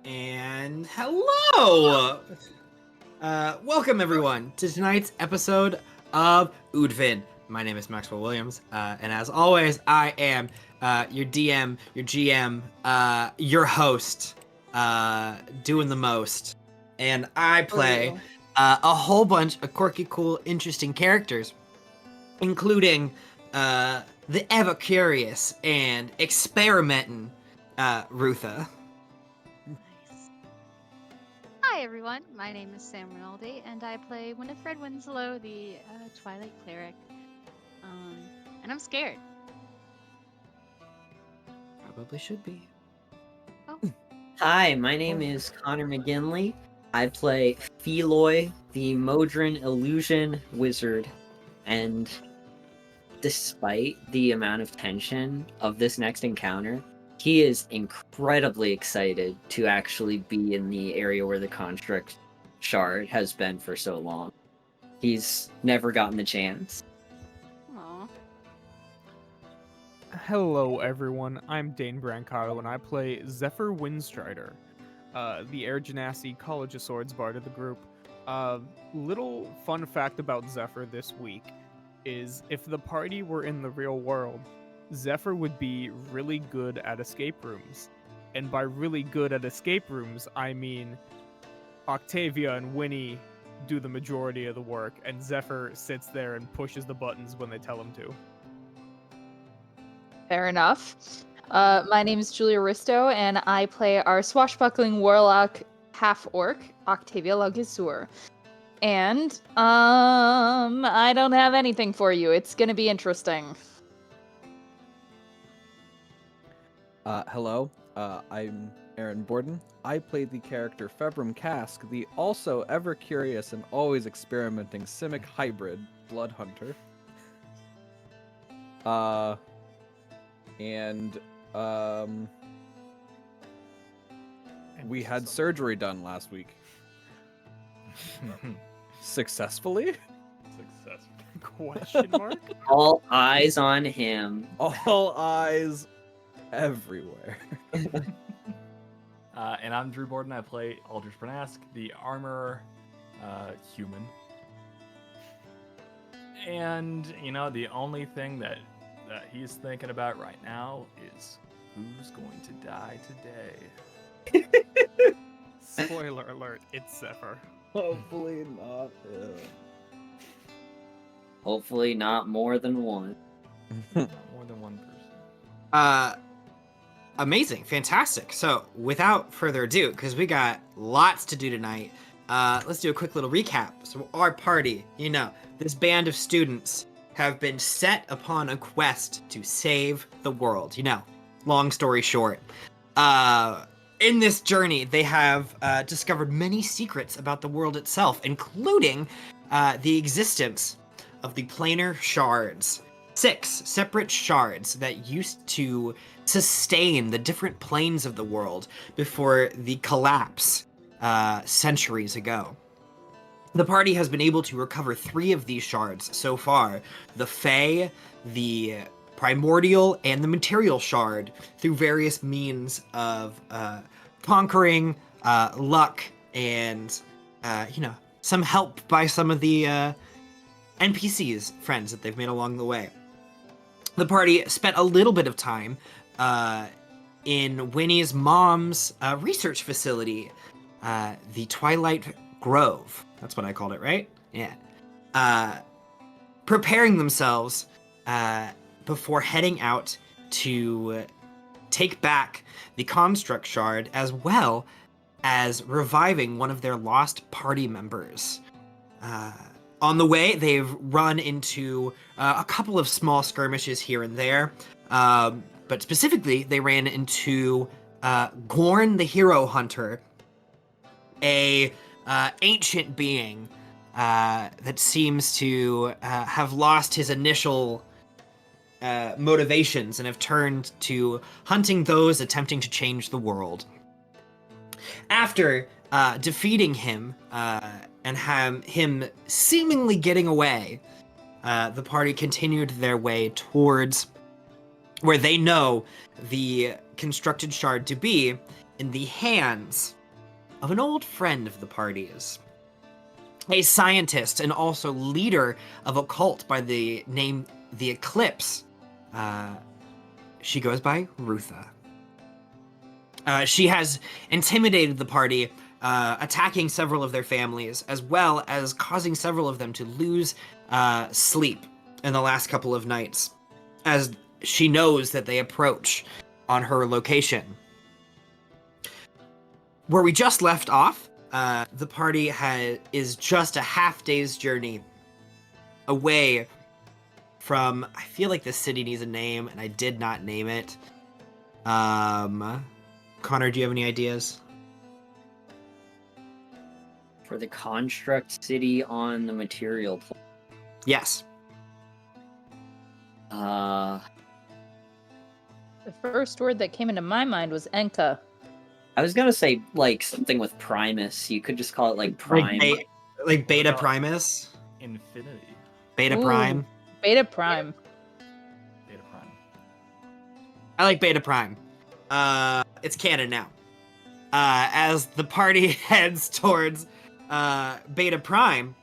And hello! Welcome everyone to tonight's episode of Oodvin. My name is Maxwell Williams, and as always, I am your DM, your GM, your host, doing the most. And I play a whole bunch of quirky, cool, interesting characters, including the ever-curious and experimenting Rutha. Nice. Hi everyone, my name is Sam Rinaldi, and I play Winifred Winslow, the Twilight Cleric. And I'm scared. Probably should be. Oh, Hi, my name is Connor McGinley. I play Feloy, the Modron Illusion Wizard. And despite the amount of tension of this next encounter, he is incredibly excited to actually be in the area where the construct shard has been for so long. He's never gotten the chance. aw. Hello, everyone. I'm Dane Brancato, and I play Zephyr Windstrider, the Air Genasi College of Swords bard of the group. Little fun fact about Zephyr this week is if the party were in the real world, Zephyr would be really good at escape rooms. And by really good at escape rooms, I mean Octavia and Winnie do the majority of the work, and Zephyr sits there and pushes the buttons when they tell him to. Fair enough. My name is Julia Risto, and I play our swashbuckling warlock half-orc, Octavia Lagisur. And, I don't have anything for you. It's gonna be interesting. Hello, I'm Aaron Borden. I play the character Februm Cask, the also ever-curious and always experimenting Simic hybrid blood hunter. We had surgery done last week. Successfully? Question mark? All eyes on him. All eyes everywhere. And I'm Drew Borden. I play Aldrich Bernask, the armor human. And, the only thing that he's thinking about right now is who's going to die today. Spoiler alert, it's Zephyr. Hopefully not him. Hopefully not more than one. Not more than one person. Amazing, fantastic. So, without further ado, because we got lots to do tonight, let's do a quick little recap. So, our party, this band of students have been set upon a quest to save the world. Long story short. In this journey, they have discovered many secrets about the world itself, including the existence of the planar shards. 6 separate shards that used to sustain the different planes of the world before the collapse centuries ago. The party has been able to recover 3 of these shards so far: the Fae, the Primordial, and the Material shard, through various means of conquering, luck, and some help by some of the NPCs friends that they've made along the way. The party spent a little bit of time in Winnie's mom's research facility, the Twilight Grove. That's what I called it, right? Yeah. Preparing themselves before heading out to take back the construct shard, as well as reviving one of their lost party members. On the way, they've run into a couple of small skirmishes here and there, but specifically, they ran into Gorn the Hero Hunter, a ancient being that seems to have lost his initial motivations and have turned to hunting those attempting to change the world. After defeating him and him seemingly getting away, the party continued their way towards where they know the constructed shard to be in the hands of an old friend of the party's, a scientist and also leader of a cult by the name the Eclipse. She goes by Rutha. She has intimidated the party, attacking several of their families, as well as causing several of them to lose sleep in the last couple of nights, as she knows that they approach on her location. Where we just left off, the party is just a half-day's journey away from, I feel like this city needs a name, and I did not name it. Connor, do you have any ideas? For the construct city on the material plane. Yes. The first word that came into my mind was Enka. I was gonna say like something with Primus. You could just call it like Prime. Like Beta Well, Primus? Infinity. Beta Ooh. Prime? Beta Prime. Beta Prime. I like Beta Prime. It's canon now. As the party heads towards Beta Prime,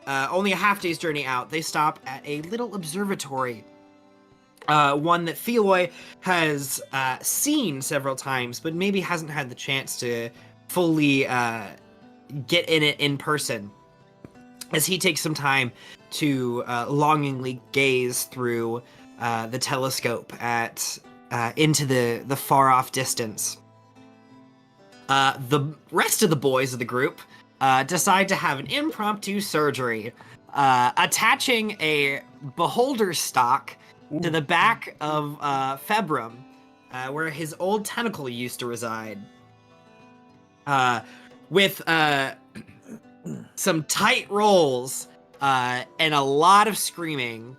only a half day's journey out, they stop at a little observatory. One that Feloy has seen several times, but maybe hasn't had the chance to fully get in it in person. As he takes some time to longingly gaze through the telescope into the far off distance. The rest of the boys of the group decide to have an impromptu surgery, attaching a beholder stock to the back of Februm, where his old tentacle used to reside. With some tight rolls and a lot of screaming,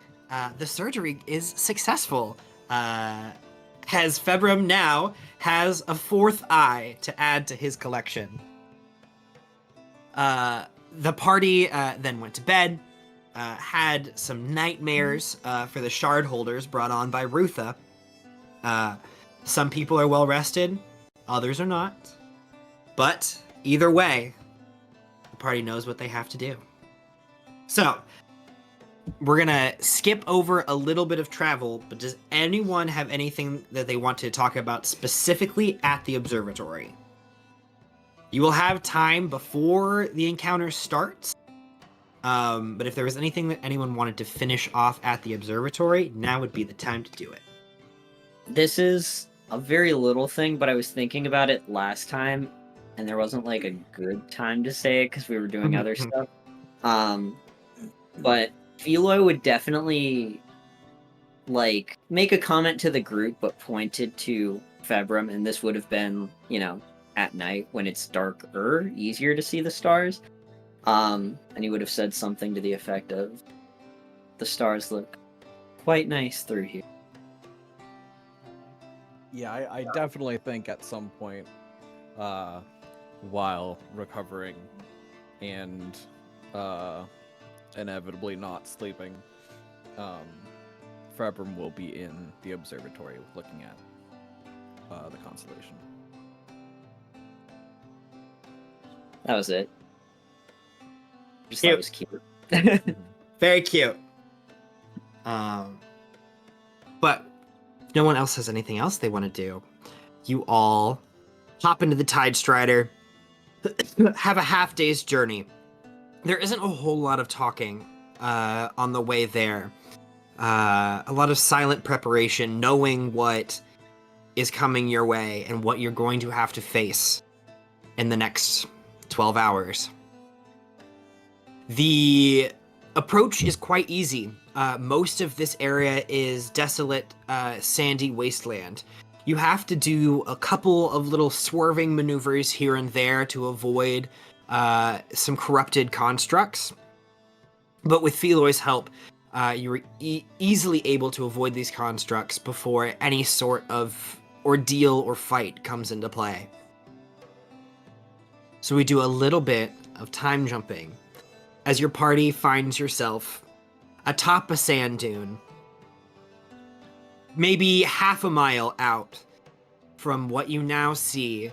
the surgery is successful. As Februm now has a fourth eye to add to his collection. The party then went to bed, had some nightmares for the shard holders brought on by Rutha. Some people are well rested, others are not. But either way, the party knows what they have to do. So, we're gonna skip over a little bit of travel, but does anyone have anything that they want to talk about specifically at the observatory? You will have time before the encounter starts, but if there was anything that anyone wanted to finish off at the observatory, now would be the time to do it. This is a very little thing, but I was thinking about it last time, and there wasn't like a good time to say it because we were doing other stuff. But Feloy would definitely like make a comment to the group, but pointed to Februm, and this would have been, at night when it's darker, easier to see the stars. And he would have said something to the effect of, "The stars look quite nice through here." Yeah, I definitely think at some point, while recovering and inevitably not sleeping, Februm will be in the observatory looking at the constellation. That was it. Just Cute. thought it was cute. Very cute. But no one else has anything else they want to do. You all hop into the Tide Strider, have a half day's journey. There isn't a whole lot of talking on the way there. A lot of silent preparation, knowing what is coming your way and what you're going to have to face in the next 12 hours. The approach is quite easy. Most of this area is desolate, sandy wasteland. You have to do a couple of little swerving maneuvers here and there to avoid some corrupted constructs. But with Feloy's help, you were easily able to avoid these constructs before any sort of ordeal or fight comes into play. So we do a little bit of time jumping as your party finds yourself atop a sand dune, maybe half a mile out from what you now see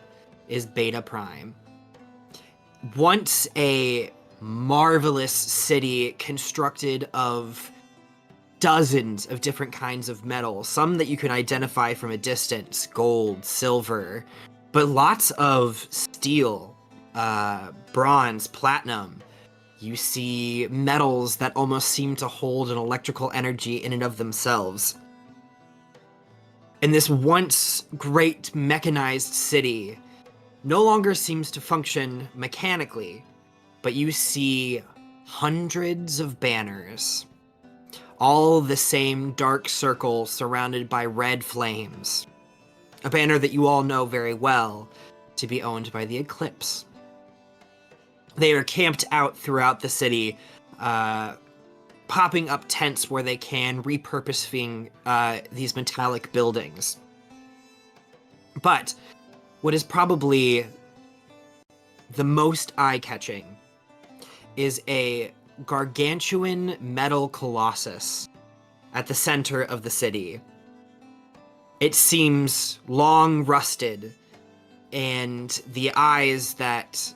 is Beta Prime. Once a marvelous city constructed of dozens of different kinds of metal, some that you can identify from a distance, gold, silver, but lots of steel, bronze, platinum. You see metals that almost seem to hold an electrical energy in and of themselves. And this once great mechanized city no longer seems to function mechanically, but you see hundreds of banners, all the same dark circle surrounded by red flames. A banner that you all know very well to be owned by the Eclipse. They are camped out throughout the city, popping up tents where they can, repurposing these metallic buildings. But what is probably the most eye-catching is a gargantuan metal colossus at the center of the city. It seems long rusted, and the eyes that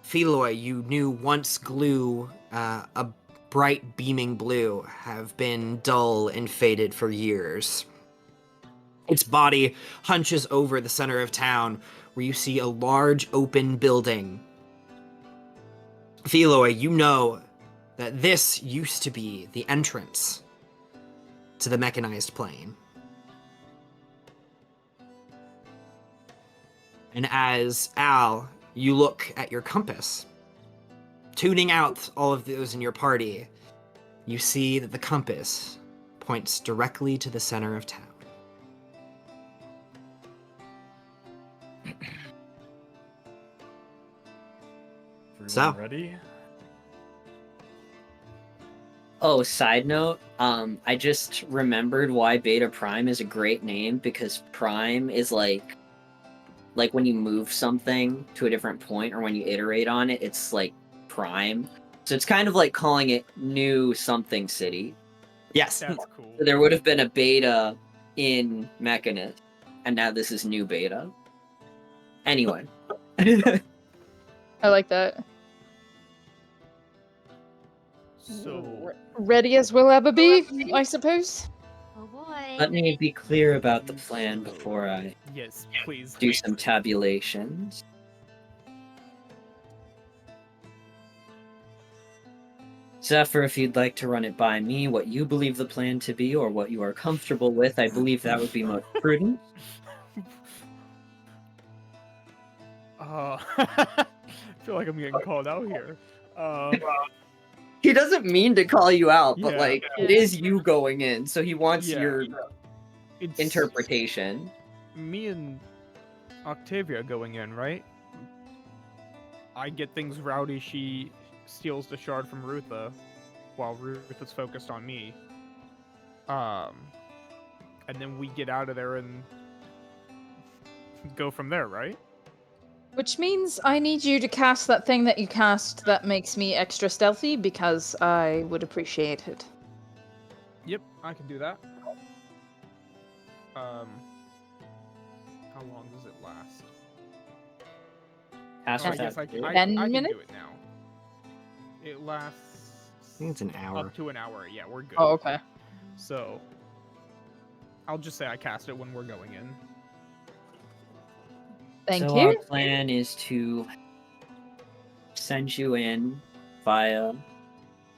Feloy, you knew once glue a bright beaming blue, have been dull and faded for years. Its body hunches over the center of town, where you see a large open building. Feloy, you know that this used to be the entrance to the mechanized plane. And as Al, you look at your compass, tuning out all of those in your party, you see that the compass points directly to the center of town. Everyone ready? Oh, side note, I just remembered why Beta Prime is a great name, because Prime is like when you move something to a different point or when you iterate on it, it's like Prime. So it's kind of like calling it New Something City. Yes. That's cool. So there would have been a beta in Mechanist, and now this is New Beta. Anyway. I like that. So, Ready as we'll ever be, I suppose. Oh boy. Let me be clear about the plan before I yes, please. do some tabulations. Zephyr, if you'd like to run it by me, what you believe the plan to be or what you are comfortable with, I believe that would be most prudent. I feel like I'm getting called out here. He doesn't mean to call you out, but Yeah. like it is you going in, so he wants Yeah. your It's interpretation. me and Octavia going in, right? I get things rowdy. She steals the shard from Rutha, while Rutha's focused on me. And then we get out of there and go from there, right? Which means I need you to cast that thing that you cast that makes me extra stealthy, because I would appreciate it. Yep, I can do that. How long does it last? Ask Oh, I if guess that- I can do 10 minutes? it now. It lasts I think it's an hour. up to an hour. Yeah, we're good. Oh, okay. So I'll just say I cast it when we're going in. Thank so you. our plan is to send you in via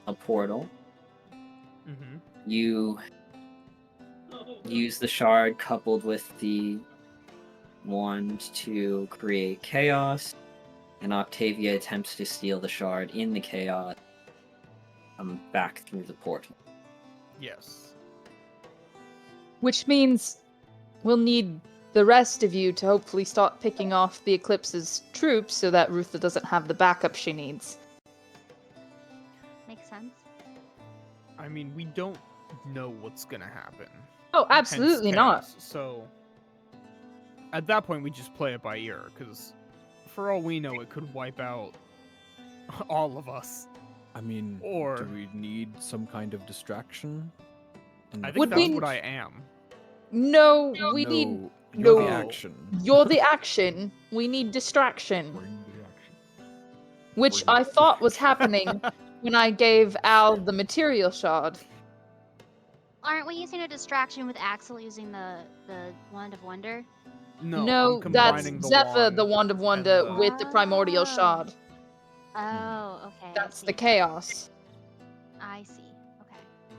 a portal. Mm-hmm. You use the shard coupled with the wand to create chaos, and Octavia attempts to steal the shard in the chaos back through the portal. Yes. Which means we'll need the rest of you to hopefully start picking off the Eclipse's troops so that Rutha doesn't have the backup she needs. Makes sense. I mean, we don't know what's gonna happen. Oh, Hence absolutely not. chaos. So at that point, we just play it by ear, because for all we know, it could wipe out all of us. I mean, Or- do we need some kind of distraction? in I the think Would that's we- what I am. No, we need. No, you're the no. action. You're the action. We need distraction. Bring the action. Which Bring I the thought was action. happening when I gave Al the material shard. Aren't we using a distraction with Axel using the Wand of Wonder? No, I'm That's combining the Zephyr, the wand Wand of Wonder, the- with the primordial shard. Oh, okay. That's I the see. chaos. I see. Okay.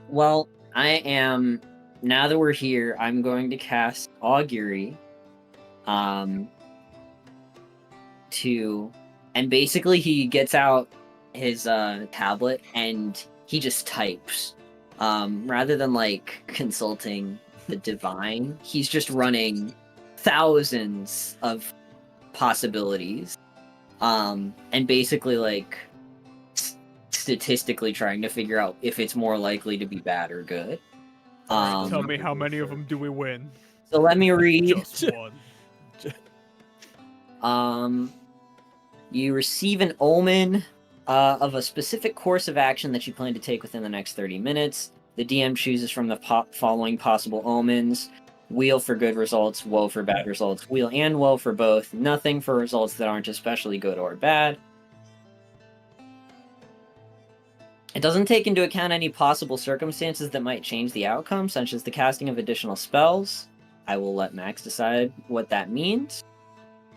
Well, I am. Now that we're here, I'm going to cast Augury. And basically he gets out his tablet and he just types. Rather than like consulting the divine, he's just running thousands of possibilities. And basically like statistically trying to figure out if it's more likely to be bad or good. Tell me how many of them do we win? So let me read. Just one. You receive an omen of a specific course of action that you plan to take within the next 30 minutes. The DM chooses from the following possible omens: wheel for good results, woe for bad results, wheel and woe for both, nothing for results that aren't especially good or bad. It doesn't take into account any possible circumstances that might change the outcome, such as the casting of additional spells. I will let Max decide what that means.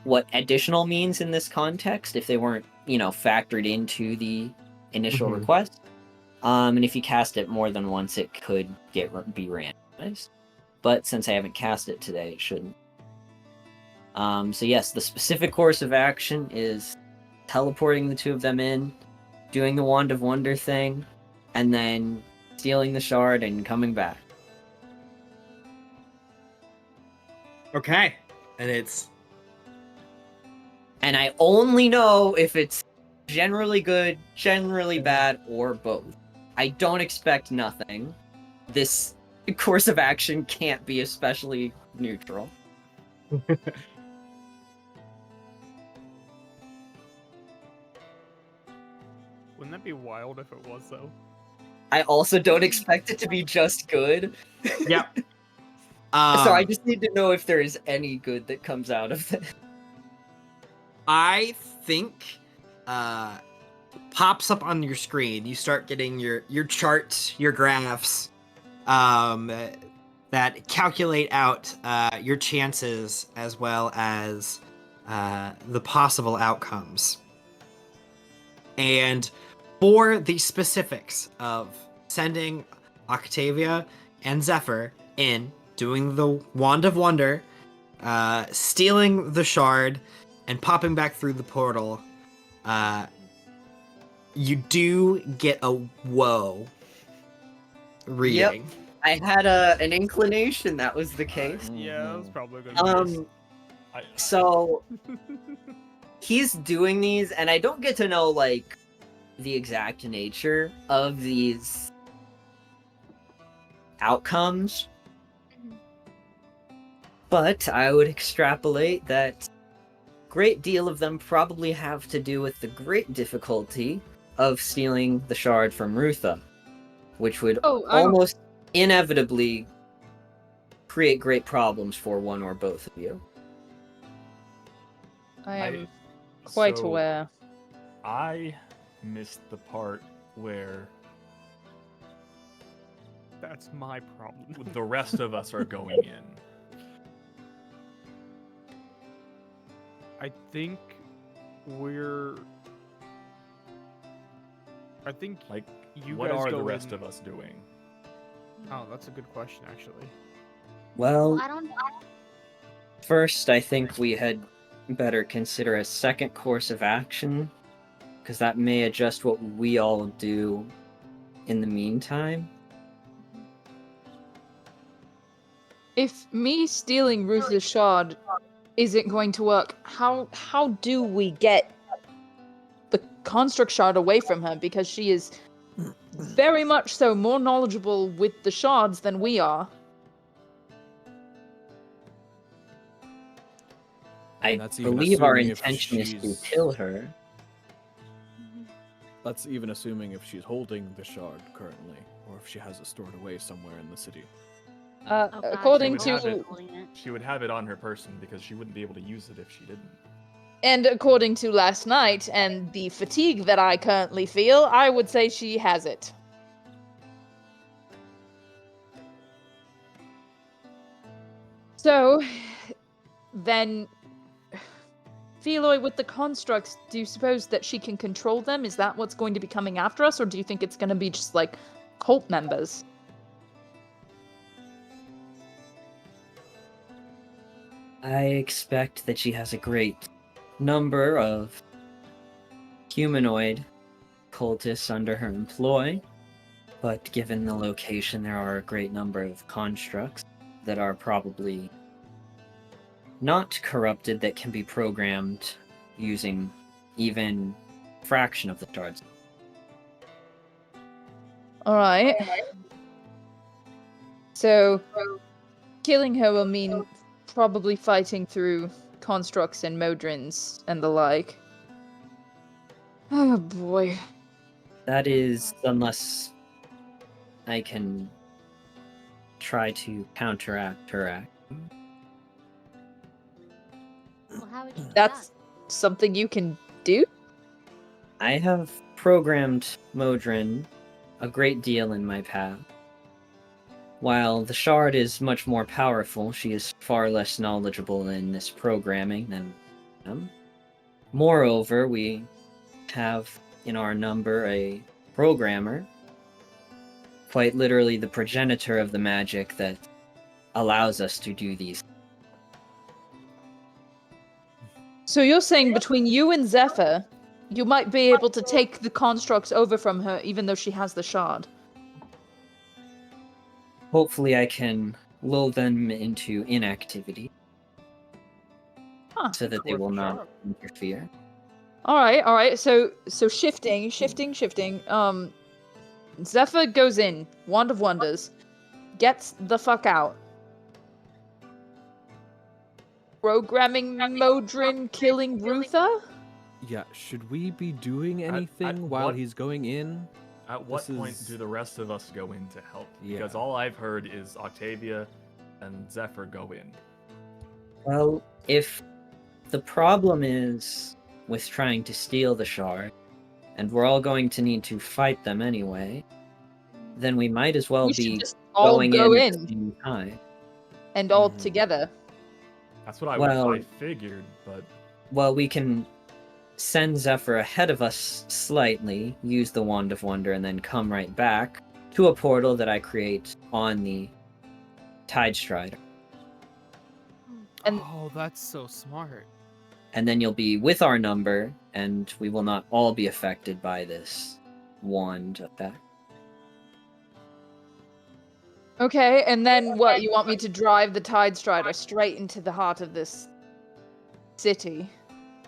What additional means in this context if they weren't, factored into the initial request. And if you cast it more than once, it could be randomized. But since I haven't cast it today, it shouldn't. So yes, the specific course of action is teleporting the two of them in, doing the Wand of Wonder thing, and then stealing the shard and coming back. Okay. And it's And I only know if it's generally good, generally bad, or both. I don't expect nothing. This course of action can't be especially neutral. Wouldn't that be wild if it was, though? I also don't expect it to be just good. Yep. So I just need to know if there is any good that comes out of it. I think pops up on your screen. You start getting your charts, your graphs, that calculate out your chances as well as the possible outcomes. And for the specifics of sending Octavia and Zephyr in, doing the Wand of Wonder, stealing the shard, and popping back through the portal, you do get a woe reading. Yep. I had an inclination that was the case. Yeah, that was probably gonna be. So he's doing these, and I don't get to know like the exact nature of these outcomes, but I would extrapolate that a great deal of them probably have to do with the great difficulty of stealing the shard from Rutha, which would almost inevitably create great problems for one or both of you. I am quite so aware. I missed the part where That's my problem. the rest of us are going in. I think Like, you what guys are go the rest in- of us doing? Oh, that's a good question, actually. Well, I don't. first, I think we had better consider a second course of action, because that may adjust what we all do in the meantime. If me stealing Rutha's shard isn't going to work, how do we get the construct shard away from her? Because she is very much so more knowledgeable with the shards than we are. I that's even believe our assuming if intention is to she's- kill her. That's even assuming if she's holding the shard currently, or if she has it stored away somewhere in the city. Oh god, According would have Nicole it. is holding it. She would have it on her person because she wouldn't be able to use it if she didn't. And according to last night and the fatigue that I currently feel, I would say she has it. So, then, Feloy, with the constructs, do you suppose that she can control them? Is that what's going to be coming after us, or do you think it's going to be just like cult members? I expect that she has a great number of humanoid cultists under her employ, but given the location, there are a great number of constructs that are probably not corrupted that can be programmed using even a fraction of the shards. Alright. So, killing her will mean probably fighting through constructs and modrins and the like. Oh boy. That is, unless I can try to counteract her act. Well, how would you do That's something you can do? I have programmed Modrin a great deal in my path. While the shard is much more powerful, she is far less knowledgeable in this programming than I am. Moreover, we have in our number a programmer, quite literally the progenitor of the magic that allows us to do these. So you're saying between you and Zephyr, you might be able to take the constructs over from her even though she has the shard? Hopefully I can lull them into inactivity Huh. so that they Worth will a not shot. interfere. Alright. So shifting. Zephyr goes in, Wand of Wonders, gets the fuck out. Programming Modrin killing Rutha? Yeah, should we be doing At anything while what- he's going in? At what This point is- do the rest of us go in to help? Yeah. Because all I've heard is Octavia and Zephyr go in. Well, if the problem is with trying to steal the shard, and we're all going to need to fight them anyway, then we might as well We should be just all going go in at in the same time. and all Mhm. together. That's what I Well- figured, but Well, we can send Zephyr ahead of us slightly, use the Wand of Wonder, and then come right back to a portal that I create on the Tide Strider. And- Oh, that's so smart. And then you'll be with our number, and we will not all be affected by this wand effect. Okay, and then what? You want me to drive the Tide Strider straight into the heart of this city?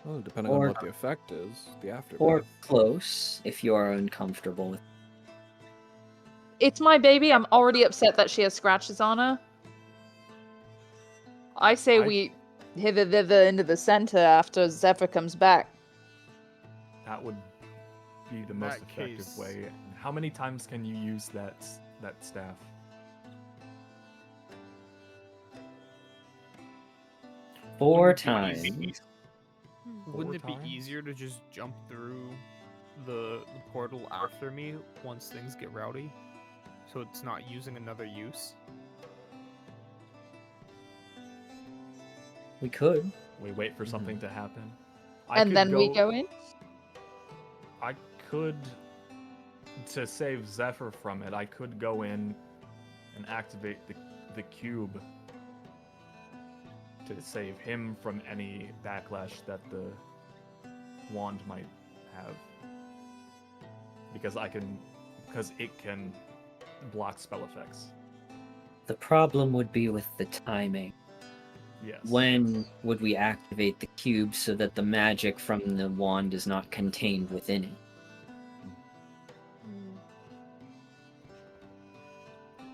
Oh, depending Or- on what the effect is, the aftermath. Or close, if you are uncomfortable with. It's my baby. I'm already upset that she has scratches on her. I say I- we hither thither into the center after Zephyr comes back. that would be the most That effective case- way. How many times can you use that staff? Four Wouldn't it be times. easy- Wouldn't it be times? easier to just jump through the portal after me once things get rowdy? So it's not using another use? We could. We wait for something to happen. And then we go in? I could, to save Zephyr from it, I could go in and activate the cube to save him from any backlash that the wand might have. Because it can block spell effects. The problem would be with the timing. Yes. When would we activate the cube so that the magic from the wand is not contained within it?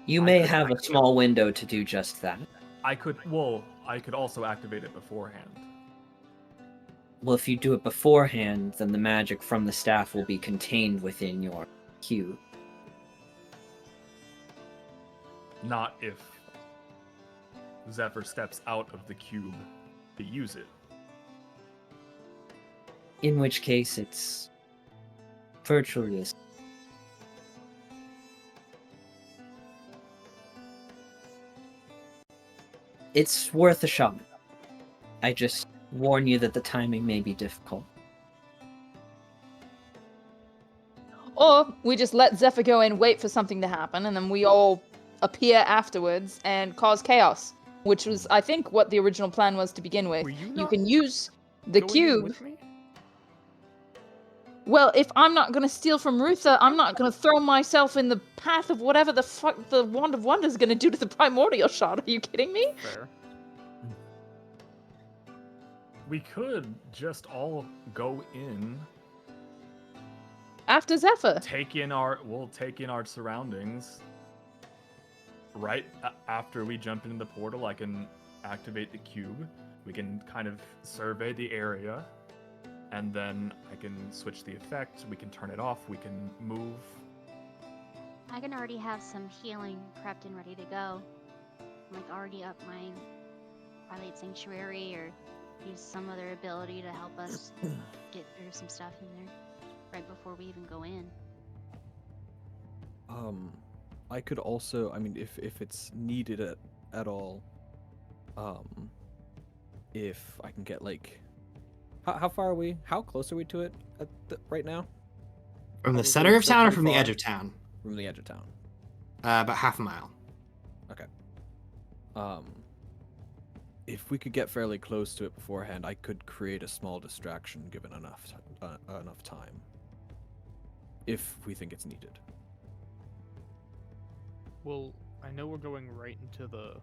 You may have a small window to do just that. I could also activate it beforehand. Well, if you do it beforehand, then the magic from the staff will be contained within your cube. Not if Zephyr steps out of the cube to use it. In which case, it's virtually a... It's worth a shot. I just warn you that the timing may be difficult. Or we just let Zephyr go and wait for something to happen, and then we all appear afterwards and cause chaos, which was, I think, what the original plan was to begin with. Were you You not can use the going in cube. with me? Well, if I'm not gonna steal from Rutha, I'm not gonna throw myself in the path of whatever the fuck the Wand of Wonder's gonna do to the primordial shard. Are you kidding me? Fair. We could just all go in, After Zephyr. we'll take in our surroundings. Right after we jump into the portal, I can activate the cube. We can kind of survey the area, and then I can switch the effect. We can turn it off. We can move. I can already have some healing prepped and ready to go. I'm like already up my Twilight Sanctuary or use some other ability to help us get through some stuff in there right before we even go in. I could also, I mean, if it's needed at all, if I can get like, how far are we? How close are we to it right now? From the Probably center of still town or pretty from the far. edge of town? From the edge of town. About half a mile. If we could get fairly close to it beforehand, I could create a small distraction given enough time. If we think it's needed. Well, I know we're going right into the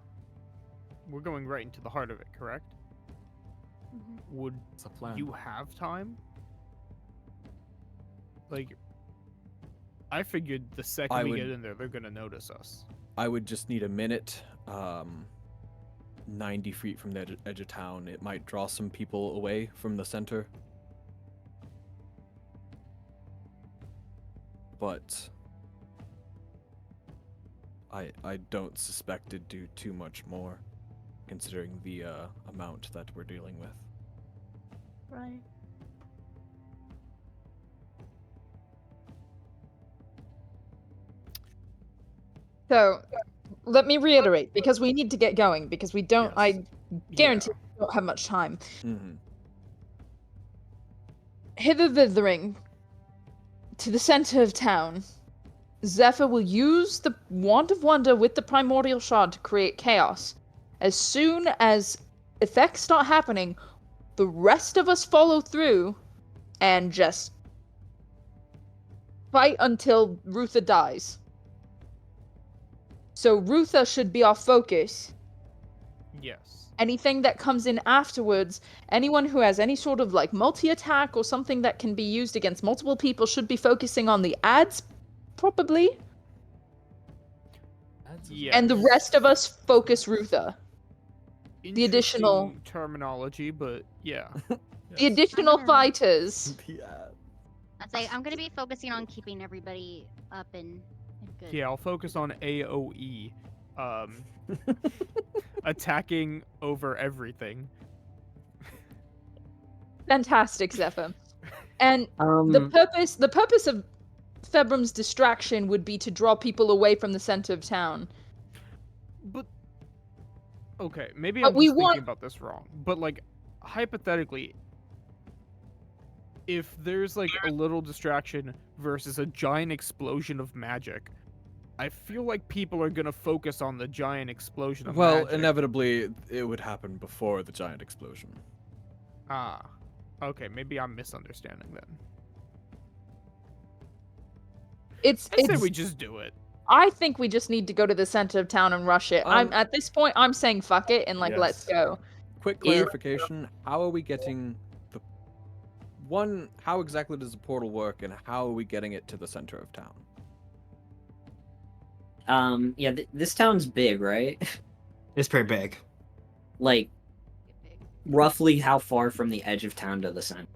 heart of it, correct? Would It's a plan. you have time? Like, I figured the second I we would- get in there, they're gonna notice us. I would just need a minute. 90 feet from the edge of town. It might draw some people away from the center. But I don't suspect it'd do too much more, considering the amount that we're dealing with. Right. So, let me reiterate, because we need to get going, because we don't, Yes. I guarantee we don't have much time. Mm-hmm. Hither-thithering to the center of town, Zephyr will use the Wand of Wonder with the Primordial Shard to create chaos. As soon as effects start happening, the rest of us follow through and just fight until Rutha dies. So Rutha should be our focus. Yes. Anything that comes in afterwards, anyone who has any sort of like multi-attack or something that can be used against multiple people should be focusing on the ads, probably. Yeah. And the rest of us focus Rutha. The additional- Interesting terminology, but yeah. The additional gonna- fighters. Yeah. I'd say I'm gonna be focusing on keeping everybody up and good. Yeah, I'll focus on AOE. Attacking over everything. Fantastic, Zephyr. And Um, the purpose of Februm's distraction would be to draw people away from the center of town. But okay, maybe But I'm we just want- thinking about this wrong. But like, hypothetically, if there's like a little distraction versus a giant explosion of magic, I feel like people are gonna focus on the giant explosion of Well, magic. inevitably, it would happen before the giant explosion. Ah, okay, maybe I'm misunderstanding then. It's I say we just do it. I think we just need to go to the center of town and rush it. I'm at this point I'm saying fuck it and like let's Yes. go. Quick Is- clarification: how are we getting the one? How exactly does the portal work, and how are we getting it to the center of town? yeah, this town's big, right? It's pretty big. Like, roughly how far from the edge of town to the center?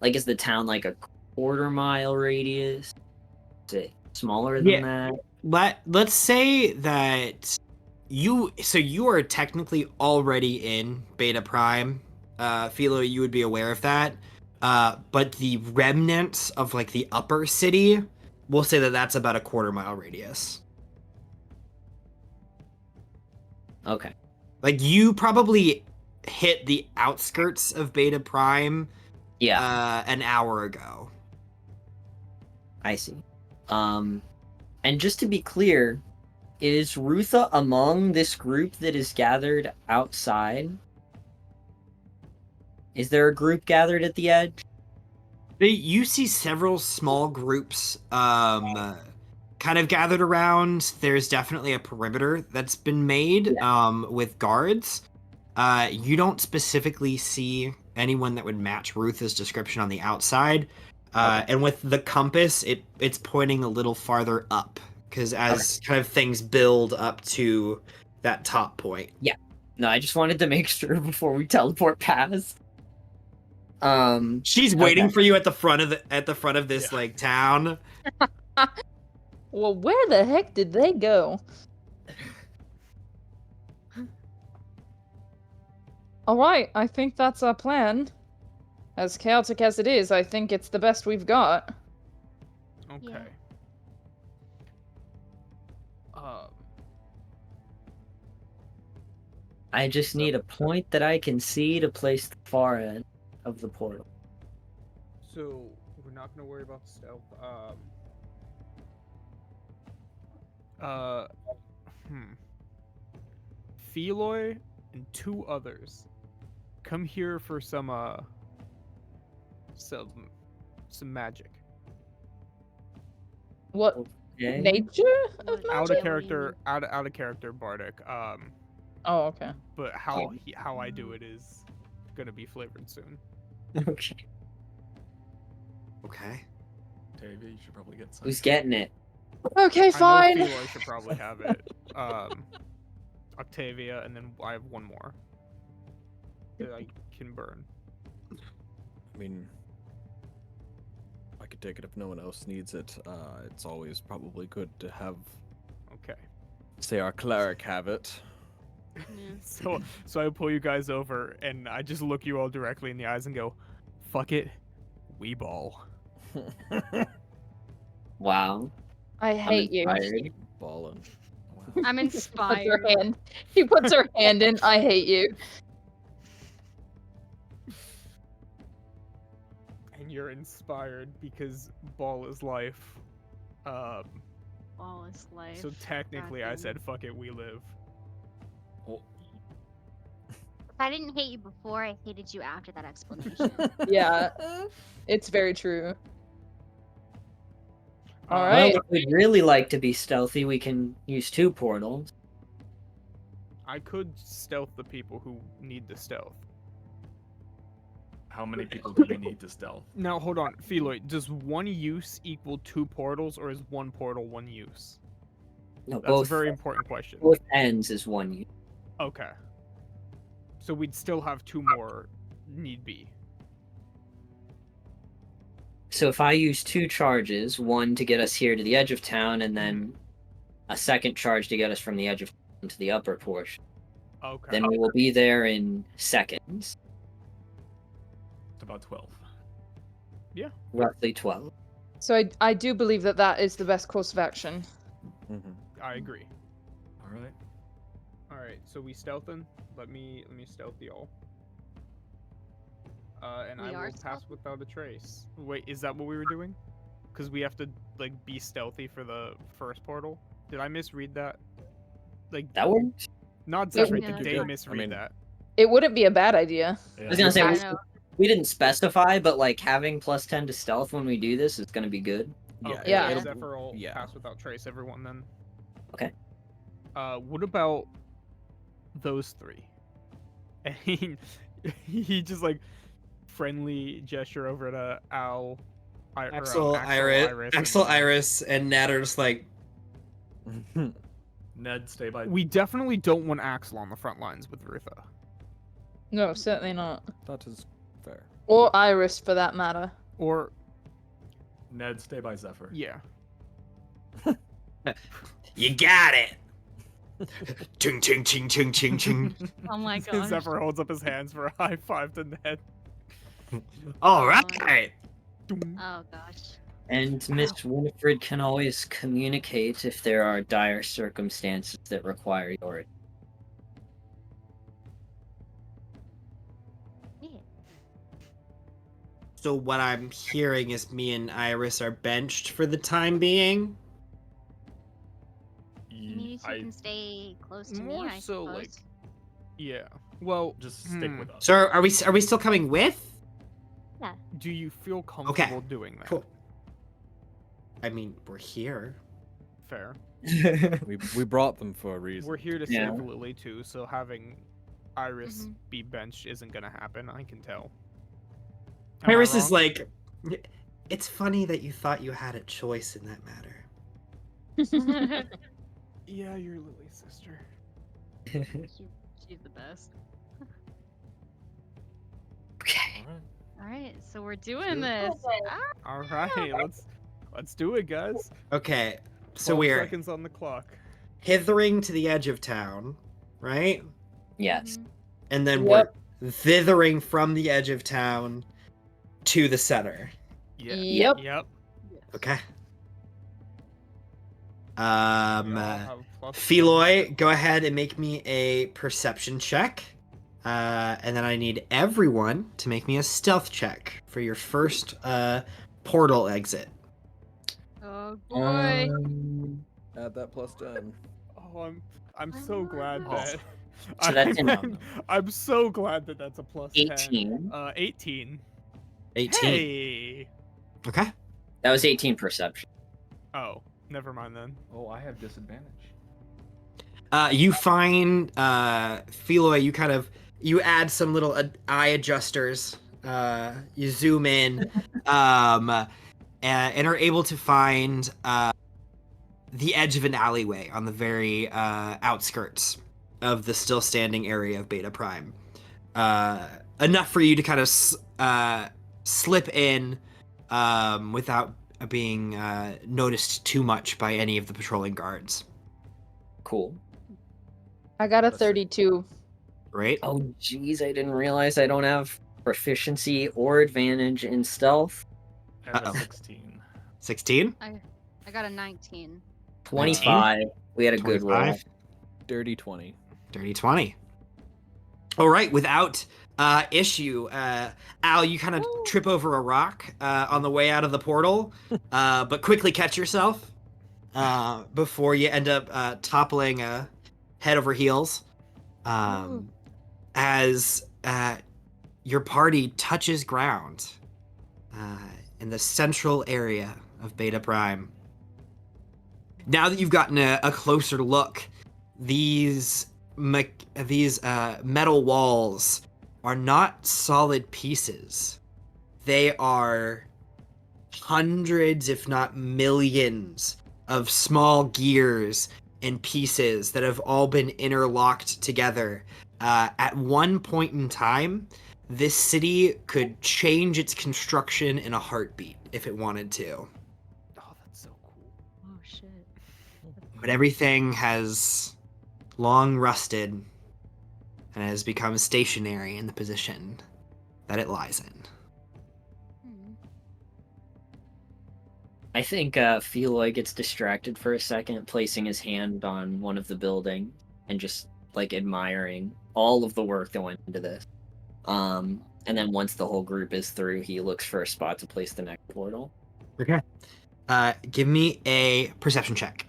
Like, is the town like a quarter mile radius? Is it smaller than Yeah. that? Let's say that you are technically already in Beta Prime. Philo, you would be aware of that. But the remnants of like the upper city, we'll say that that's about a quarter-mile radius. Okay. Like you probably hit the outskirts of Beta Prime Yeah, an hour ago. I see. And just to be clear, is Rutha among this group that is gathered outside? Is there a group gathered at the edge? You see several small groups kind of gathered around. There's definitely a perimeter that's been made with guards. You don't specifically see anyone that would match Rutha's description on the outside. And with the compass, it's pointing a little farther up because as kind of things build up to that top point. Yeah. No, I just wanted to make sure before we teleport past. She's waiting for you at the front of this like town. Well, where the heck did they go? Alright, I think that's our plan. As chaotic as it is, I think it's the best we've got. Okay. I just need a point that I can see to place the far end of the portal. So we're not gonna worry about the stealth. Feloy and 2 others come here for some magic. What? Okay. Nature? What- Out yeah, of what do you mean? character Bardic. Oh, okay. But how I do it is gonna be flavored soon. Okay. Okay. Davey, you should probably get some. Who's getting it? Okay, I fine. know Feloy should probably have it. Octavia, and then I have one more that I can burn. I mean, I could take it if no one else needs it. It's always probably good to have, Okay. say, our cleric have it. So I pull you guys over, and I just look you all directly in the eyes and go, "Fuck it, we ball." Wow. I I'm hate you. inspired. Ballin'. I'm Puts her inspired. hand. She puts her hand in. I hate you. And you're inspired because ball is life. All is life. So technically, I Goddamn. said, "Fuck it, we live." If I didn't hate you before, I hated you after that explanation. Yeah, it's very true. All Uh, right. Well, if we'd really like to be stealthy, we can use 2 portals. I could stealth the people who need the stealth. How many people do we need to stealth? Now, hold on, Feloy, does 1 use equal 2 portals, or is 1 portal 1 use? No, That's both a very important question. both ends is 1 use. Okay. So we'd still have 2 more need be. So if I use 2 charges, 1 to get us here to the edge of town, and then a second charge to get us from the edge of town to the upper portion, Okay. then we will be there in seconds. It's about 12. Roughly 12. So I do believe that that is the best course of action. I agree. All right. Alright, so we stealthing. Let me stealth y'all. And We I are will pass stealth? without a trace. Wait, is that what we were doing? Because we have to like be stealthy for the first portal. Did I misread that? Like That works? not Yeah, Zephyr, yeah, did that's they fine. misread I mean- that? It wouldn't be a bad idea. Yeah. I was gonna say, I we, know. we didn't specify, but like having plus 10 to stealth when we do this is gonna be good. Okay, Yeah. yeah, Zephyr will yeah. pass without trace everyone then. Okay. What about those 3? And he just like friendly gesture over to Al, Axel, Iris, and Nat are just like, Ned, stay by. We definitely don't want Axel on the front lines with Rutha. No, certainly not. That is fair. Or Iris, for that matter. Or Ned, stay by Zephyr. yeah. You got it. Ching ching ching ching ching ching. Oh my gosh. Zephyr holds up his hands for a high five to Ned. All right. Oh gosh. And Miss Winifred can always communicate if there are dire circumstances that require your. Yeah. So what I'm hearing is me and Iris are benched for the time being. You two can stay close to More me, I so, suppose. like, yeah. Well, Just stick with us. So are we still coming with? do you feel comfortable doing that? Cool. I mean, we're here. Fair. We brought them for a reason. We're here to Yeah. save Lily too, so having Iris Mhm. be benched isn't gonna happen. I can tell. Am I Iris is wrong? like, it's funny that you thought you had a choice in that matter. Yeah, you're Lily's sister. She's the best. Okay. All right. Alright, so we're doing this. Ah, All right, let's do it, guys. Okay, so 12 we're seconds on the clock. hithering to the edge of town, right? Yes. mhm. And then Yep. we're thithering from the edge of town to the center. Yeah. Yep. Yep. Okay. We all have plus Feloy, go ahead and make me a perception check. And then I need everyone to make me a stealth check for your first portal exit. Oh boy. Add that plus 10. Oh, I'm so glad Oh. that. So that's I'm so glad that that's a plus 10. 18. 18. 18. Hey. Okay. That was 18 perception. Oh, never mind then. Oh, I have disadvantage. You find Feloy, you add some little eye adjusters. You zoom in, and are able to find the edge of an alleyway on the very outskirts of the still standing area of Beta Prime. Enough for you to kind of slip in without being noticed too much by any of the patrolling guards. Cool. I got a Let's see. 32. Right? Oh, jeez, I didn't realize I don't have proficiency or advantage in stealth. I have Uh-oh. a 16. 16? I got a 19. 25. We had a good roll. 25? Dirty 20. Dirty 20. All right, without issue, Al, you kind of trip over a rock on the way out of the portal, but quickly catch yourself before you end up toppling head over heels as your party touches ground in the central area of Beta Prime. Now that you've gotten a closer look, these metal walls are not solid pieces. They are hundreds, if not millions, of small gears and pieces that have all been interlocked together. At one point in time, this city could change its construction in a heartbeat if it wanted to. Oh, that's so cool. Oh shit. But everything has long rusted and has become stationary in the position that it lies in. Hmm. I think Feloy gets distracted for a second, placing his hand on one of the buildings and just like admiring all of the work that went into this. And then once the whole group is through, he looks for a spot to place the next portal. Okay. Give me a perception check.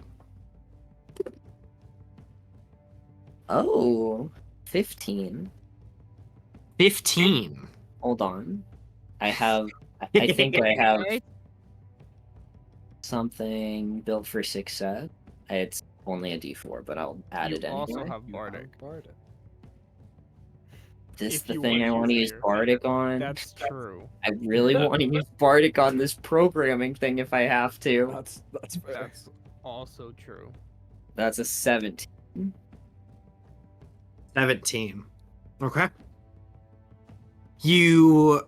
Oh, 15. 15. Hold on. I think I have Right? something built for success. It's only a D4, but I'll add You it anyway. also have You Bardic. Bardic. This if the you thing wanna I want to use use it here. Bardic on. That's true. I really want to use Bardic on this programming thing if I have to. That's fair. That's also true. That's a 17. 17. Okay. You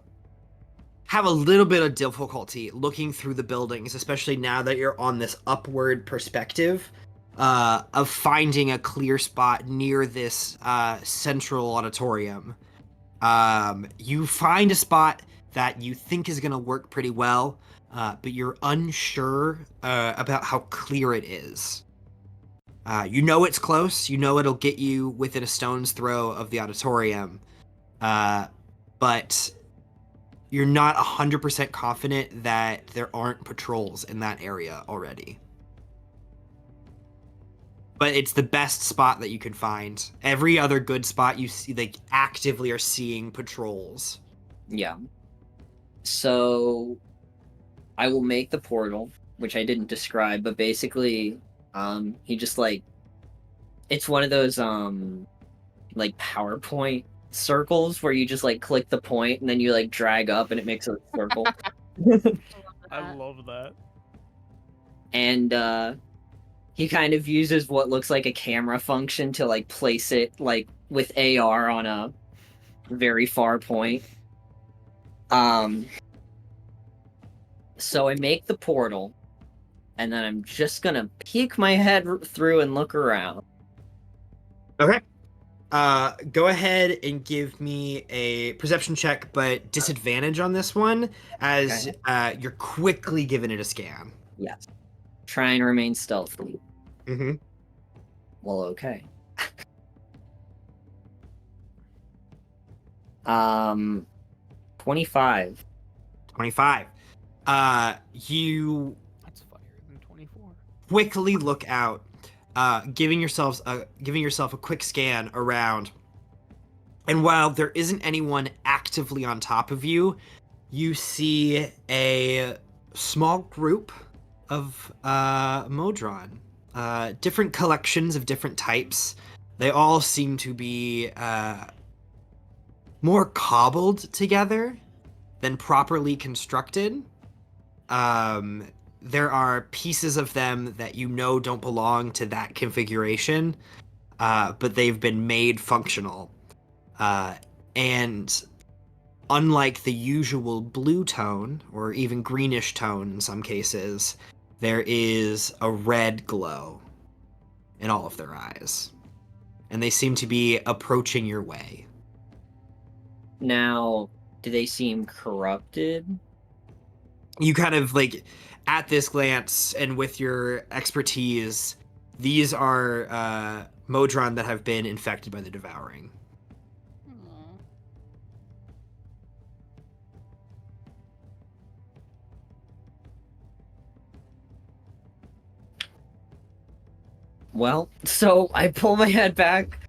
have a little bit of difficulty looking through the buildings, especially now that you're on this upward perspective, of finding a clear spot near this central auditorium. You find a spot that you think is going to work pretty well, but you're unsure about how clear it is. You know it's close. You know it'll get you within a stone's throw of the auditorium, but you're not 100% confident that there aren't patrols in that area already. But it's the best spot that you can find. Every other good spot you see, they actively are seeing patrols. Yeah. So I will make the portal, which I didn't describe, but basically, he just like, it's one of those like PowerPoint circles where you just like click the point and then you like drag up and it makes a circle. I love that. And he kind of uses what looks like a camera function to like place it like with AR on a very far point. So I make the portal, and then I'm just gonna peek my head through and look around. Okay. Go ahead and give me a perception check, but disadvantage on this one, as you're quickly giving it a scan. Yes. Try and remain stealthy. Mm-hmm. Well, okay. 25. 25. You That's funnier than 24. quickly look out, giving yourself a quick scan around. And while there isn't anyone actively on top of you, you see a small group of Modron. Different collections of different types. They all seem to be more cobbled together than properly constructed. There are pieces of them that you know don't belong to that configuration, but they've been made functional. And unlike the usual blue tone, or even greenish tone in some cases, there is a red glow in all of their eyes. And they seem to be approaching your way. Now, do they seem corrupted? You kind of like, at this glance and with your expertise, these are Modron that have been infected by the Devouring. Aw. Well, so I pull my head back,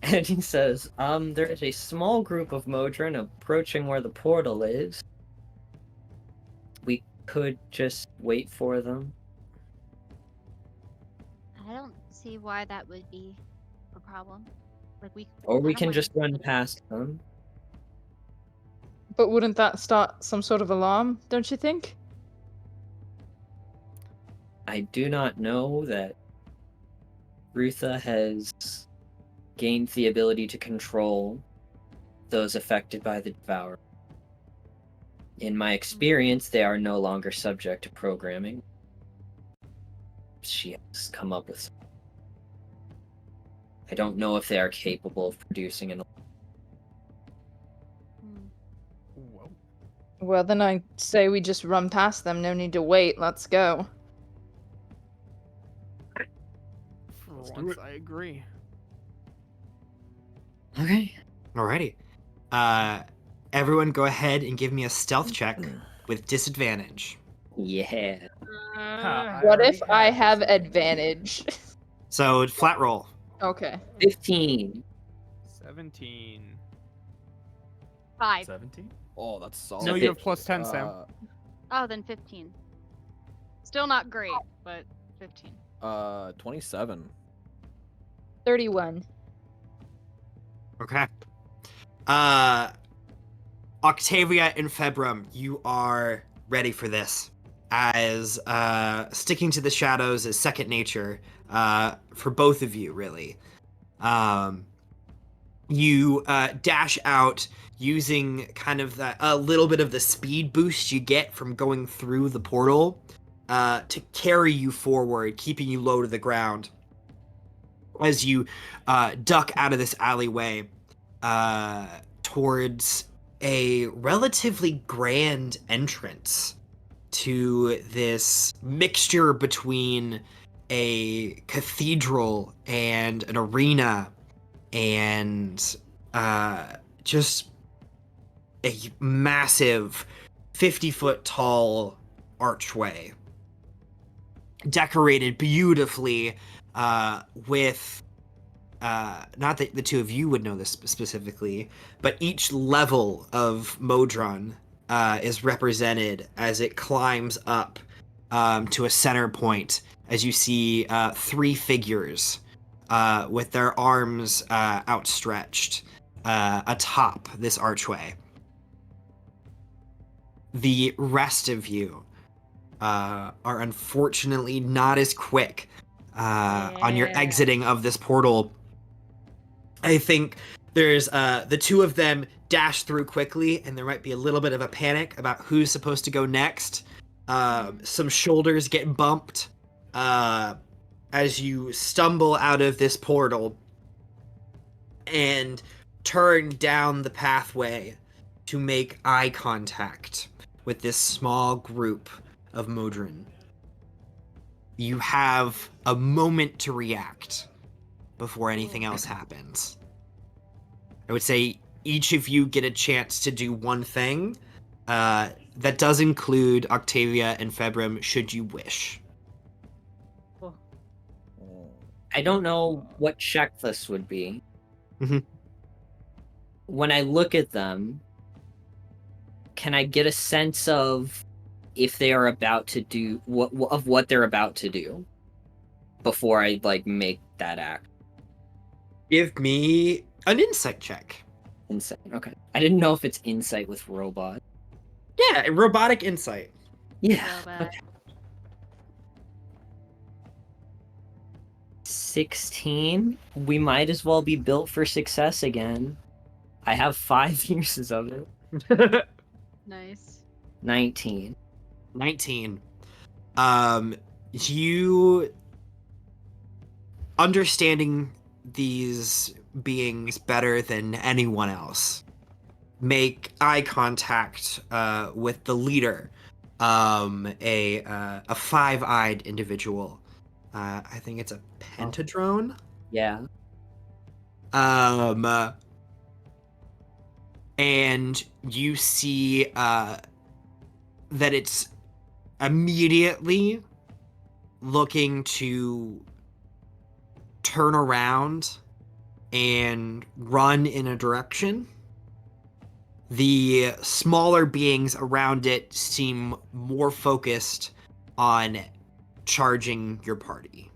and he says, there is a small group of Modron approaching where the portal is. We could just wait for them. I don't see why that would be a problem. Like Or we I don't can want just to- run past them. But wouldn't that start some sort of alarm, don't you think? I do not know that Rutha has gained the ability to control those affected by the Devourer. In my experience, they are no longer subject to programming. She has come up with. I don't know if they are capable of producing an. Hmm. Whoa. Well, then I say we just run past them. No need to wait. Let's go. For Let's do once, it. I agree. Okay. Alrighty. Everyone go ahead and give me a stealth check with disadvantage. Yeah. What if I have advantage? So flat roll. Okay. 15. 17. 5. 17? Oh, that's solid. No, you have plus 10, Sam. Oh, then 15. Still not great, but 15. 27. 31. Okay. Octavia and Februm, you are ready for this. As sticking to the shadows is second nature for both of you, really. You dash out using kind of a little bit of the speed boost you get from going through the portal to carry you forward, keeping you low to the ground as you duck out of this alleyway towards a relatively grand entrance to this mixture between a cathedral and an arena and just a massive 50-foot tall archway decorated beautifully with not that the two of you would know this specifically, but each level of Modron is represented as it climbs up to a center point, as you see three figures with their arms outstretched atop this archway. The rest of you are unfortunately not as quick on your exiting of this portal. I think there's the two of them dash through quickly, and there might be a little bit of a panic about who's supposed to go next. Some shoulders get bumped as you stumble out of this portal and turn down the pathway to make eye contact with this small group of Modron. You have a moment to react before anything else happens. I would say each of you get a chance to do one thing. That does include Octavia and Februm, should you wish. I don't know what check this would be. Mhm. When I look at them, can I get a sense of if they are about to do what they're about to do before I make that act? Give me an insight check. Insight. Okay. I didn't know if it's insight with robot. Yeah, robotic insight. Yeah. Robot. Okay. 16. We might as well be built for success again. I have 5 uses of it. Nice. 19. 19. You understanding these beings better than anyone else, make eye contact with the leader, a five-eyed individual. I think it's a pentadrone. Yeah. And you see that it's immediately looking to turn around and run in a direction. The smaller beings around it seem more focused on charging your party.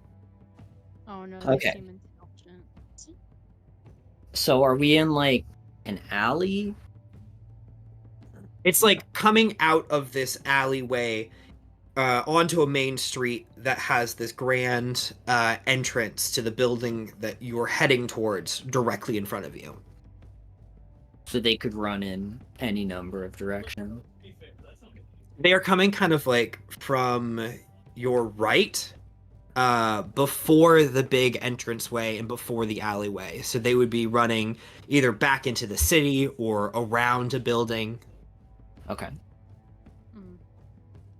Oh no, Okay. they seem intelligent. So are we in an alley? It's like coming out of this alleyway onto a main street that has this grand entrance to the building that you're heading towards directly in front of you. So they could run in any number of directions. They are coming kind of from your right, before the big entranceway and before the alleyway. So they would be running either back into the city or around a building. Okay.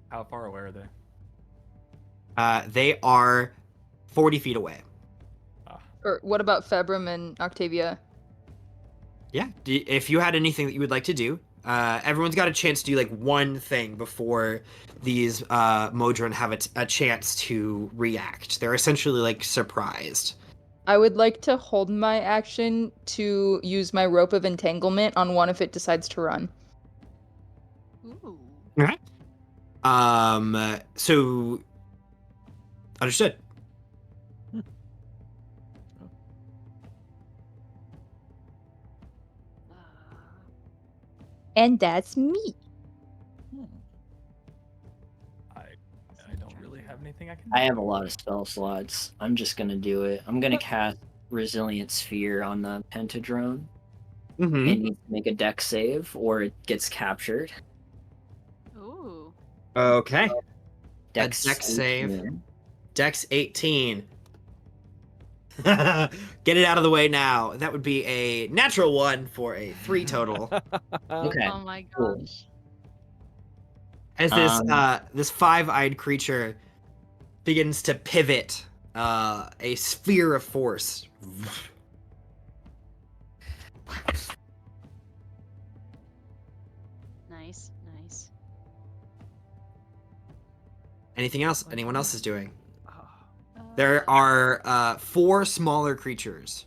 How far away are they? They are 40 feet away. Or what about Februm and Octavia? Yeah, if you had anything that you would like to do, everyone's got a chance to do one thing before these Modron have a chance to react. They're essentially surprised. I would like to hold my action to use my rope of entanglement on one if it decides to run. Ooh. Okay. So understood. And that's me. I don't really have anything I can. I have a lot of spell slots. I'm just gonna do it. I'm gonna cast resilient sphere on the pentadrone. Mm-hmm. It needs to make a dex save or it gets captured. Ooh. Okay. Dex, dex save. 18. Dex 18. Get it out of the way now. That would be a natural 1 for a 3 total. Okay. Oh my cool. gosh. As this 5-eyed creature begins to pivot a sphere of force. Nice, nice. Oh Anything else? Anyone else is doing? There Uh, are 4 smaller creatures.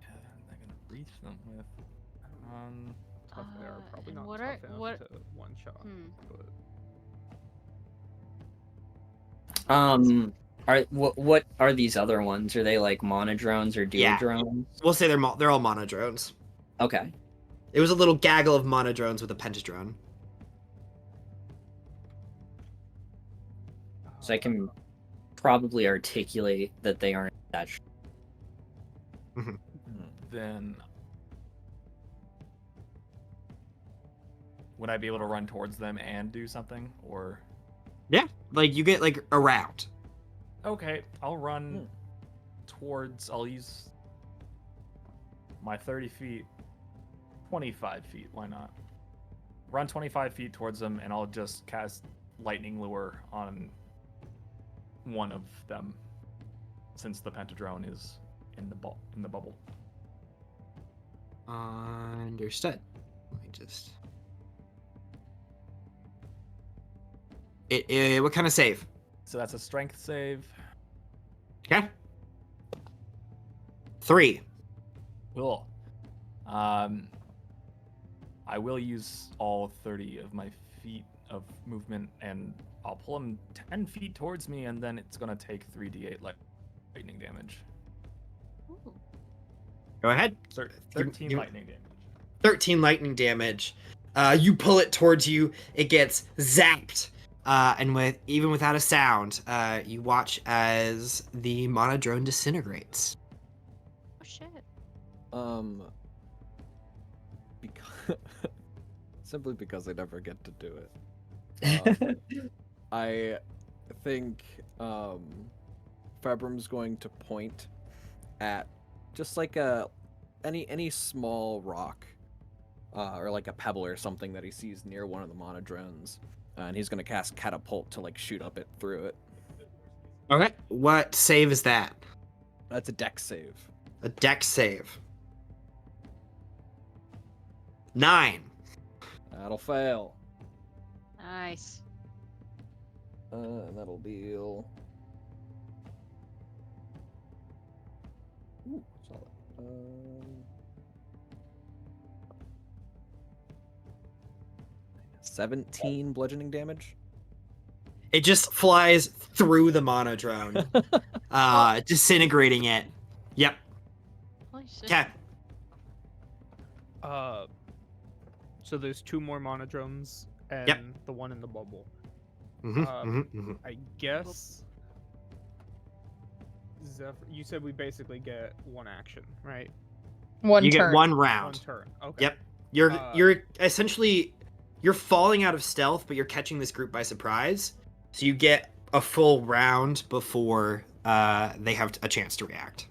Yeah, they're gonna reach them with. Tough. They are probably and not what tough are- enough what- to one shot. Hmm. But What are these other ones? Are they like monodrones or Yeah. duodrones? We'll say they're all monodrones. Okay. It was a little gaggle of monodrones with a pentadrone. So I can probably articulate that they aren't that. Then would I be able to run towards them and do something, or? Yeah, like you get like around. Okay, I'll run towards. I'll use my 30 feet, 25 feet. Why not? Run 25 feet towards them, and I'll just cast lightning lure on one of them, since the pentadrone is in the bubble. Understood. Let me just. What kind of save? So that's a strength save. Okay. 3. Cool. I will use all 30 of my feet of movement, and I'll pull him 10 feet towards me, and then it's gonna take 3d8 lightning damage. Ooh. Go ahead. 13 you- lightning damage. 13 lightning damage. You pull it towards you. It gets zapped. And even without a sound, you watch as the monodrone disintegrates. Oh shit. Because simply because I never get to do it. I think Febrim's going to point at just like any small rock or like a pebble or something that he sees near one of the monodrones, and he's going to cast catapult to like shoot up it through it. Okay. What save is that? That's a dex save. A dex save. 9. That'll fail. Nice. And that'll deal. Ooh, solid. 17 bludgeoning damage. It just flies through the monodrone, disintegrating it. Yep. Holy shit. Okay. So there's 2 more monodrones and Yep. the one in the bubble. Mm-hmm. I guess. Zephyr, you said we basically get 1 action, right? One You turn. get 1 1 round. turn. Okay. Yep. You're essentially falling out of stealth, but you're catching this group by surprise. So you get a full round before they have a chance to react.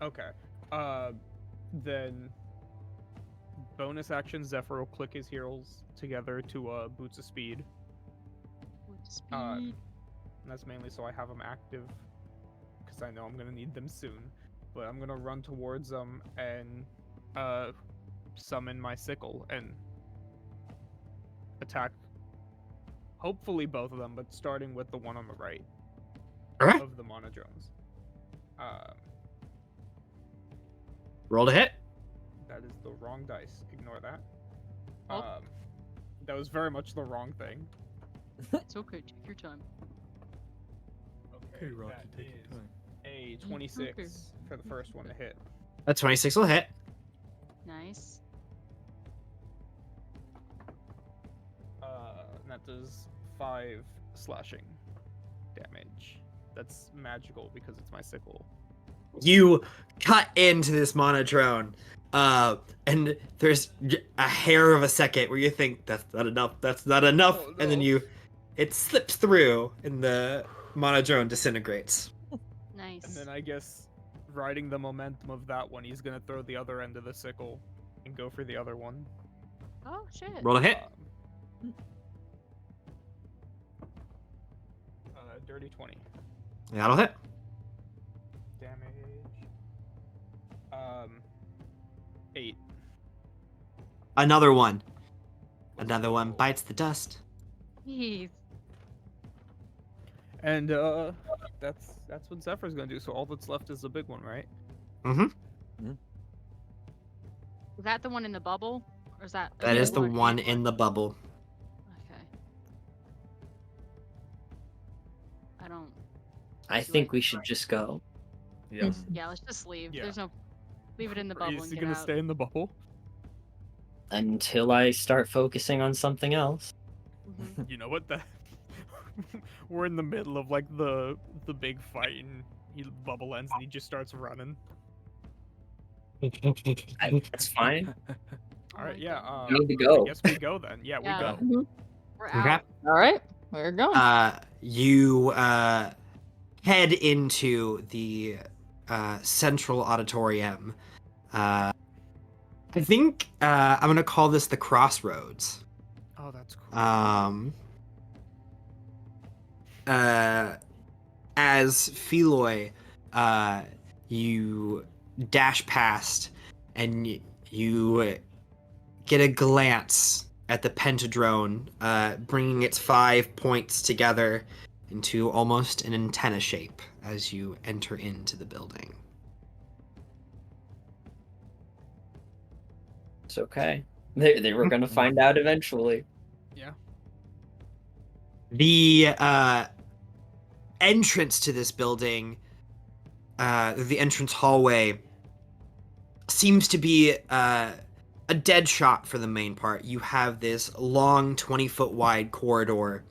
Okay. Then bonus action, Zephyr will click his heels together to Boots of Speed. With speed. And that's mainly so I have them active, because I know I'm gonna need them soon. But I'm gonna run towards them and summon my sickle and attack. Hopefully both of them, but starting with the one on the right Okay. of the monodrones. Roll to hit. That is the wrong dice. Ignore that. Oh. That was very much the wrong thing. It's okay. Take your time. Okay, Rocky, that take your is time. a 26 for the first one to hit. That 26 will hit. Nice. And that does 5 slashing damage. that's magical because it's my sickle. You cut into this monodrone, and there's a hair of a second where you think that's not enough, Oh, and then no. it slips through, and the monodrone disintegrates. Nice. And then I guess riding the momentum of that one, he's gonna throw the other end of the sickle and go for the other one. Oh shit. Roll a hit. Dirty 20 That'll hit. damage. 8. Another one. Let's Another one go. bites the dust. Jeez. And that's what Zephyr's gonna do. So all that's left is the big one, right? Mm-hmm. Is that the one in the bubble? Or is that That is the one in the bubble. Okay. I don't I think we should just go. Yes. yeah, let's just leave. Yeah. There's no leave it in the Or bubble is and he get gonna out. stay in the bubble? Until I start focusing on something else. Mhm. You know what? That we're in the middle of like the big fight, and he bubble ends, and he just starts running. That's fine. All right, my yeah. God. We need to I go. guess we go then. Yeah, we Yeah. go. We're Okay. out. All right, we're going. You head into the central auditorium. I think I'm gonna call this the crossroads. Oh, that's cool. As Feloy, you dash past and you get a glance at the pentadrone, bringing its 5 points together into almost an antenna shape as you enter into the building. It's okay. They were gonna find out eventually. Yeah. The entrance to this building, the entrance hallway, seems to be a dead shot for the main part. You have this long 20-foot wide corridor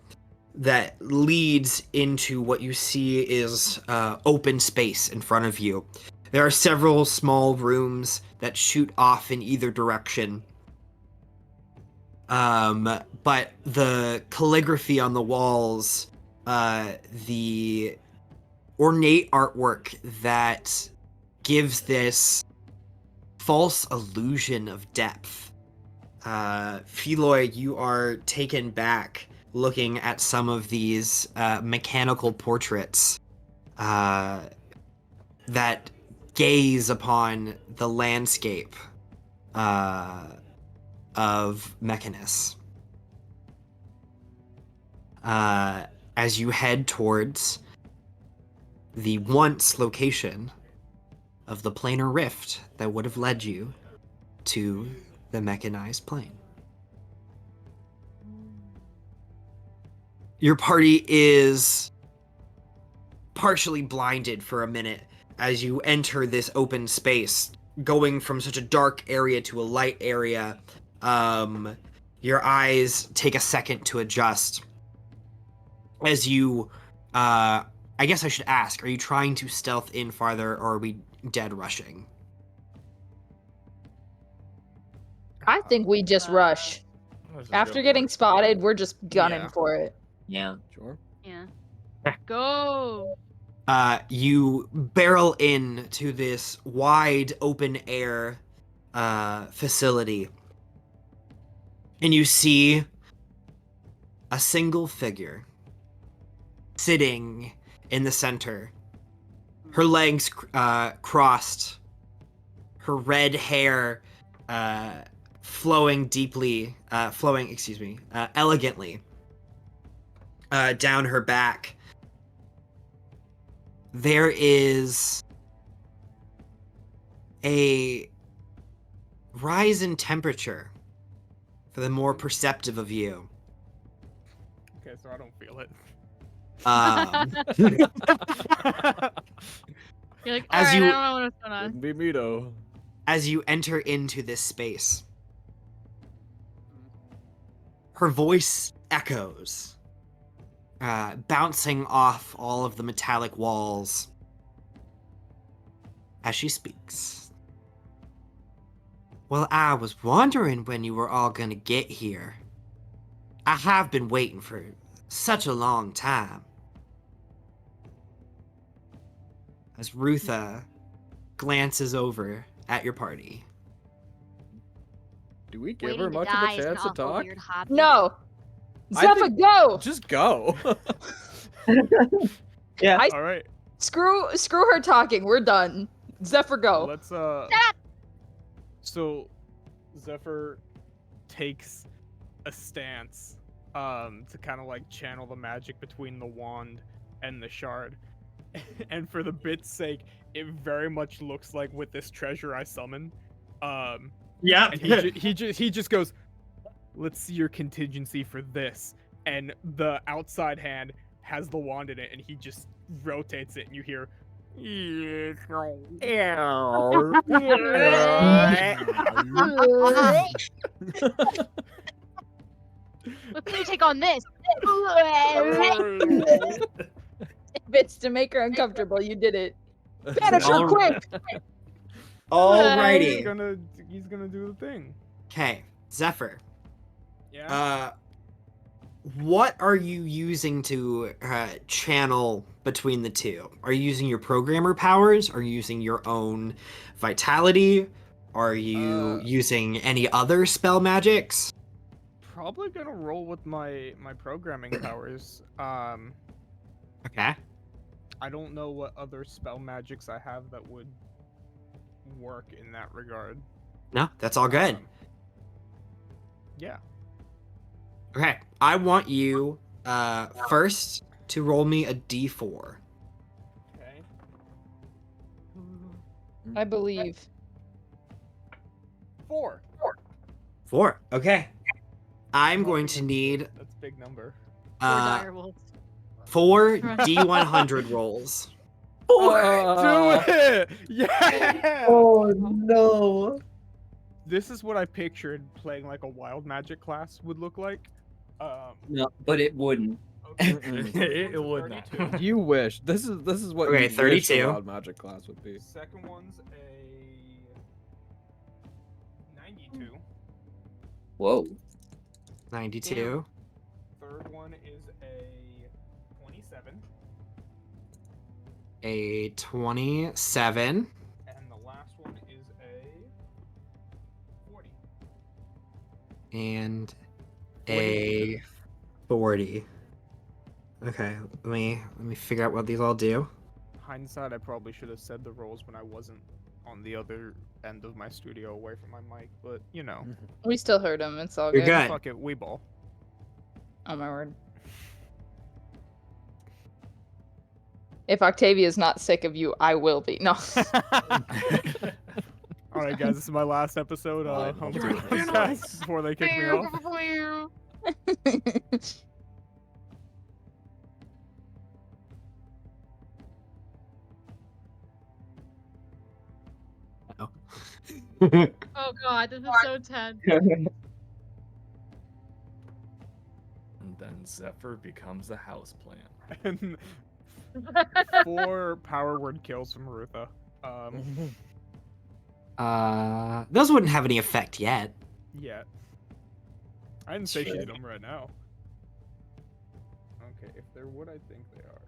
that leads into what you see is open space in front of you. There are several small rooms that shoot off in either direction. But the calligraphy on the walls, the ornate artwork that gives this false illusion of depth. Feloy, you are taken back looking at some of these mechanical portraits that gaze upon the landscape of Mechanus. As you head towards the once location of the planar rift that would have led you to the mechanized plane. Your party is partially blinded for a minute as you enter this open space, going from such a dark area to a light area. Your eyes take a second to adjust as you, I guess I should ask, are you trying to stealth in farther, or are we dead rushing? I think we just rush. Let's just After go getting for it. spotted, we're just gunning Yeah. for it. Yeah. Sure. Yeah. Go. You barrel in to this wide open air facility, and you see a single figure sitting in the center, her legs crossed, her red hair elegantly down her back. There is a rise in temperature for the more perceptive of you. Okay, so I don't feel it. You're like, As alright, you- I don't know what's going on. Wouldn't be me though. As you enter into this space, her voice echoes bouncing off all of the metallic walls as she speaks. Well, I was wondering when you were all gonna get here. I have been waiting for such a long time. As Rutha glances over at your party. Do we give Waiting her to much of a die is an chance to awful talk? weird hobby. No. I Zephyr, think- go. Just go. Yeah. All right. Screw her talking. We're done. Zephyr, go. Let's So Zephyr takes a stance to kind of like channel the magic between the wand and the shard. And for the bit's sake, it very much looks like with this treasure I summon. Yeah. And he just goes, "Let's see your contingency for this." And the outside hand has the wand in it, and he just rotates it, and you hear. What can you take on this? Bits to make her uncomfortable. You did it. Banish her All quick. Alrighty. He's gonna do the thing. Okay, Zephyr. Yeah. What are you using to channel between the two? Are you using your programmer powers? Are you using your own vitality? Are you using any other spell magics? Probably gonna roll with my programming powers. Okay. I don't know what other spell magics I have that would work in that regard. No, that's all good. Yeah. Okay, I want you first to roll me a d4. Okay. I believe. 4. 4. Okay. I'm going to need That's a big number. Poor direwolves. 4 d100 rolls. Do it! Yeah! Oh no. This is what I pictured playing like a wild magic class would look like. No, but it wouldn't. It would not. 32. You wish. This is what Okay, you wish 32. a wild magic class would be. Second one's a 92. Whoa. 92. Third one is a 27. A 27. And the last one is a 40. And a 40. Okay, let me figure out what these all do. Hindsight, I probably should have said the rolls when I wasn't on the other end of my studio away from my mic, but you know. We still heard him. It's all You're good. good. Fuck it, we ball. Oh my word. If Octavia's not sick of you, I will be. No. Alright guys, this is my last episode. Home You're to right. these guys before they kick me off. Oh god, this is so tense. And then Zephyr becomes a houseplant. And 4 power word kills from Rutha. Those wouldn't have any effect yet. Yeah. I didn't say she Sure. did them right now. Okay, if they're what I think they are.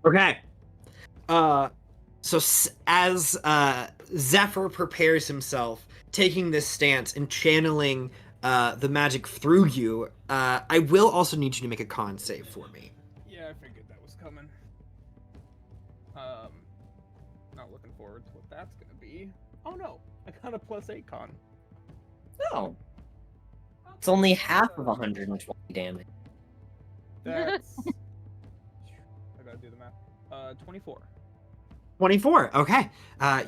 Okay. So as Zephyr prepares himself, taking this stance and channeling the magic through you, I will also need you to make a con save for me. Yeah, I figured that was coming. Not looking forward to what that's gonna be. Oh no, I got a +8 con. No. It's only half of 120 damage. That's. I gotta do the math. 24. 24. Okay.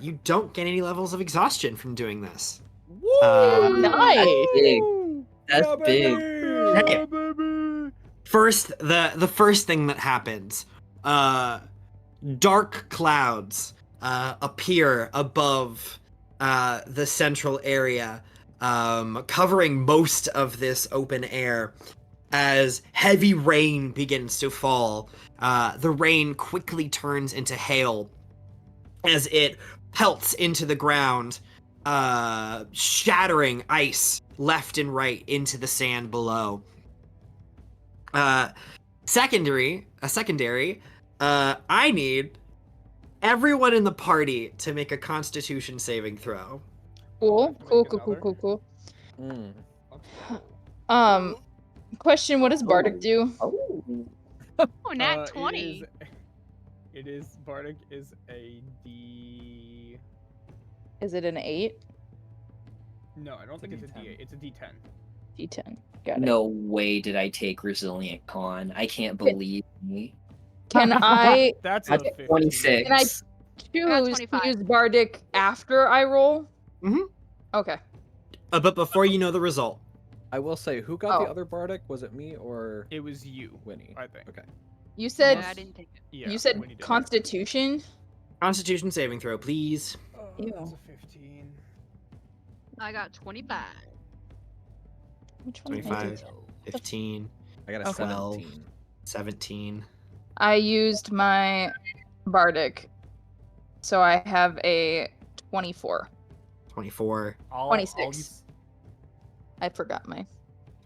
You don't get any levels of exhaustion from doing this. Nice. Big. That's Yeah, big. baby! Yeah, baby! First, the first thing that happens, dark clouds appear above the central area, covering most of this open air. As heavy rain begins to fall, the rain quickly turns into hail as it pelts into the ground, shattering ice left and right into the sand below. Secondary, I need everyone in the party to make a Constitution saving throw. Cool. Mm. Question: what does Bardic do? Oh. Oh, nat 20. It is Bardic is a D. Is it an 8? No, I don't think it's a D8. It's a D10. D10. Got it. No way did I take Resilient Con. I can't believe me. Can I That's a That's 15. 26. Can I choose to 25. use Bardic after I roll? Mhm. Okay. But before you know the result, I will say, who got the Oh. other bardic? Was it me or It was you, Winnie? I think. Okay. You said Yeah, I didn't take it. Yeah. you said when did. Constitution. Constitution saving throw, please. Ew. That's a 15. I got 25. Which one? 25, 15, I got a Okay. 17. 17. I used my Bardic, so I have a 24. 24, I'll 26. use- I forgot my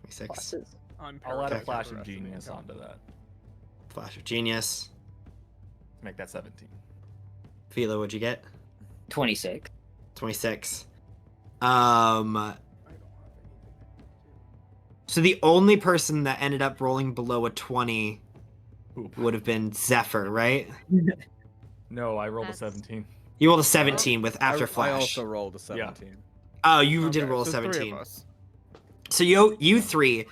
26. pluses. I'll add a Okay. flash of genius onto that Flash of Genius. to make that 17. Philo, what'd you get? 26. 26. I don't have anything. So the only person that ended up rolling below a 20 Oop. would have been Zephyr, right? No, I rolled a That's- 17. You rolled a 17 with after I Flash. also rolled a 17. Oh, you did Okay, roll a so 3 17. of us. So you three,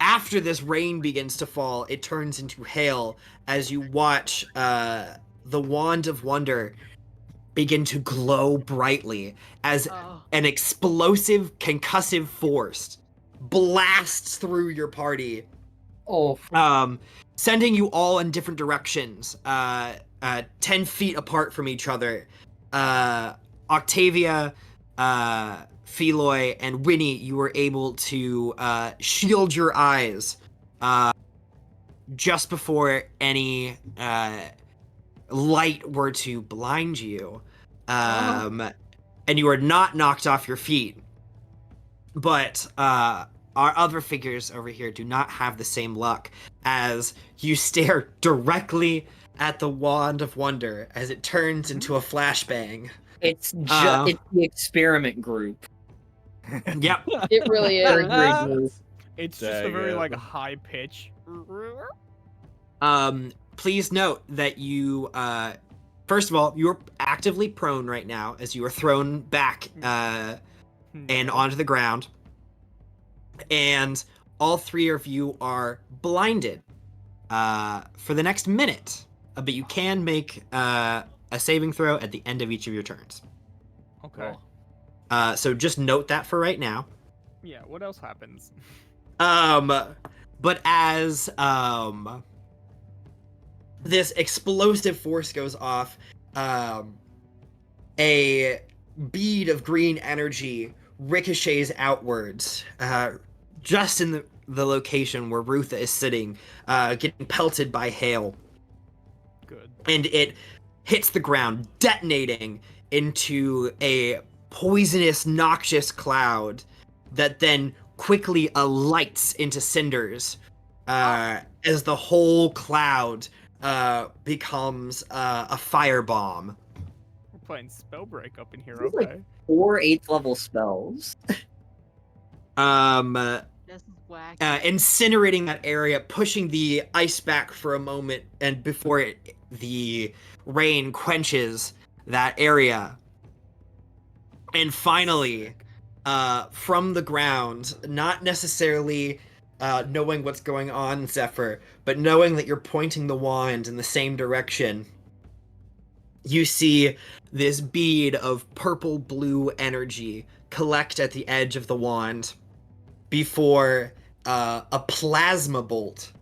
after this rain begins to fall, it turns into hail as you watch the Wand of Wonder begin to glow brightly as Oh. an explosive concussive force blasts through your party, Oh, sending you all in different directions, 10 feet apart from each other. Octavia, Feloy, and Winnie, you were able to shield your eyes just before any light were to blind you. And you are not knocked off your feet. But our other figures over here do not have the same luck as you stare directly at the Wand of Wonder as it turns into a flashbang. it's Uh, it's the experiment group. Yep. It really Very, is. very group. It's just a Dang very it. like high pitch. Please note that you, first of all, you're actively prone right now as you are thrown back and onto the ground. And all three of you are blinded for the next minute. But you can make a saving throw at the end of each of your turns. Okay. So just note that for right now. Yeah. What else happens? But as this explosive force goes off, a bead of green energy ricochets outwards, just in the location where Rutha is sitting, getting pelted by hail. Good. And it hits the ground, detonating into a poisonous, noxious cloud that then quickly alights into cinders as the whole cloud becomes a firebomb. We're playing Spellbreak up in here. It's like- Okay. 4 8th level spells. This is whack. Incinerating that area, pushing the ice back for a moment, and before the rain quenches that area. And finally, from the ground, not necessarily knowing what's going on, Zephyr, but knowing that you're pointing the wand in the same direction, you see this bead of purple-blue energy collect at the edge of the wand before a plasma bolt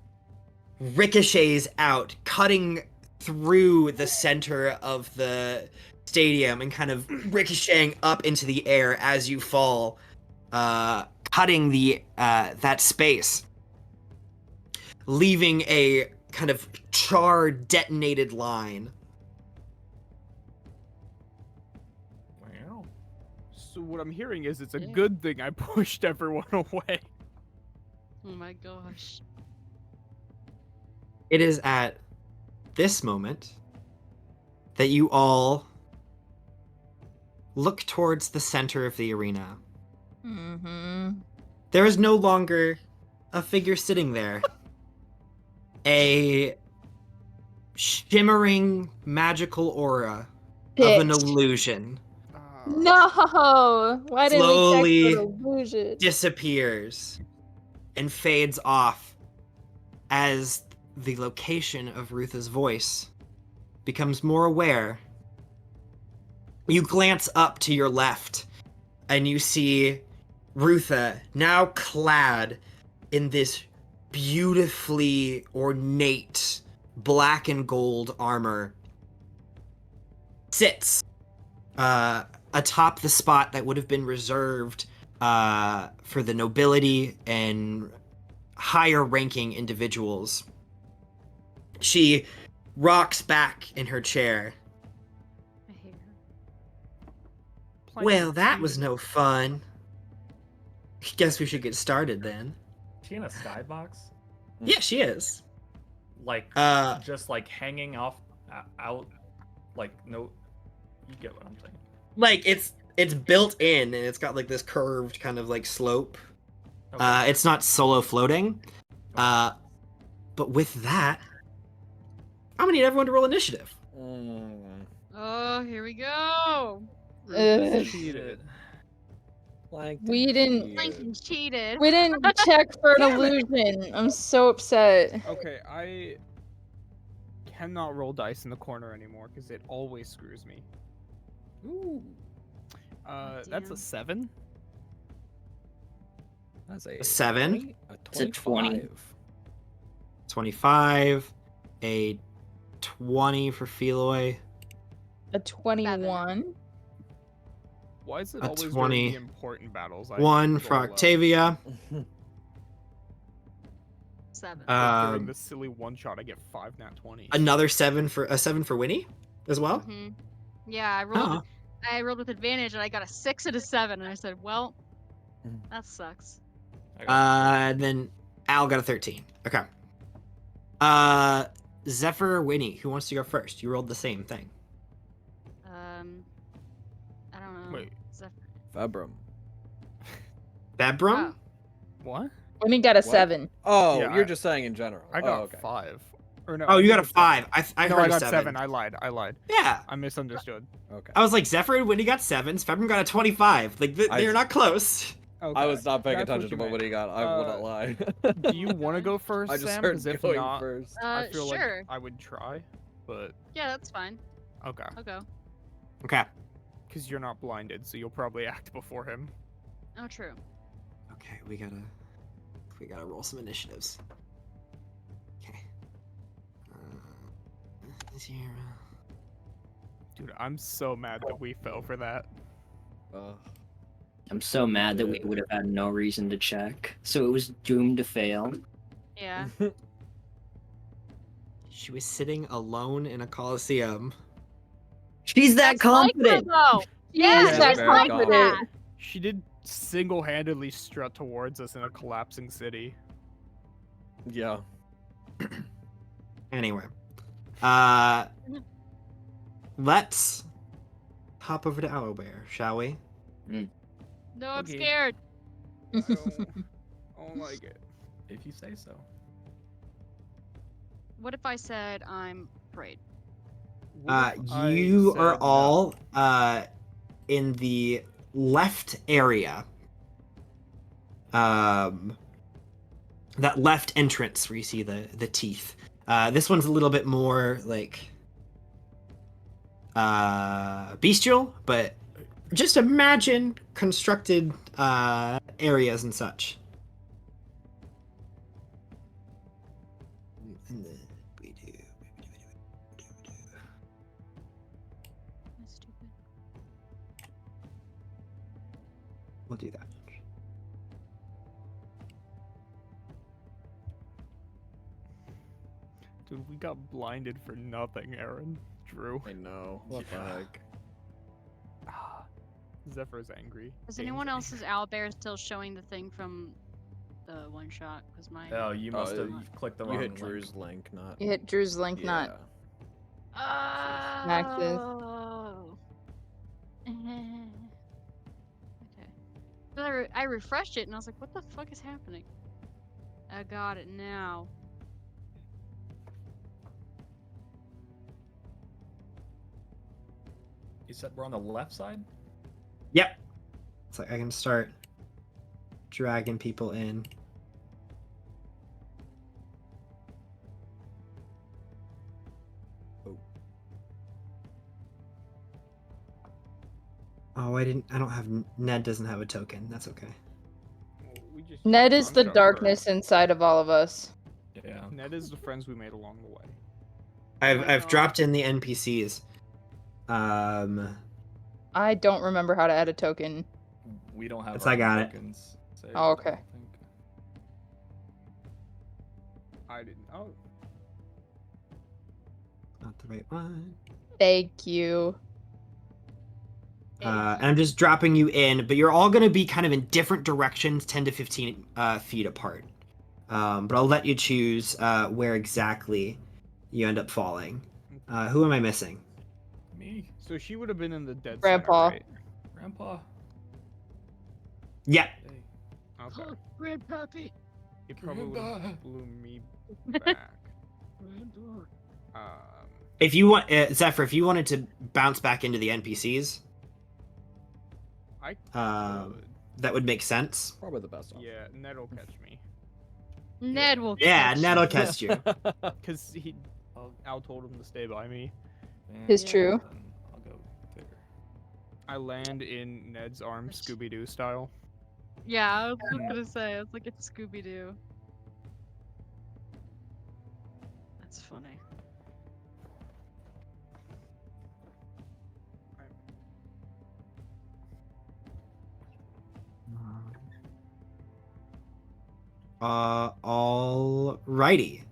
ricochets out, cutting through the center of the stadium and kind of ricocheting up into the air as you fall, cutting the that space, leaving a kind of charred, detonated line. Wow. So what I'm hearing is it's a Yeah. good thing I pushed everyone away. Oh my gosh. It is at this moment that you all look towards the center of the arena. Mm-hmm. There is no longer a figure sitting there. A shimmering magical aura of an Bitch. illusion No! Why didn't we check slowly for illusion? disappears and fades off as the location of Rutha's voice becomes more aware. You glance up to your left and you see Rutha, now clad in this beautifully ornate black and gold armor, sits atop the spot that would have been reserved for the nobility and higher ranking individuals. She rocks back in her chair. I hate her. Well, that was no fun. Guess we should get started then. Is she in a skybox? Yeah, she is. Like, Uh, just like hanging off out, like no. You get what I'm saying. like it's built in and it's got like this curved kind of like slope. Okay. It's not solo floating. But with that, I'm gonna need everyone to roll initiative. Oh, here we go. Ugh. Cheated. We didn't- Lincoln cheated. We didn't check for an Damn it. illusion. I'm so upset. Okay, I cannot roll dice in the corner anymore because it always screws me. Ooh, That's Damn. a 7. that's a 7. 20, It's a 20. 25. 25, a 20 for Feloy. A 21. Why is it A always 20. during the important battles? I 1 for roll low? Octavia. 7. But during Um, the silly one shot, I get 5 nat 20s. another 7 for Winnie as well. Mhm. Yeah, I rolled. Huh. I rolled with advantage, and I got a 6 and a 7, and I said, "Well, Mhm. that sucks." I got And then Al got a 13. Okay. Zephyr or Winnie, who wants to go first? You rolled the same thing. I don't know. Wait. Zephyr. Februm. Bebrum? Oh. What? Winnie got a What? 7. Oh, Yeah, you're just saying in general. I got oh, okay. 5. Or no, Oh, I you think got a it's 5. seven. I No, heard I a got 7. I lied. Yeah. I misunderstood. Okay. I was like, Zephyr and Winnie got 7s. Februm got a 25. Like, they're not close. Okay. I was not paying that's what attention to you what meant. he got. I will not lie. Do you want to go first, I just Sam? heard Because if going not, first. I feel Sure. like I would try. But Yeah, that's fine. okay, I'll go. Okay. because you're not blinded, so you'll probably act before him. Oh, true. Okay, we gotta roll some initiatives. Okay. 0. Dude, I'm so mad that we fell for that. I'm so mad that we would have had no reason to check. So it was doomed to fail. Yeah. She was sitting alone in a coliseum. She's that That's like her, confident. though. Yeah, Yeah, she's very like confident. that. She did single-handedly strut towards us in a collapsing city. Yeah. Anyway. Let's hop over to Owlbear, shall we? No, I'm Okay. scared. I don't like it. If you say so. What if I said I'm afraid? What if I You are said no? all in the left area. That left entrance where you see the teeth. This one's a little bit more like bestial, but just imagine constructed areas and such. And then we do. That's stupid. We'll do that. Dude, we got blinded for nothing, Aaron. Drew. I know. What the Yeah. heck? Ah, Zephyr's angry. Is Dane's anyone angry. else's owlbear still showing the thing from the one shot? Because mine. Oh, you must have you- clicked the You wrong hit link. Drew's link, not. You hit Drew's link, Yeah. not Max's. Oh. Okay. But I refreshed it and I was like, what the fuck is happening? I got it now. You said we're on the left side? Yep. It's like I can start dragging people in. Oh, I don't have, Ned doesn't have a token. That's okay. We just Ned is the Sunshine darkness inside of all of us. Yeah. first. Ned is the friends we made along the way. I've my I've God. dropped in the NPCs. I don't remember how to add a token. We don't have Yes, our I own got it. tokens saved, Oh, I okay. don't think. I didn't. Oh, Not the right one. Thank you. And I'm just dropping you in, but you're all going to be kind of in different directions, 10 to 15 feet apart. But I'll let you choose where exactly you end up falling. Who am I missing? Me, so she would have been in the dead Grandpa. center, right? Grandpa. Yeah. Hey. Okay. Grandpappy. It probably would Grandpa. have blew me back. Um, If you want, Zephyr, if you wanted to bounce back into the NPCs, I Um, could. that would make sense. Probably the best option. Yeah, Ned will catch me. Ned will Yeah, catch Ned'll you. catch you. Because Al told him to stay by me. It's Yeah, true. then I'll go there. I land in Ned's arms, Scooby-Doo style. Yeah, I was just gonna say, it's like it's Scooby Doo. That's funny. Alrighty.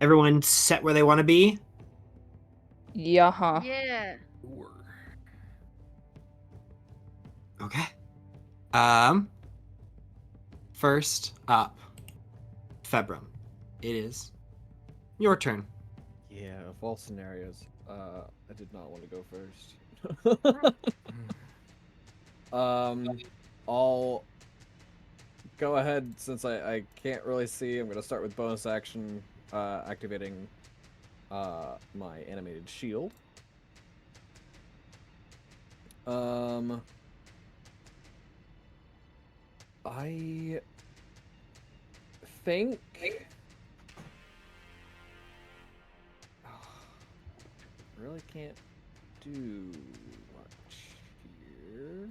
Everyone set where they want to be? Yeah. Yeah. Okay. First up, Februm. It is your turn. Yeah, of all scenarios, I did not want to go first. I'll go ahead since I can't really see. I'm gonna start with bonus action, activating my animated shield. I think really can't do much here.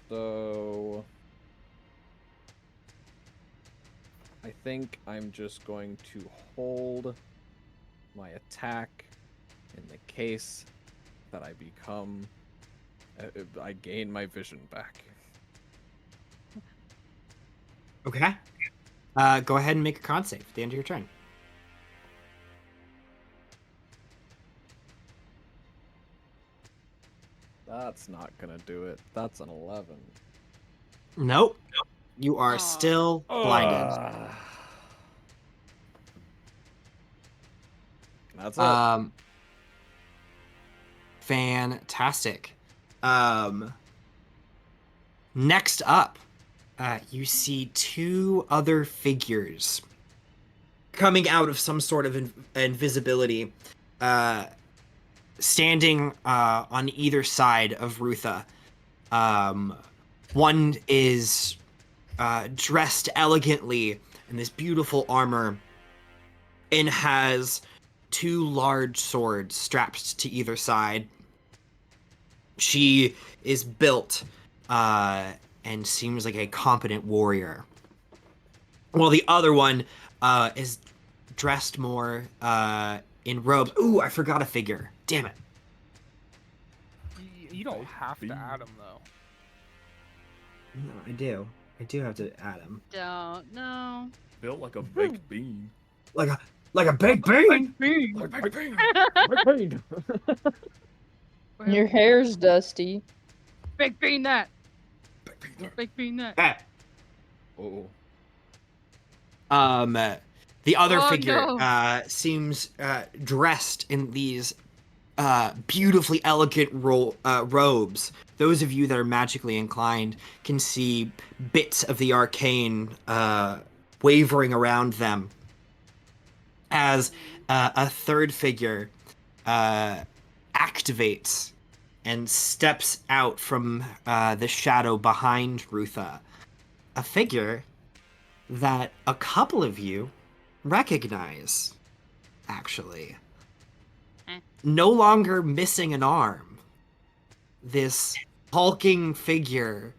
So I think I'm just going to hold my attack in the case that I become I gain my vision back. Okay. Go ahead and make a con save at the end of your turn. That's not gonna do it. That's an 11. Nope. You are Aw. still blinded. That's it. Fantastic. Next up, you see two other figures coming out of some sort of invisibility, standing on either side of Rutha. One is dressed elegantly in this beautiful armor and has two large swords strapped to either side. She is built and seems like a competent warrior. While the other one is dressed more in robes. Ooh, I forgot a figure. Damn it. You don't have to add them though. No, I do. I do have to add him. Don't know. Built like a baked bean. Like a baked bean. Like a baked bean. Your hair's dusty. Big bean that. Baked bean. Big bean that. Eh. Oh. The other Oh, figure no. seems dressed in these beautifully elegant robes. Those of you that are magically inclined can see bits of the arcane wavering around them as a third figure activates and steps out from the shadow behind Rutha. A figure that a couple of you recognize, actually. No longer missing an arm. This hulking figure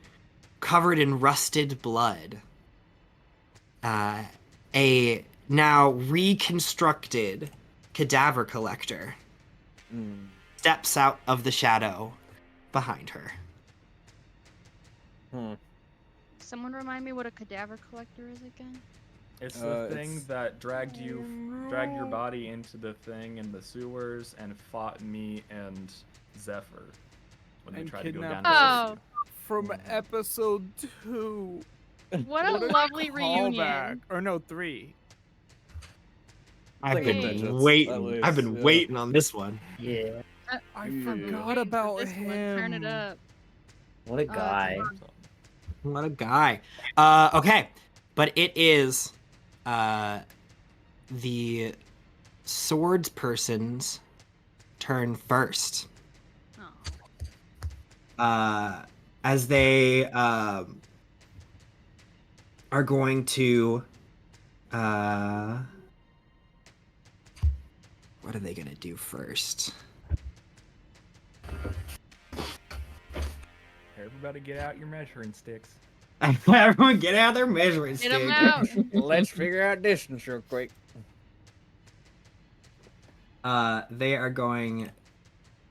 covered in rusted blood. A now reconstructed cadaver collector steps out of the shadow behind her. Someone remind me what a cadaver collector is again? It's the thing it's- that dragged your body into the thing in the sewers and fought me and Zephyr when they And tried to go down kidnapped the Oh. sewers. From episode 2. What a lovely reunion. Callback. Or no, 3. I've Single been digits, waiting. at least, I've been yeah. waiting on this one. Yeah. I Yeah. forgot Waiting for about this one. Turn it him. up. What a Oh, guy. God. What a guy. Okay, but it is the swords person's turn first. Oh. As they are going to what are they gonna do first? Everybody get out your measuring sticks. Everyone get out their measuring Get 'em stick. out. Let's figure out distance real quick. They are going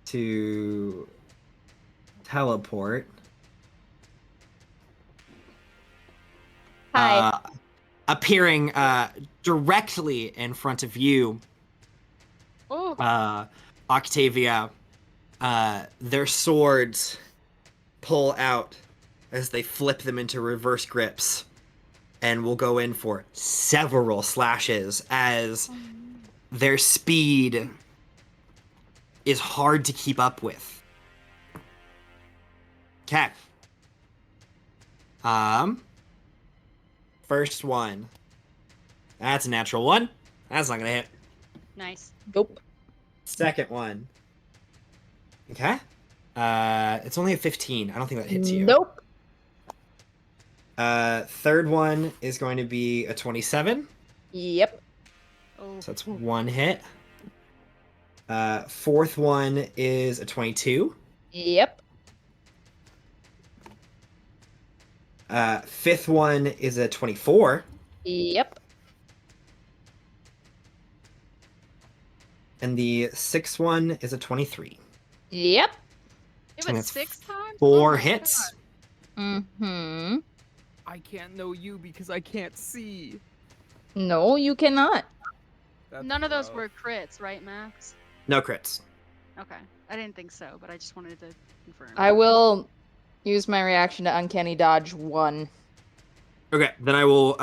to teleport. Hi. Appearing directly in front of you, Oh. Octavia. Their swords pull out as they flip them into reverse grips, and will go in for several slashes as their speed is hard to keep up with. Okay. First one. That's a natural one. That's not gonna hit. Nice. Nope. Second one. Okay. It's only a 15. I don't think that hits you. Nope. Third one is going to be a 27. Yep. Oh. So that's one hit. Fourth one is a 22. Yep. Fifth one is a 24. Yep. And the sixth one is a 23. Yep. It And was it's 6 times? Four Oh my hits. God. Mm-hmm. I can't know you because I can't see. No, you cannot. That's None of those rough. were crits, right, Max? No crits. Okay. I didn't think so, but I just wanted to confirm. I will use my reaction to Uncanny Dodge 1. Okay, then I will,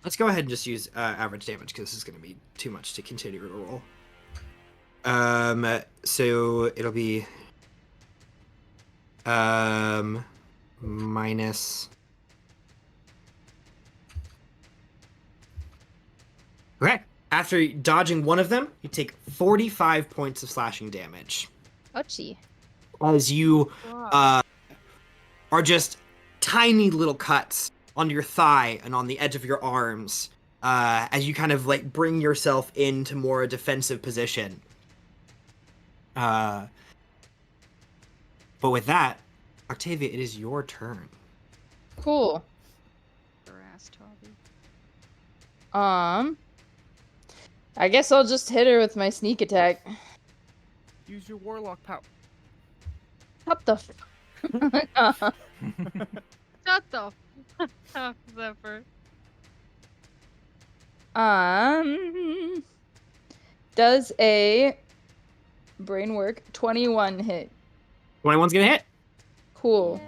let's go ahead and just use average damage, because this is going to be too much to continue to roll. So it'll be minus. Okay. After dodging one of them, you take 45 points of slashing damage. Ouchie. As you God. are just tiny little cuts on your thigh and on the edge of your arms, as you kind of like bring yourself into more a defensive position. But with that, Octavia, it is your turn. Cool. Harass Toby. I guess I'll just hit her with my sneak attack. Use your warlock power. What the? Shut the up, Zephyr. Does a brain work 21 hit? 21's gonna hit. Cool.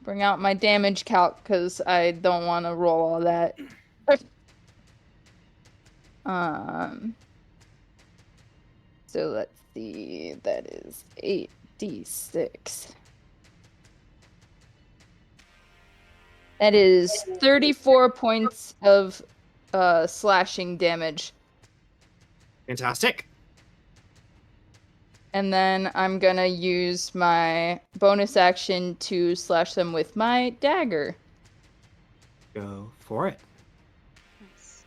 Bring out my damage calc because I don't want to roll all that. So let's see. That is 8d6. That is 34 points of slashing damage. Fantastic. And then I'm gonna use my bonus action to slash them with my dagger. Go for it. Nice.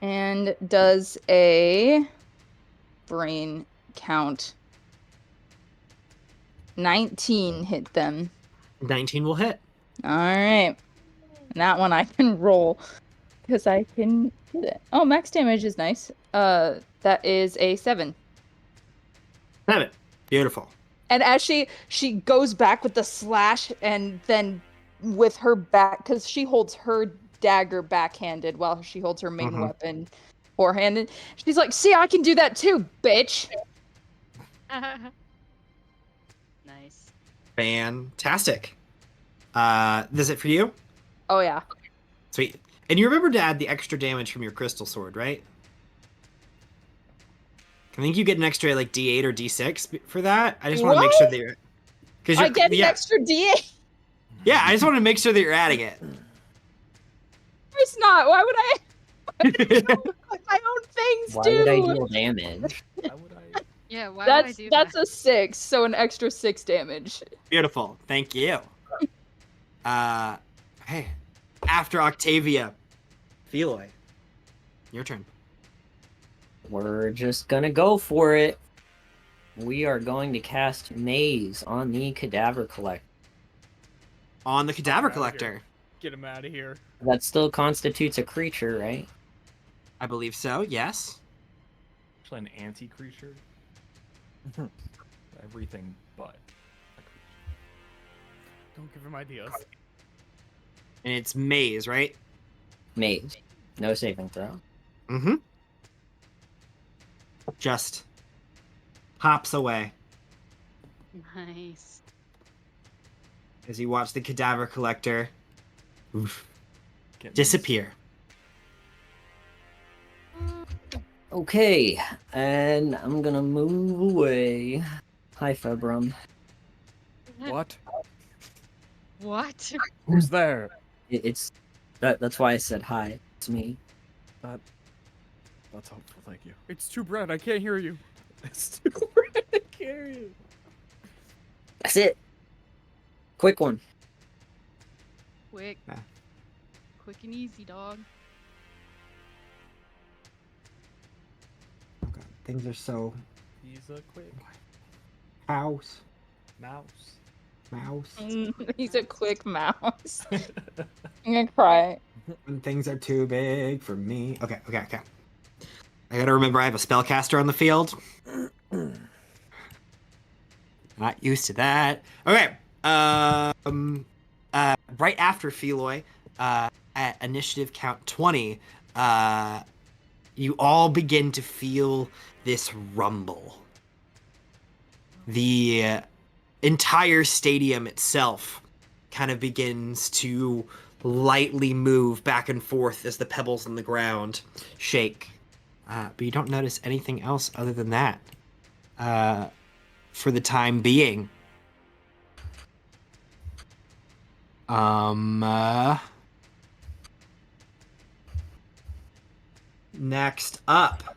And does a brain count 19 hit them? 19 will hit. Alright. That one I can roll. Because I can hit it. Oh, max damage is nice. That is a 7. 7. Beautiful. And as she goes back with the slash, and then with her back, because she holds her dagger backhanded while she holds her main weapon forehanded. She's like, "See, I can do that too, bitch." Nice. Fantastic. Is it for you? Oh yeah. Sweet. And you remember to add the extra damage from your crystal sword, right? I think you get an extra like D8 or D6 for that. I just want to make sure that you're. Because I get an extra D8. Yeah, I just want to make sure that you're adding it. It's not. Why would I? My own things Why too. would I deal damage? Why would I? Yeah, why would I do That's that? a 6, so an extra 6 damage. Beautiful. Thank you. Hey, after Octavia, Feloy, your turn. We're just gonna go for it. We are going to cast Maze on the Cadaver Collector. On the Cadaver Outta Collector. here. Get him out of here. That still constitutes a creature, right? I believe so, yes. Actually, an anti-creature. Everything but a creature. Don't give him ideas. And it's Maze, right? Maze. No saving throw. Mm-hmm. Just hops away Nice. as you watch the Cadaver Collector Get disappear. Okay, and I'm gonna move away. Hi, Februm. What? What? Who's there? It's that's why I said hi. It's me. That's helpful, thank you. It's too bright. I can't hear you. It's too bright, I can't hear you. That's it. Quick one. Quick. Ah. Quick and easy, dog. Oh God, things are so He's a quick house. mouse. He's a quick mouse. I'm gonna cry. When things are too big for me. Okay. I gotta remember I have a spellcaster on the field. Not used to that. Okay. Right after Feloy, at initiative count 20, you all begin to feel this rumble. The entire stadium itself kind of begins to lightly move back and forth as the pebbles on the ground shake. But you don't notice anything else other than that for the time being. Next up,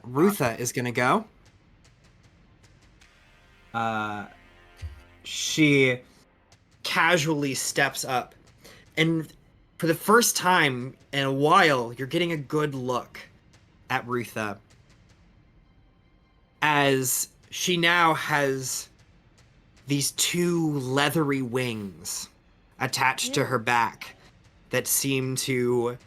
Rutha is gonna go. She casually steps up, and for the first time in a while, you're getting a good look at Rutha. as she now has these two leathery wings attached to her back that seem to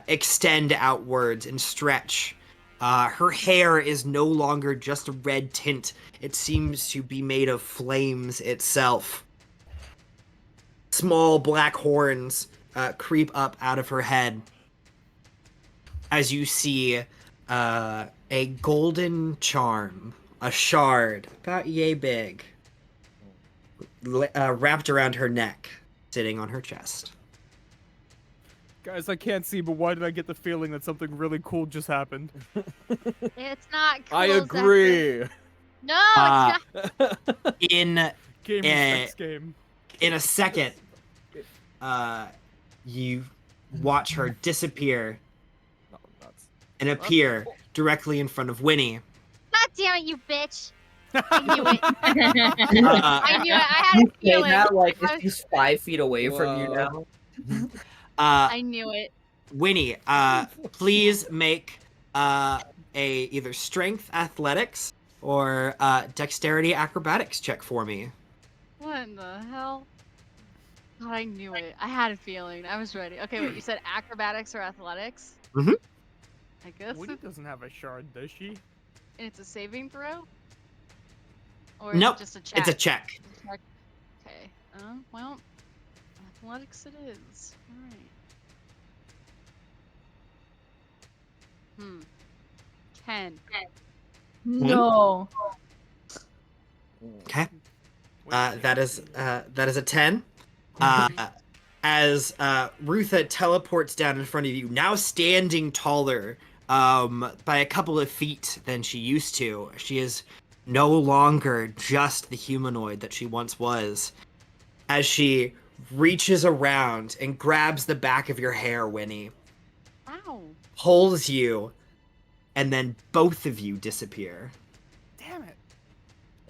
extend outwards and stretch. Her hair is no longer just a red tint. It seems to be made of flames itself. Small black horns creep up out of her head as you see a golden charm, a shard, about yay big, wrapped around her neck, sitting on her chest. Guys, I can't see, but why did I get the feeling that something really cool just happened? It's not cool. I Zephyr. agree. No, Uh, it's not. In Game respects game. in a second, you watch her disappear No, nuts. and appear directly in front of Winnie. God damn it, you bitch! I knew it. Uh, I knew it. I had a Say feeling. that like I if was- he's 5 feet away from you Whoa. now. I knew it. Winnie, please make a either strength athletics or dexterity acrobatics check for me. What in the hell? God, I knew it. I had a feeling. I was ready. Okay, wait. You said acrobatics or athletics? Mhm. I guess Woody doesn't have a shard, does she? it's a saving throw. Or is Nope, it just a check? it's a check. Check. Okay. Well, athletics it is. All right. 10. No. Okay. That is a 10. As Rutha teleports down in front of you, now standing taller by a couple of feet than she used to. She is no longer just the humanoid that she once was. As she reaches around and grabs the back of your hair, Winnie, Ow. pulls you, and then both of you disappear. Damn it.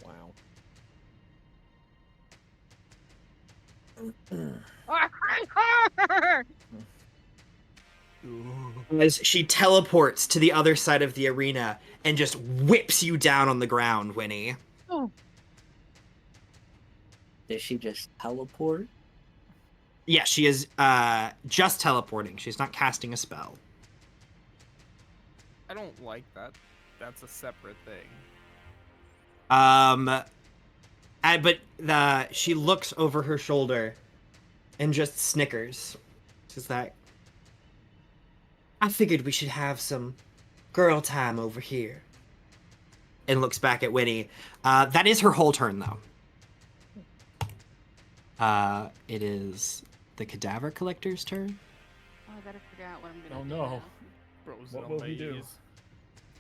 Wow. As she teleports to the other side of the arena and just whips you down on the ground, Winnie. Did she just teleport? Yeah, she is just teleporting. She's not casting a spell. I don't like that. That's a separate thing. But she looks over her shoulder and just snickers. She's like, I figured we should have some girl time over here. And looks back at Winnie. That is her whole turn, though. It is the cadaver collector's turn. Oh, I better figure out what I'm gonna Oh do. no. Bro's What on will he do? maze.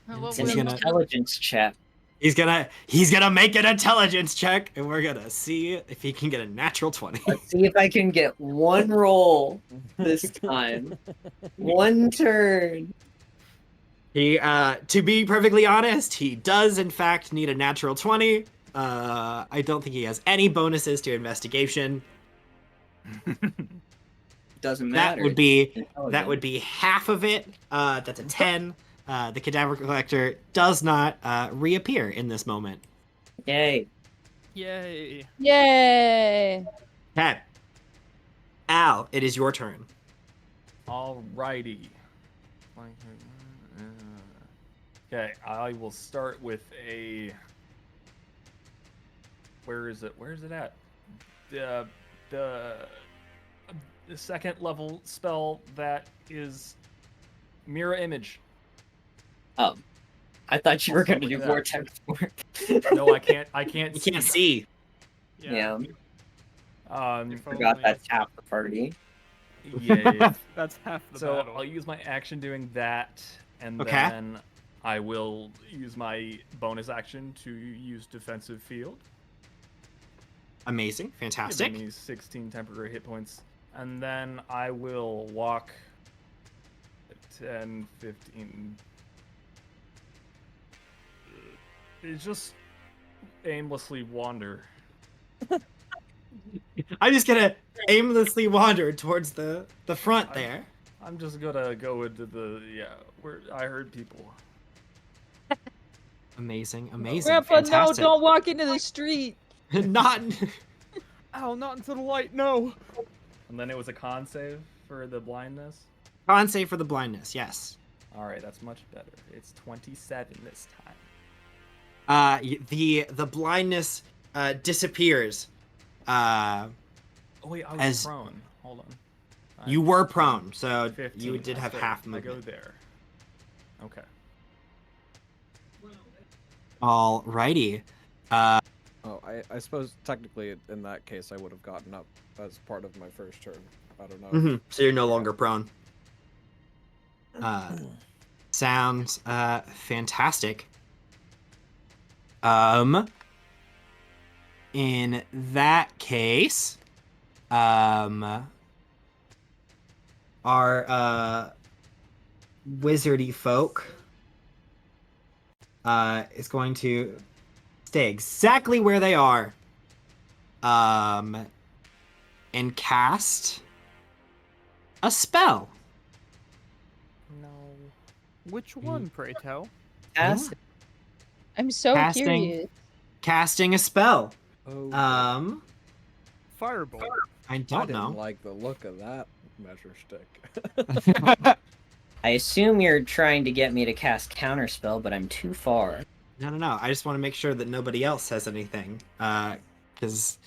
Now. What It's will an He's gonna- intelligence check. He's gonna make an intelligence check, and we're gonna see if he can get a natural 20. Let's see if I can get one roll this time. One turn. He, to be perfectly honest, he does in fact need a natural 20. I don't think he has any bonuses to investigation. Doesn't matter. That would be Intelligence. half of it. That's a 10. The cadaver collector does not reappear in this moment. Yay. Yay. Yay. Okay. Al, it is your turn. Alrighty. Okay, I will start with a. Where is it? Where is it at? The second level spell that is mirror image. Oh. I thought you were going to do Yeah. vortex work. No, I can't. I can't. You can't see. Yeah. Um. If Forgot only. that's half the party. Yeah. That's half the So battle. I'll use my action doing that, and Okay. then I will use my bonus action to use defensive field. Amazing. Fantastic. Giving me 16 temporary hit points. And then I will walk 10, 15. It's just aimlessly wander. I'm just gonna aimlessly wander towards the front there. I'm just gonna go into the, yeah, where I heard people. Amazing, amazing, Grandpa, fantastic. no, don't walk into the street. Not. Ow, not into the light, no! And then it was a con save for the blindness. Con save for the blindness. Yes. All right, that's much better. It's 27 this time. The blindness disappears. Oh wait, I was As- prone. Hold on. You were prone, so 15. you did have half I go movement. there. Okay. Alrighty. Oh, I suppose technically in that case I would have gotten up as part of my first turn. I don't know. Mhm, so you're no longer prone. Sounds fantastic. In that case, our wizardy folk is going to stay exactly where they are, and cast a spell. No. Which one, pray tell? Cast I'm so Casting. curious. Casting a spell. Oh, Firebolt. I I don't didn't know. like the look of that measure stick. I assume you're trying to get me to cast counterspell, but I'm too far. No. I just want to make sure that nobody else says anything, because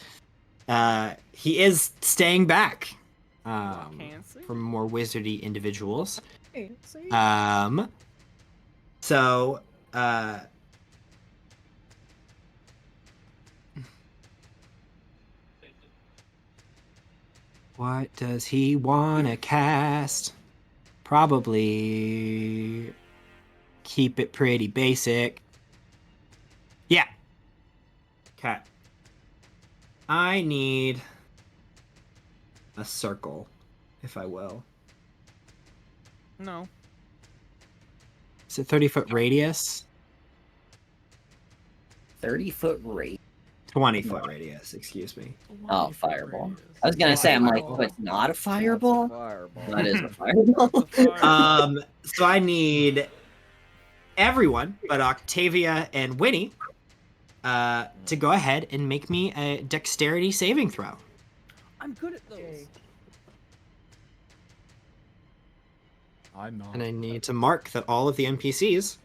he is staying back Can't see. from more wizardy individuals. See? So what does he want to cast? Probably keep it pretty basic. Yeah. Okay. I need a circle, if I will. No. Is it 30-foot radius? 30-foot rate. 20-foot radius, excuse me. Oh, fireball. I was gonna say, I'm like, Fireball. but it's not a That's a fireball? fireball. That is a fireball. So I need everyone but Octavia and Winnie to go ahead and make me a dexterity saving throw. I'm good at those. I'm not. And I need to mark that all of the NPCs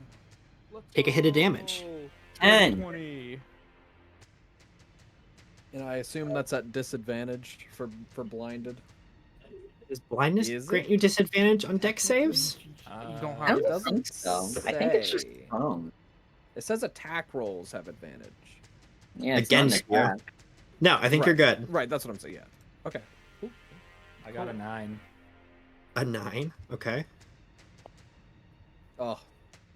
take a hit of damage. 10. 20. And I assume that's at disadvantage for blinded. Does blindness Is grant it? you disadvantage on dex saves? You don't I have It don't doesn't think so. I think it's just say. prone. It says attack rolls have advantage. Yeah, it's not Against an you. attack. No, I think you're good. Right, that's what I'm saying. Yeah. Okay. I got a 9. A 9, okay. Oh,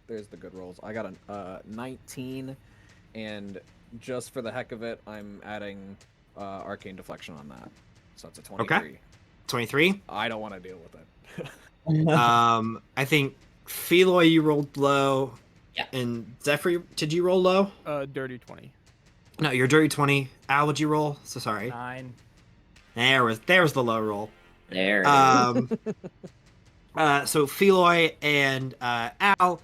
there's the good rolls. I got a 19, and just for the heck of it, I'm adding arcane deflection on that. So that's a 23. 23. I don't want to deal with it. I think Feloy, you rolled low. Yeah. And Zephyr, did you roll low? Dirty 20. No, you're dirty 20. Al, would you roll? So sorry. 9. There was the low roll. There it is. So Feloy and Al,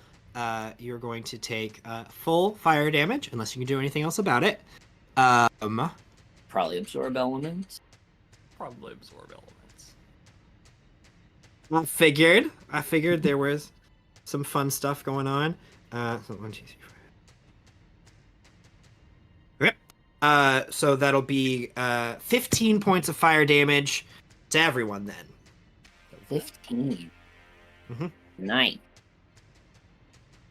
you're going to take full fire damage unless you can do anything else about it. Probably absorb elements. Probably absorb elements. I figured there was some fun stuff going on. So 1, 2, 3, 4. Okay. So that'll be 15 points of fire damage to everyone then. 15. Mhm. Nice.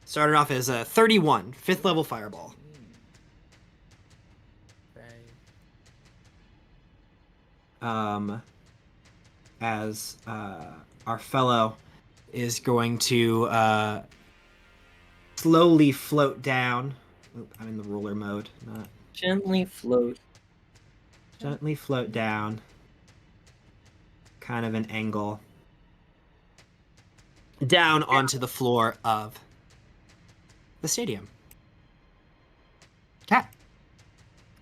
Started off as a 31, 5th level fireball. As our fellow is going to slowly float down. Oop, I'm in the ruler mode, not Gently float. gently float down. Kind of an angle. Down onto the floor of the stadium. Cat.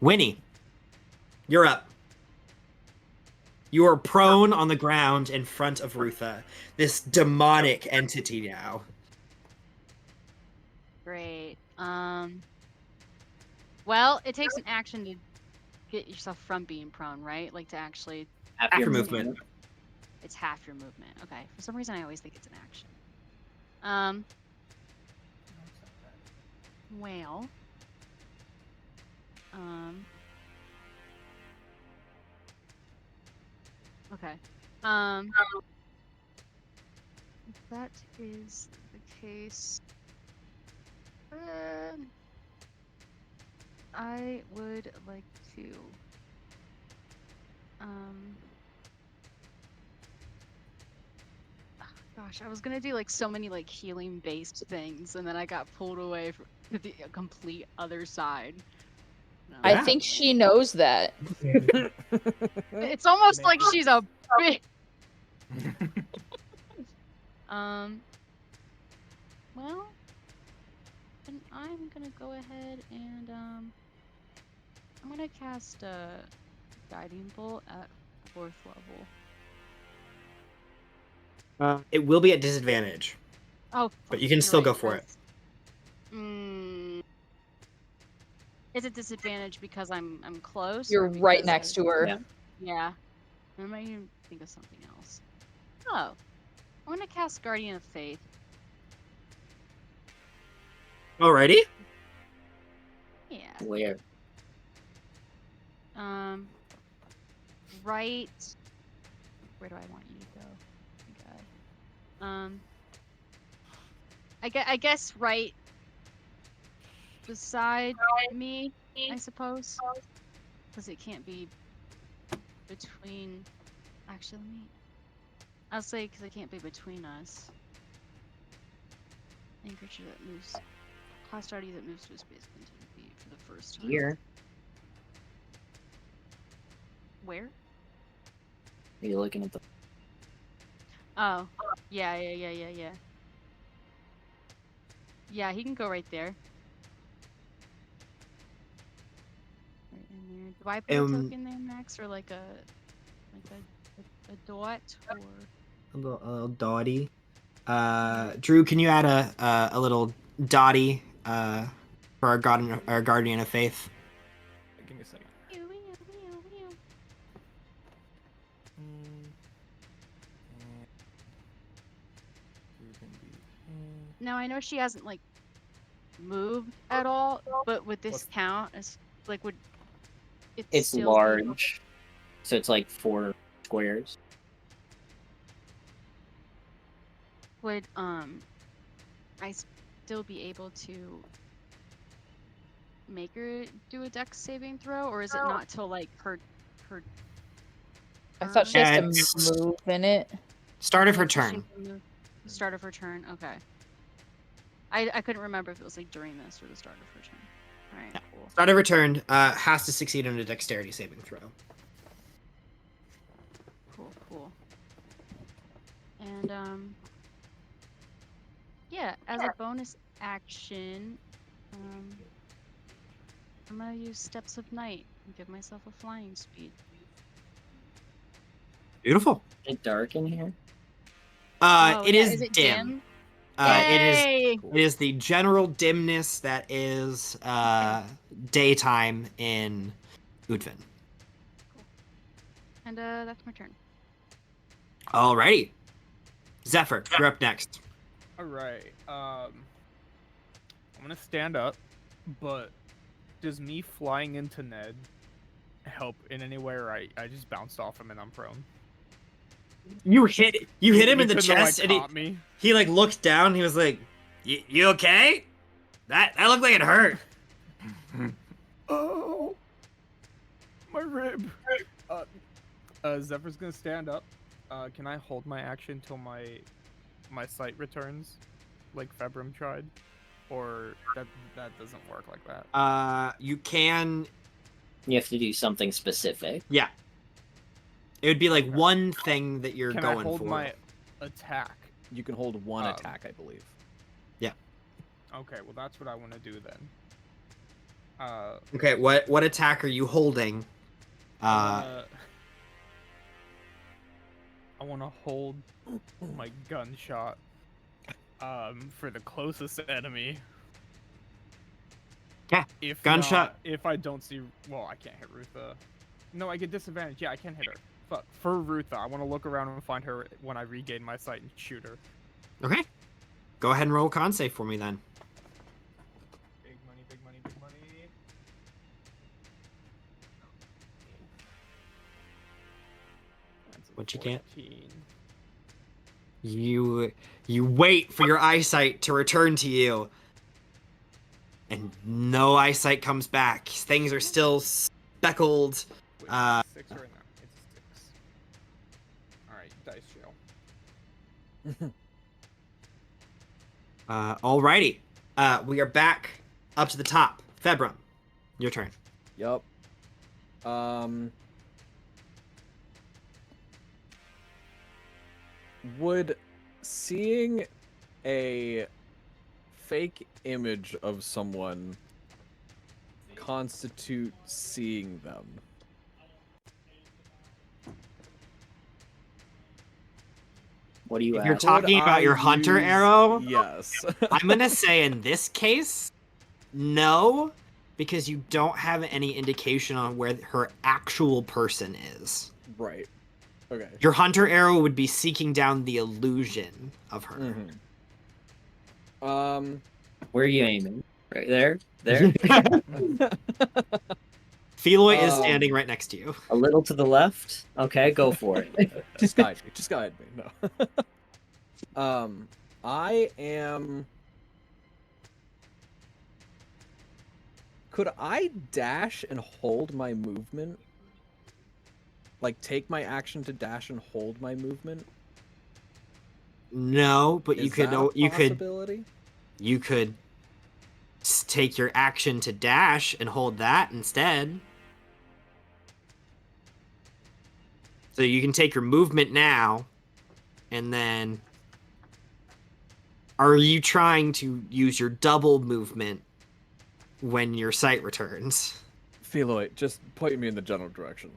Winnie, you're up. You are prone on the ground in front of Rutha, this demonic entity now. Great. Well, it takes an action to get yourself from being prone, right? Like to actually. After After your movement. It's half your movement. Okay. For some reason, I always think it's an action. Well. Okay. If that is the case, I would like to. Gosh, I was gonna do like so many like healing based things, and then I got pulled away to the complete other side. No. I Yeah. think she knows that. It's almost like she's a bitch. Well, then I'm gonna go ahead and I'm gonna cast a guiding bolt at 4th level. It will be at disadvantage, Oh, but fuck, you can you're still right, go for it. Is it disadvantage because I'm close? You're or right because next to her. Yeah. Yeah. I might even think of something else. Oh, I'm gonna cast Guardian of Faith. Alrighty. Yeah. Where? Right. Where do I want you to go? I guess right beside me, I suppose, because it can't be between. Actually, I'll say because it can't be between us. Any creature that moves, hostility that moves to a space within 10 feet for the first time. Here. Where? Are you looking at the? Oh, yeah. Yeah, he can go right there. Right in there. Do I put a token there, Max, or like a dot, or? A little dotty. Drew, can you add a little dotty for our guardian of faith? Give me a second. Now I know she hasn't like moved at all, but would this count as like would it It's still large, so it's like 4 squares. would I still be able to make her do a dex saving throw, or is it not till like her I thought she has And to move in it. start of her Oh, so she turn. can move- Start of her turn. Okay. I couldn't remember if it was like during this or the start of her turn. All right, cool. Start of her turn has to succeed on a dexterity saving throw. Cool. And yeah, as a bonus action, I'm gonna use Steps of Night and give myself a flying speed. Beautiful. Is it dark in here? It is Is it dim. Yay! It is the general dimness that is daytime in Oodvin. And that's my turn. Alrighty. Zephyr, you're up next. All right. I'm gonna stand up, but does me flying into Ned help in any way, or I just bounced off him and I'm prone? You hit him He in the couldn't have, chest, like, and caught me. he like looked down. He was like, "You okay? That looked like it hurt." Oh, my rib. Zephyr's gonna stand up. Can I hold my action till my sight returns, like Februm tried, or that doesn't work like that? You can. You have to do something specific. Yeah. It would be like Okay. one thing that you're Can going I hold for. my attack? You can hold one attack, I believe. Okay, well that's what I want to do then. Okay, what attack are you holding? I want to hold my gunshot for the closest enemy. Yeah. If Gunshot. not, if I don't see, well, I can't hit Rutha. No, I get disadvantage. Yeah, I can hit her. Fuck. For Rutha, I want to look around and find her when I regain my sight and shoot her. Okay. Go ahead and roll a con save for me then. Big money, big money, big money. That's a What'd you get? 14. You wait for your eyesight to return to you, and no eyesight comes back. Things are still speckled. Wait, Uh, it's a 6 right now. It's a 6. Alright, dice jail. Alrighty. We are back up to the top. Februm, your turn. Yup. Would seeing a fake image of someone constitute seeing them? What do you If you're ask? talking about your hunter arrow, Yes. I'm gonna say in this case, no, because you don't have any indication on where her actual person is. Right. Okay. Your hunter arrow would be seeking down the illusion of her. Mm-hmm. Where are you aiming? Right there? There? Feloy is standing right next to you. A little to the left? Okay, go for it. Just guide me. Just guide me. No. I am. Could I dash and hold my movement? Like take my action to dash and hold my movement? No, but Is that a you possibility? could take your action to dash and hold that instead. So you can take your movement now, and then are you trying to use your double movement when your sight returns? Feloy, just point me in the general direction.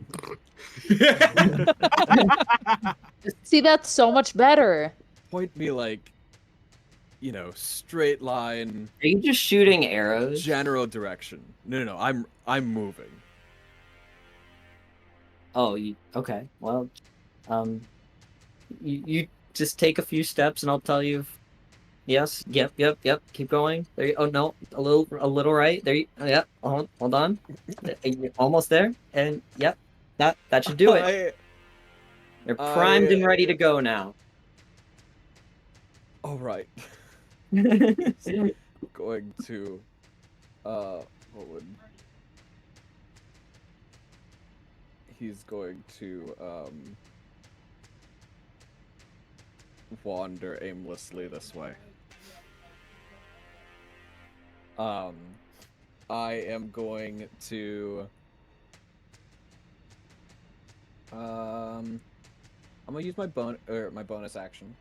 See, that's so much better. Point me like, straight line, Are you just shooting arrows? general direction. No, I'm moving. Oh, okay. Well, you just take a few steps and I'll tell you. Yes. Yep. Keep going. There you. Oh no, a little right. There you. Yep. Hold on. You're almost there. And yep. That should do it. They're primed and ready to go now. All right. Going to, what would? He's going to wander aimlessly this way. I am going to I'm gonna use my bonus action.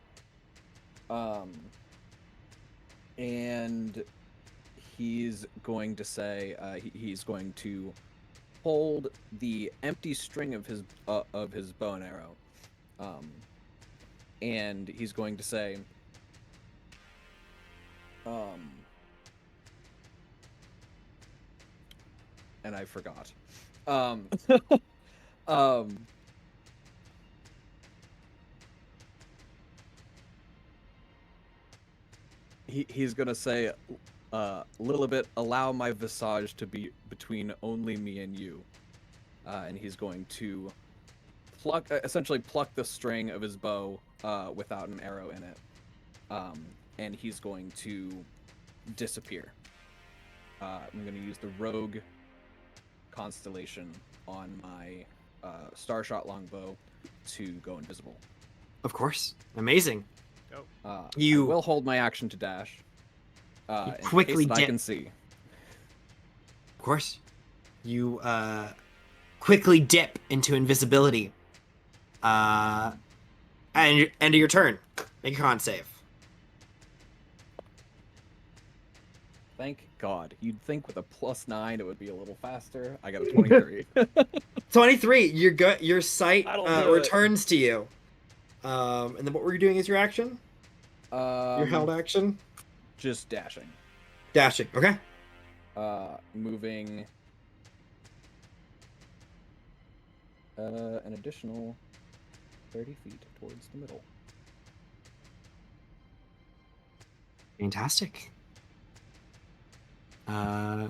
And he's going to say he's going to hold the empty string of his bow and arrow, and he's going to say, and I forgot, he's gonna say, Lilibet, allow my visage to be between only me and you. And he's going to essentially pluck the string of his bow without an arrow in it. And he's going to disappear. I'm going to use the rogue constellation on my Starshot longbow to go invisible. Of course. Amazing. I You will hold my action to dash. quickly in case that I dip. can see. Of course. You quickly dip into invisibility. And end of your turn. Make a con save. Thank God. You'd think with a +9 it would be a little faster. I got a 23. 23. Your sight I don't do it. returns to you. And then what were you doing as your action? Your held action? Just dashing. Dashing. Okay. moving an additional 30 feet towards the middle. Fantastic. Okay.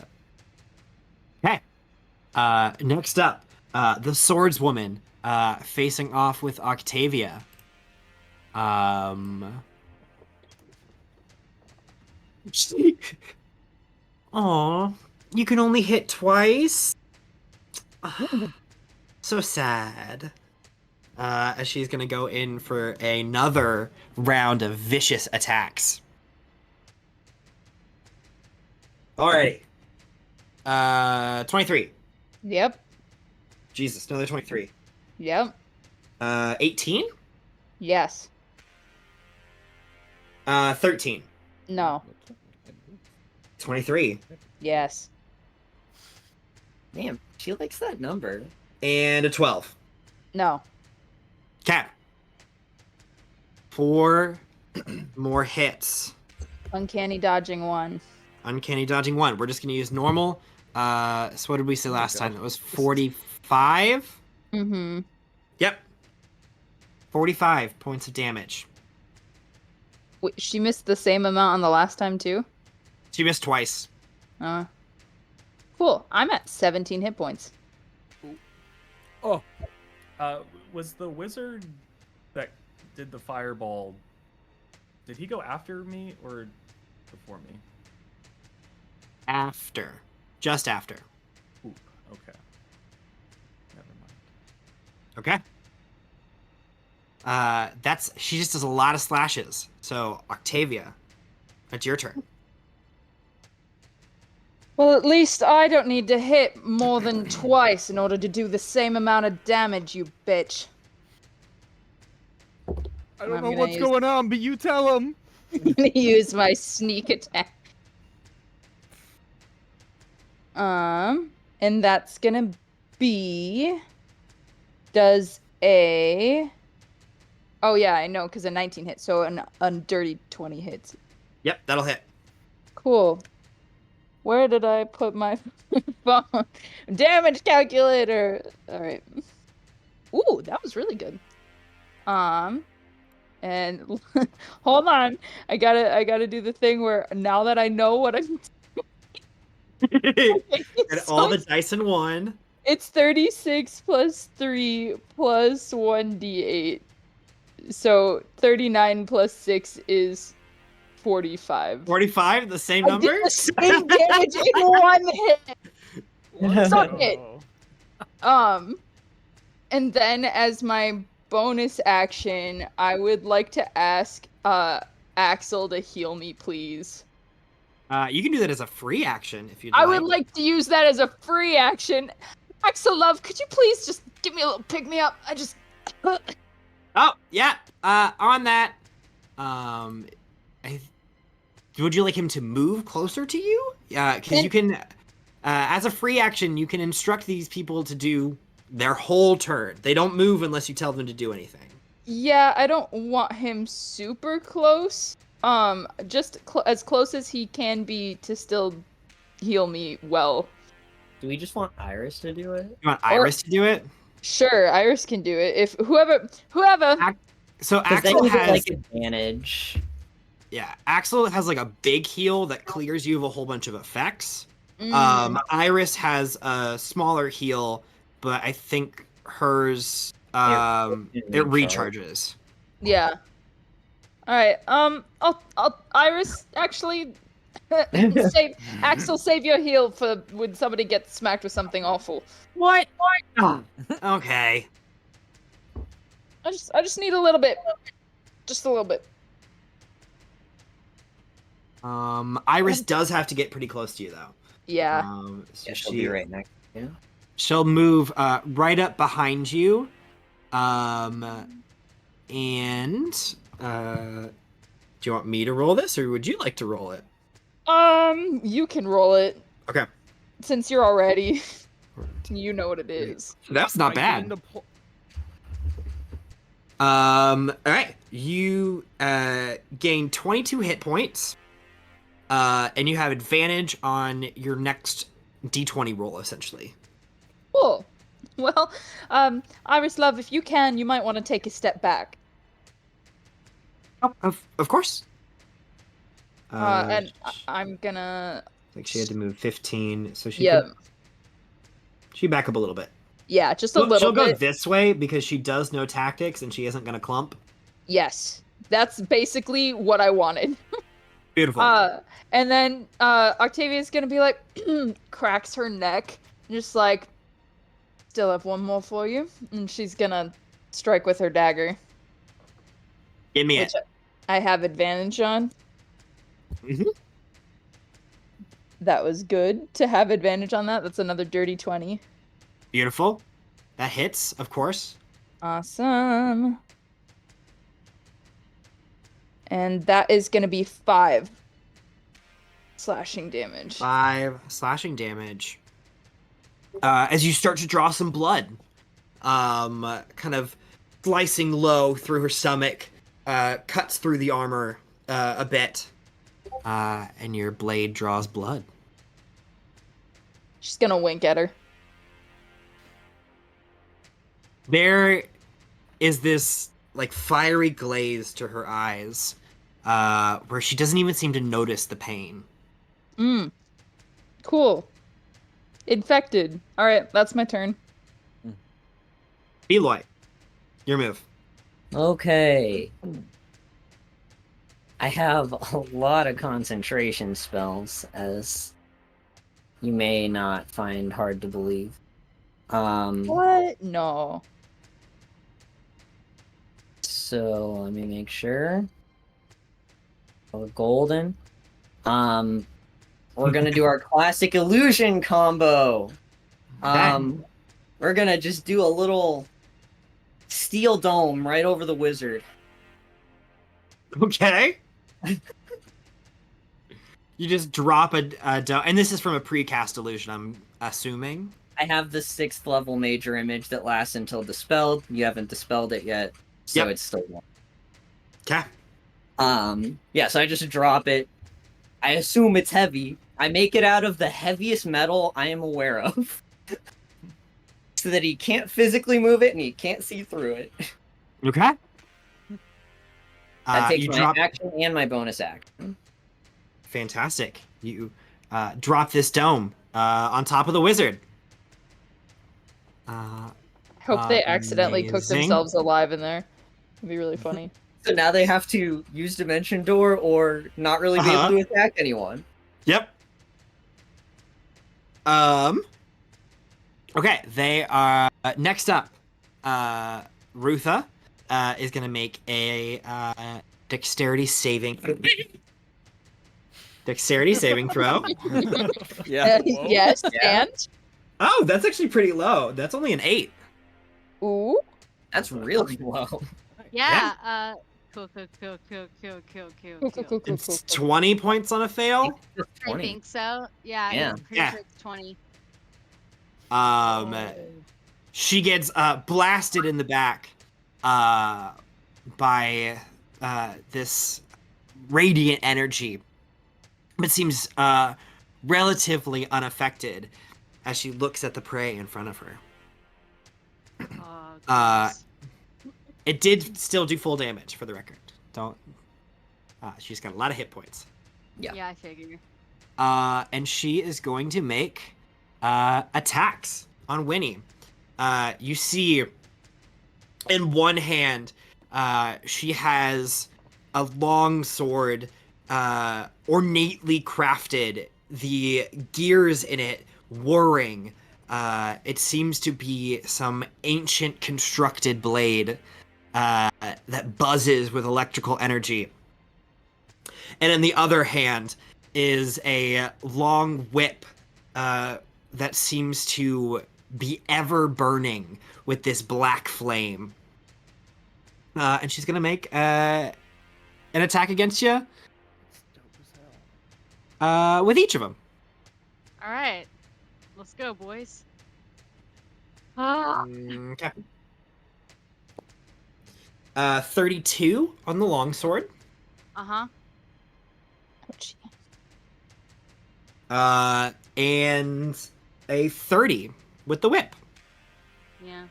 Next up, the swordswoman, facing off with Octavia. Aw, you can only hit twice? So sad. As she's gonna go in for another round of vicious attacks. Alrighty. 23. Yep. Jesus, another 23. Yep. 18? Yes. 13. No. 23. Yes. Damn, she likes that number. And a 12. No. Cat. 4 more hits. Uncanny dodging 1. Uncanny dodging 1. We're just going to use normal. So what did we say last time? It was 45? Mm-hmm. Yep. 45 points of damage. Wait, she missed the same amount on the last time too? She missed twice. Cool. I'm at 17 hit points. Oh, was the wizard that did the fireball? Did he go after me or before me? After. Just after. Oop. Okay. Never mind. Okay. She just does a lot of slashes. So Octavia, it's your turn. Well, at least I don't need to hit more than twice in order to do the same amount of damage, you bitch. I don't I'm know gonna what's going on, but you tell him. I'm gonna use my sneak attack. And that's gonna be... Does a... Oh yeah, I know, because a 19 hits, so a dirty 20 hits. Yep, that'll hit. Cool. Where did I put my phone? Damage calculator! Alright. Ooh, that was really good. And hold on. I gotta do the thing where now that I know what I'm And all the dice in one. It's 36 plus 3 plus 1d8. So 39 plus 6 is 45. 45, the same I number? did the same damage in one hit. Suck it. And then as my bonus action, I would like to ask Axel to heal me, please. You can do that as a free action if you'd I like. would like to use that as a free action. Axel, love, could you please just give me a little pick-me-up? I just... Oh, yeah. On that, would you like him to move closer to you? Because you can, as a free action, you can instruct these people to do their whole turn. They don't move unless you tell them to do anything. Yeah, I don't want him super close. Just as close as he can be to still heal me well. Do we just want Iris to do it? You want Iris to do it? Sure, Iris can do it. If whoever. So Because they Axel can get, has like advantage. Yeah, Axel has like a big heal that clears you of a whole bunch of effects. Iris has a smaller heal, but I think hers it recharges. Yeah. All right. I'll Iris actually Axel, save your heal for when somebody gets smacked with something awful. What? Oh, okay. I just need a little bit. Just a little bit. Iris does have to get pretty close to you though. Yeah. So She'll be right next to you. She'll move right up behind you. And do you want me to roll this or would you like to roll it? You can roll it. Okay. Since you're already you know what it is. So that's not bad. All right. You gain 22 hit points. and you have advantage on your next d20 roll, essentially. Cool. Well, Iris Love, if you can, you might want to take a step back. Oh, of course. And I'm gonna. Like she had to move 15, so Yeah, she back up a little bit. yeah, just a little She'll go bit. this way because she does know tactics and she isn't gonna clump. Yes, that's basically what I wanted. Beautiful. And then Octavia's gonna be like, cracks her neck, just like, still have one more for you, and she's gonna strike with her dagger, Give me which it. I have advantage on. Mhm. That was good to have advantage on that. That's another dirty 20. Beautiful. That hits, of course. Awesome. And that is gonna be 5 slashing damage. 5 slashing damage. As you start to draw some blood, kind of slicing low through her stomach, cuts through the armor a bit, and your blade draws blood. She's gonna wink at her. There is this like fiery glaze to her eyes, where she doesn't even seem to notice the pain. Cool. Infected. Alright, that's my turn. Eloy, your move. Okay. I have a lot of concentration spells, as you may not find hard to believe. What? No. So let me make sure. Oh, golden. We're gonna do our classic illusion combo. We're gonna just do a little steel dome right over the wizard. Okay. You just drop a dome, and this is from a precast illusion, I'm assuming. I have the 6th level major image that lasts until dispelled. You haven't dispelled it yet, so Yep. it's still one. Okay. Yeah, so I just drop it. I assume it's heavy. I make it out of the heaviest metal I am aware of. So that he can't physically move it and he can't see through it. Okay. That takes you my drop. action and my bonus action. Fantastic. You drop this dome on top of the wizard. Hope they accidentally cook Amazing. themselves alive in there. It'd be really funny. So now they have to use Dimension Door or not really be able to attack anyone. Yep. Okay, they are next up. Rutha is gonna make a dexterity saving throw. Yeah. Yes, Yeah. and? Oh, that's actually pretty low. That's only an 8. Ooh. That's really low. Yeah. Cool. Cool. It's 20 points on a fail. I 20. think so. Yeah. Yeah. I'm pretty Yeah. sure it's 20. She gets blasted in the back by this radiant energy, but seems relatively unaffected as she looks at the prey in front of her. Oh, goodness. It did still do full damage, for the record. Don't. She's got a lot of hit points. Yeah. Yeah, I figure. And she is going to make attacks on Winnie. You see, in one hand, she has a long sword, ornately crafted, the gears in it whirring. It seems to be some ancient constructed blade that buzzes with electrical energy. And in the other hand is a long whip that seems to be ever burning with this black flame. And she's gonna make an attack against you with each of them. All right. Let's go, boys. Ah. Okay. 32 on the longsword. Uh-huh. And a 30 with the whip. Yeah.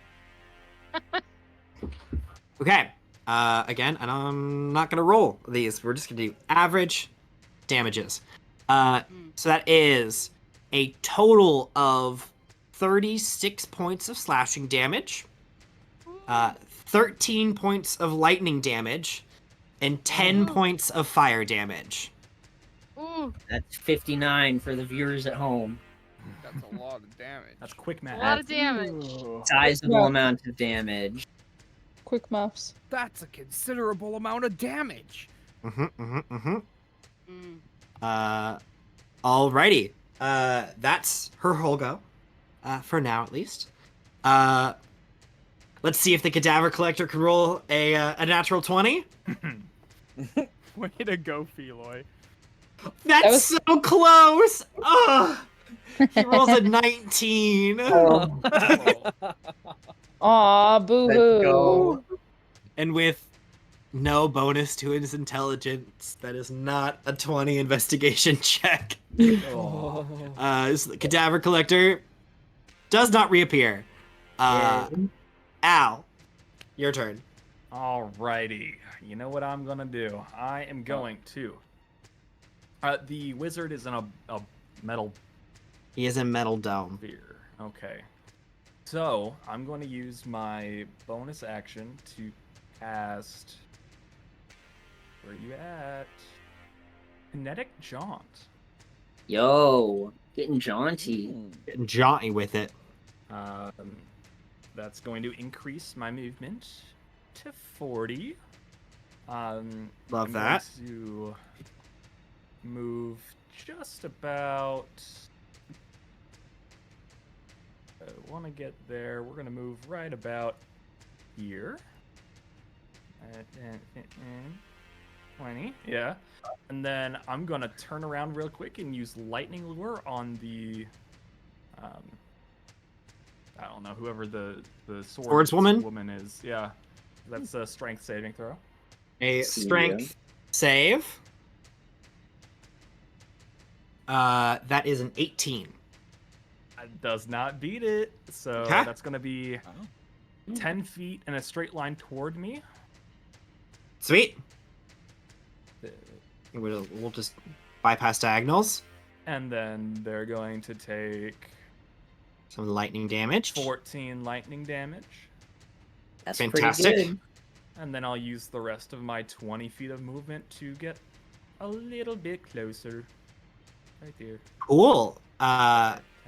Okay. Again, and I'm not gonna roll these. We're just gonna do average damages. So that is a total of 36 points of slashing damage, 13 points of lightning damage, and 10 points of fire damage. Ooh, That's 59 for the viewers at home. That's a lot of damage. That's quick a math. lot of damage. Sizable Yeah. amount of damage. Quick maps. That's a considerable amount of damage. Mm. Alrighty. That's her whole go. For now, at least. Let's see if the cadaver collector can roll a natural 20. Way to go, Feloy. That's was- so close. Ugh. He rolls a 19. Oh, Aw, boo-hoo. go. And with no bonus to his intelligence, that is not a 20 investigation check. Oh. So the cadaver collector does not reappear. Al, your turn. Alrighty. You know what I'm gonna do? I am going to. The wizard is in a metal He is in Metal Dome. sphere. Okay. So I'm going to use my bonus action to cast. Where are you at? Kinetic Jaunt. Yo, getting jaunty. Getting jaunty with it. That's going to increase my movement to 40. Love I'm that. Going to move just about. I want to get there. We're going to move right about here. 20, yeah. And then I'm going to turn around real quick and use Lightning Lure on the. I don't know, whoever the Swordswoman? woman is. Yeah. That's a strength saving throw. A See strength save. That is an 18. It does not beat it. So Okay. that's going to be 10 feet in a straight line toward me. Sweet. We'll just bypass diagonals. And then they're going to take Some lightning damage. 14 lightning damage. That's Fantastic. pretty good. And then I'll use the rest of my 20 feet of movement to get a little bit closer. Right there. Cool.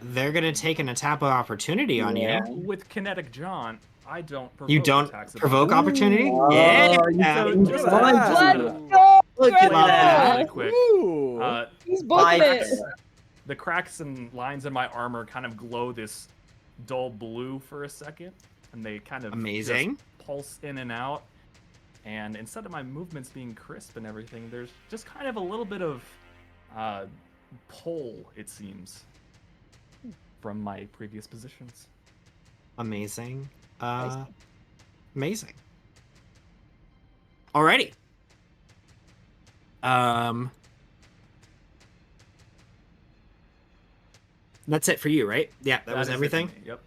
They're gonna take an attack of opportunity on Yeah. you. With Kinetic John, I don't provoke You don't attacks of provoke opportunity? Oh, Yeah. So just Look at that. Let's go! Look at Love that. really quick. Ooh. He's booking it. The cracks and lines in my armor kind of glow this dull blue for a second, and they kind of Amazing. just pulse in and out. And instead of my movements being crisp and everything, there's just kind of a little bit of pull, it seems, from my previous positions. Amazing. Amazing. Alrighty. That's it for you, right? Yeah, that was is it for everything. me, Yep.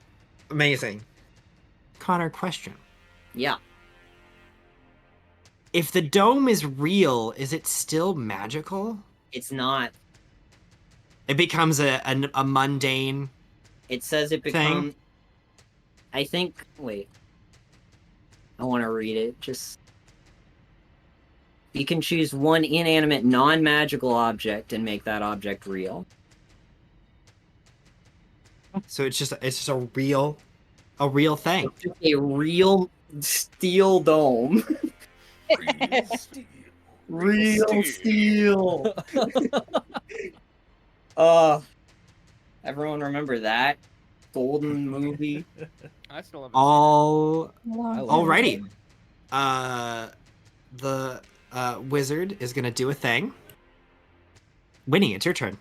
Amazing. Connor, question. Yeah. If the dome is real, is it still magical? It's not. It becomes a mundane. It says it becomes. I think. Wait. I want to read it. Just. You can choose one inanimate, non-magical object and make that object real. So it's just a real thing. It's just a real steel dome. Real steel. Everyone remember that golden movie? I still haven't Alrighty. The wizard is gonna do a thing. Winnie, it's your turn.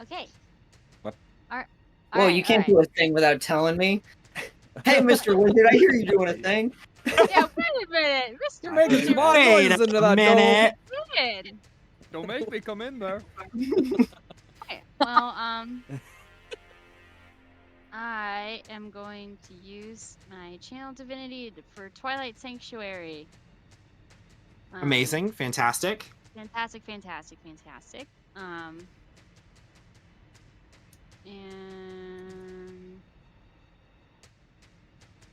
Okay. What? Whoa, you can't do a thing without telling me. Hey, Mr. Wizard, I hear you doing a thing. Yeah, wait a minute. Mr. You're making Wizard, some odd Wait noises a into that minute. Good. Don't make me come in there. Okay. Well, I am going to use my channel divinity for Twilight Sanctuary. Amazing, fantastic. Fantastic, fantastic, fantastic. And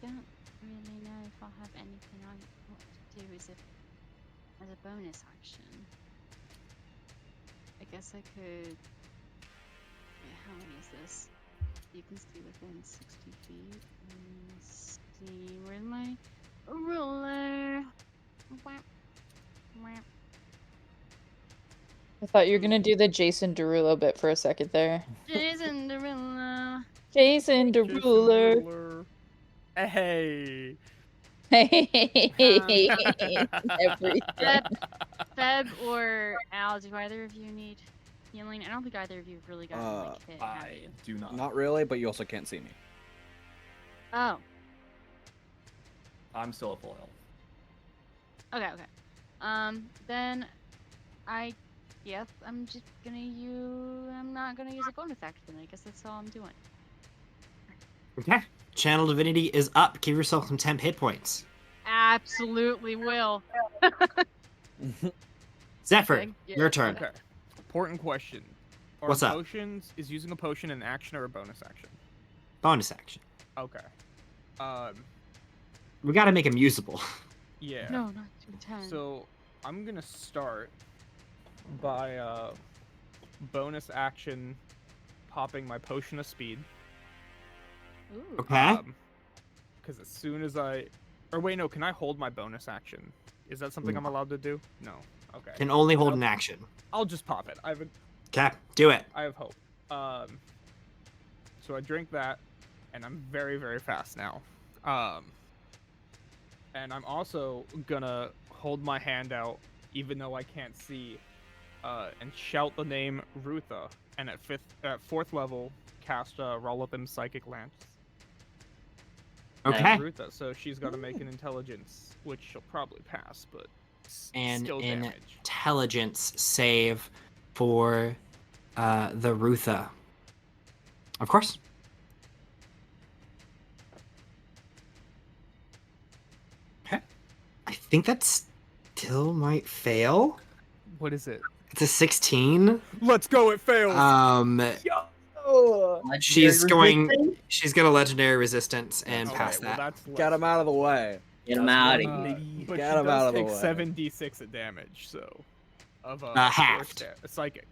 don't really know if I'll have anything I want to do as a bonus action. I guess I could. Wait, how many is this? You can see within 60 feet. Let's see, where's my ruler? Whap, whap. I thought you were gonna do the Jason Derulo bit for a second there. Jason Derulo. Jason Jason Derulo. Ruler. Hey. Everything. Feb or Al, do either of you need healing? I don't think either of you have really gotten like hit, have I you? do not. Not really, but you also can't see me. Oh, I'm still at full health. okay. Then I'm just gonna I'm not gonna use a bonus action. I guess that's all I'm doing. Okay. Channel Divinity is up. Give yourself some temp hit points. Absolutely will. Zephyr, Thank you. your turn. Okay. Important question. Are What's up? potions, is using a potion an action or a bonus action? Bonus action. Okay. We gotta make him usable. Yeah. No, not 210. So I'm gonna start by bonus action popping my potion of speed. Ooh. Okay. Because as soon as or wait, no, can I hold my bonus action? Is that something I'm allowed to do? No. Okay. Can only hold Nope. an action. I'll just pop it. Okay, do it. I have hope. So I drink that, and I'm very, very fast now. And I'm also gonna hold my hand out, even though I can't see, and shout the name Rutha, and at fourth level, cast Rutha-less Psychic Lance. Okay. And Rutha, so she's got to make an intelligence, which she'll probably pass, but And still an damage. intelligence save for the Rutha. Of course. Okay. I think that still might fail. What is it? It's a 16. Let's go! It fails. She's gonna legendary resistance and Okay, pass well, that. that's Get him out of the way. Get him out of Uh, here. but Get she him does out of the take way. 7d6 of damage, so of half. a psychic.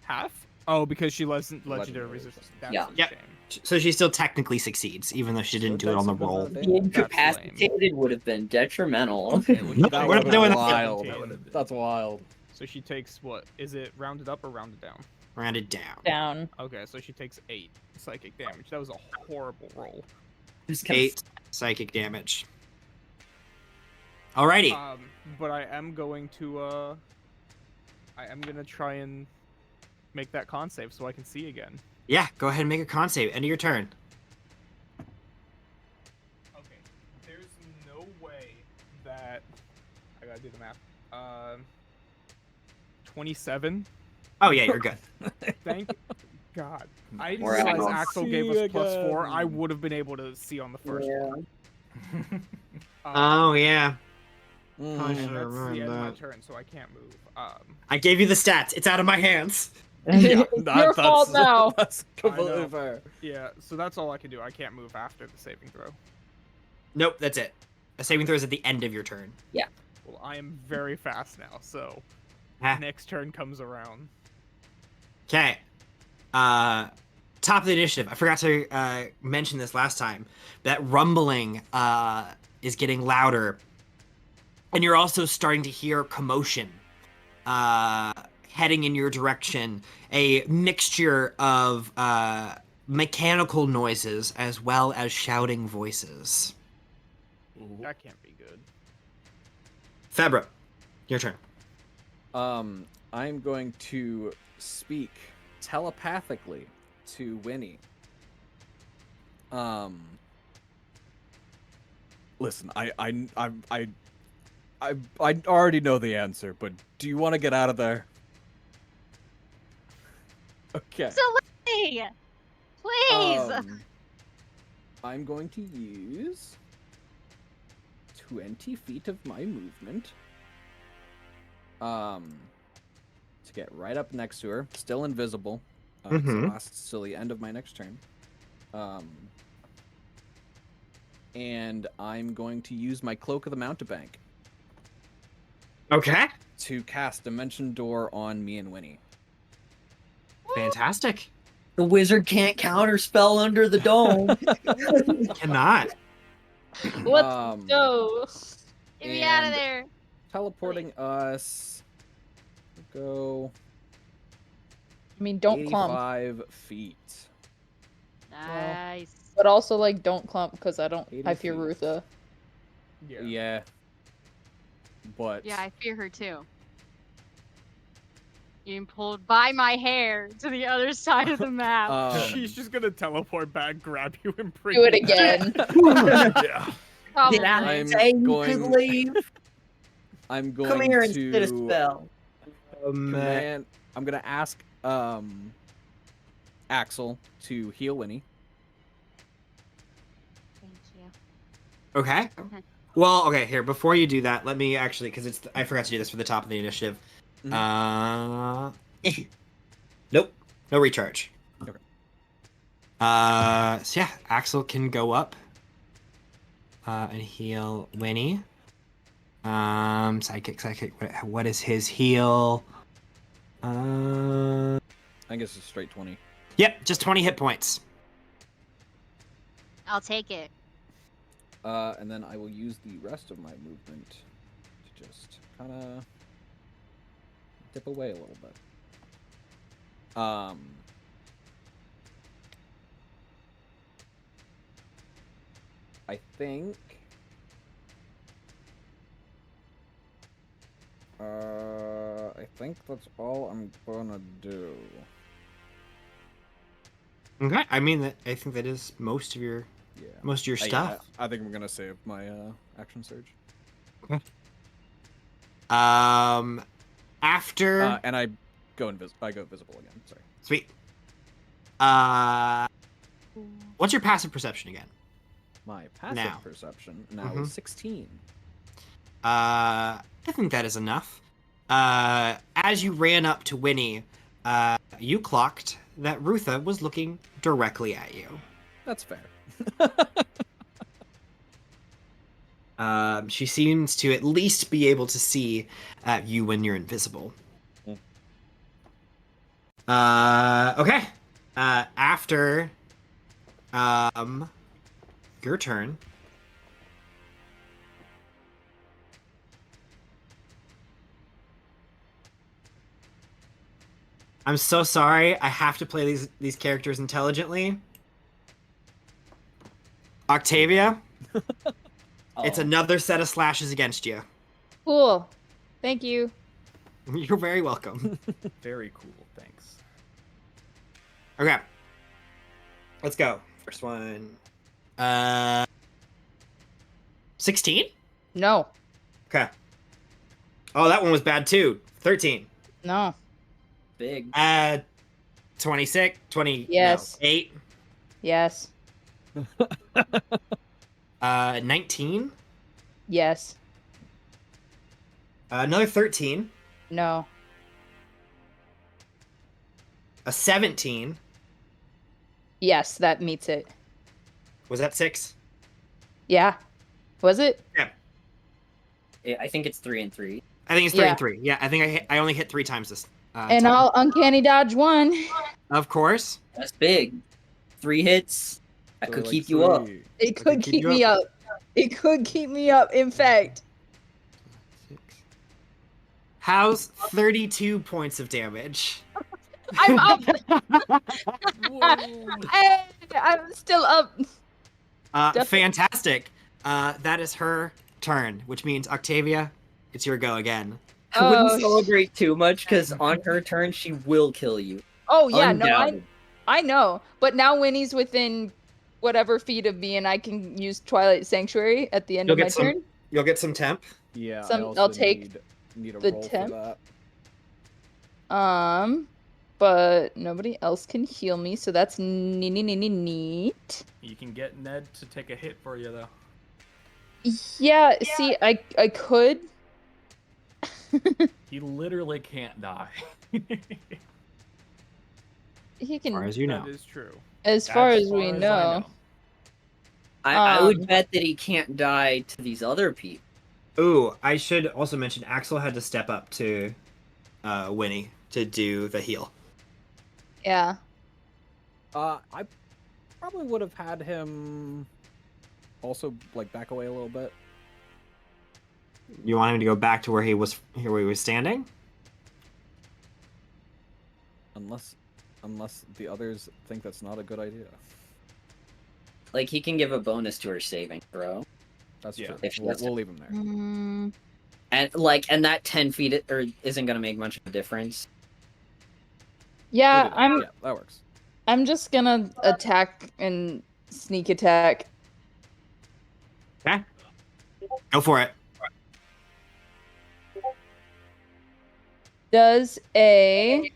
Half? Oh, because she legendary Legendary resistance. That's Yeah. a Yep. shame. So she still technically succeeds, even though she didn't do it on the roll. The incapacitated would have been detrimental. Okay, well, she Nope, takes we're not doing that. wild. 17. That's wild. So she takes what? Is it rounded up or rounded down? Rounded down. Down. Okay, so she takes 8 psychic damage. That was a horrible roll. 8 psychic damage. Alrighty. But I am going to try and make that con save so I can see again. Yeah, go ahead and make a con save. End of your turn. Okay, there's no way that I gotta do the math. 27. Oh yeah, you're good. Thank God. I didn't We're realize out. Axel gave us +4. I would have been able to see on the first one. Oh yeah. I Mm. should That's have the remembered end of my that. turn, so I can't move. I gave you the stats. It's out of my hands. Your fault now. That's I completely know. fair. Yeah, so that's all I can do. I can't move after the saving throw. Nope, that's it. A saving throw is at the end of your turn. Well, I am very fast now, so Ah. next turn comes around. Okay. Top of the initiative. I forgot to mention this last time. That rumbling is getting louder. And you're also starting to hear commotion heading in your direction. A mixture of mechanical noises as well as shouting voices. That can't be good. Fabra, your turn. I'm going to speak telepathically to Winnie. Listen, I already know the answer, but do you want to get out of there? Okay. Absolutely! Please! I'm going to use 20 feet of my movement. To get right up next to her, still invisible. So it lasts till the end of my next turn. And I'm going to use my Cloak of the Mountebank Okay. to cast Dimension Door on me and Winnie. Fantastic. The wizard can't counterspell under the dome. Cannot. Let's go. Get me out of and there! Teleporting us. Go I mean, don't clump, 85 feet. Nice. but also like don't clump because I 80 fear feet. Rutha. Yeah. But Yeah, I fear her too. Getting pulled by my hair to the other side of the map. She's just gonna teleport back, grab you, and bring Do it you back. again. Yeah. Probably. Did I I'm say you going- could leave? I'm going Come here and to spit a spell. command. I'm gonna ask Axel to heal Winnie. Thank you. Okay. Well, okay, here, before you do that, let me actually, because I forgot to do this for the top of the initiative. Nope. No recharge. Okay. So yeah, Axel can go up and heal Winnie. Psychic. What is his heal? I guess it's straight 20. Yep, just 20 hit points. I'll take it. And then I will use the rest of my movement to just kind of dip away a little bit. I think. I think that's all I'm gonna do. Okay, I mean, I think that is most of your Yeah. stuff. I think I'm gonna save my action surge. After And I go visible again. Sorry. sweet. What's your passive perception again? My passive Now. perception now is 16. I think that is enough. As you ran up to Winnie, you clocked that Rutha was looking directly at you. That's fair. She seems to at least be able to see you when you're invisible. Okay. After your turn. I'm so sorry. I have to play these characters intelligently. Octavia, it's another set of slashes against you. Cool. Thank you. You're very welcome. Very cool. Thanks. Okay. Let's go. First one. 16? No. Okay. Oh, that one was bad too. 13. No. Big. 26, 20, Yes. no, 8. Yes. 19. Yes. Another 13. No. A 17. Yes, that meets it. Was that 6? Yeah. Was it? Yeah. I think it's 3 and 3. I think it's 3 Yeah. and 3. Yeah, I think I only hit 3 times this And time. I'll uncanny dodge 1. Of course. That's big. 3 hits. That So, could like, keep you up. 3. It could keep keep you me up. It could keep me up, in fact. 6. How's 32 points of damage? I'm up. Hey, I'm still up. Definitely. Fantastic. That is her turn, which means Octavia, it's your go again. I wouldn't Oh, celebrate too much because on her turn she will kill you. Oh yeah, no, Undoubted. I know. But now Winnie's within whatever feet of me, and I can use Twilight Sanctuary at the end of my turn. You'll get some temp. Yeah, Some- I also I'll take need a the roll temp. for that. but nobody else can heal me, so that's neat. You can get Ned to take a hit for you though. Yeah, see, I could. He literally can't die. He As far can, as you know. That is true. as far as we I know. I would Um, bet that he can't die to these other people. Ooh, I should also mention Axel had to step up to Winnie to do the heal. Yeah. I probably would have had him also like back away a little bit. You want him to go back to where he was standing? Unless the others think that's not a good idea. Like, he can give a bonus to her saving throw. That's Yeah. true. If she We'll, has to- we'll leave him there. Mm, And that 10 feet isn't gonna make much of a difference. yeah, We'll do that. Yeah, that works. I'm just gonna attack and sneak attack. Okay. Go for it. Does a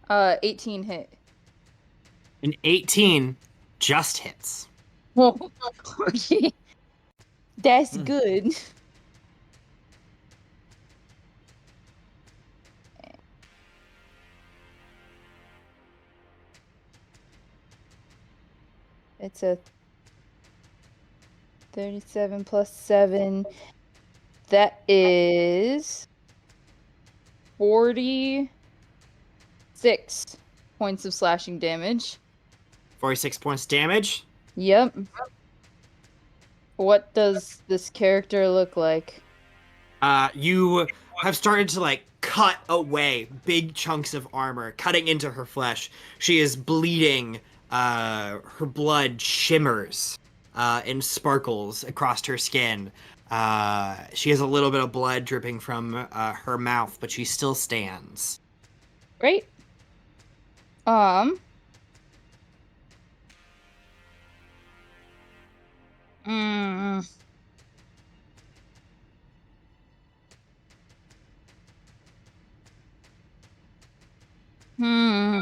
18 hit? An 18 just hits. Well, okay. That's Hmm. good. It's a 37 plus 7. That is 46 points of slashing damage. 46 points damage. Yep. What does this character look like? You have started to like cut away big chunks of armor, cutting into her flesh. She is bleeding. Her blood shimmers and sparkles across her skin. She has a little bit of blood dripping from her mouth, but she still stands. Great. Mm. Hmm.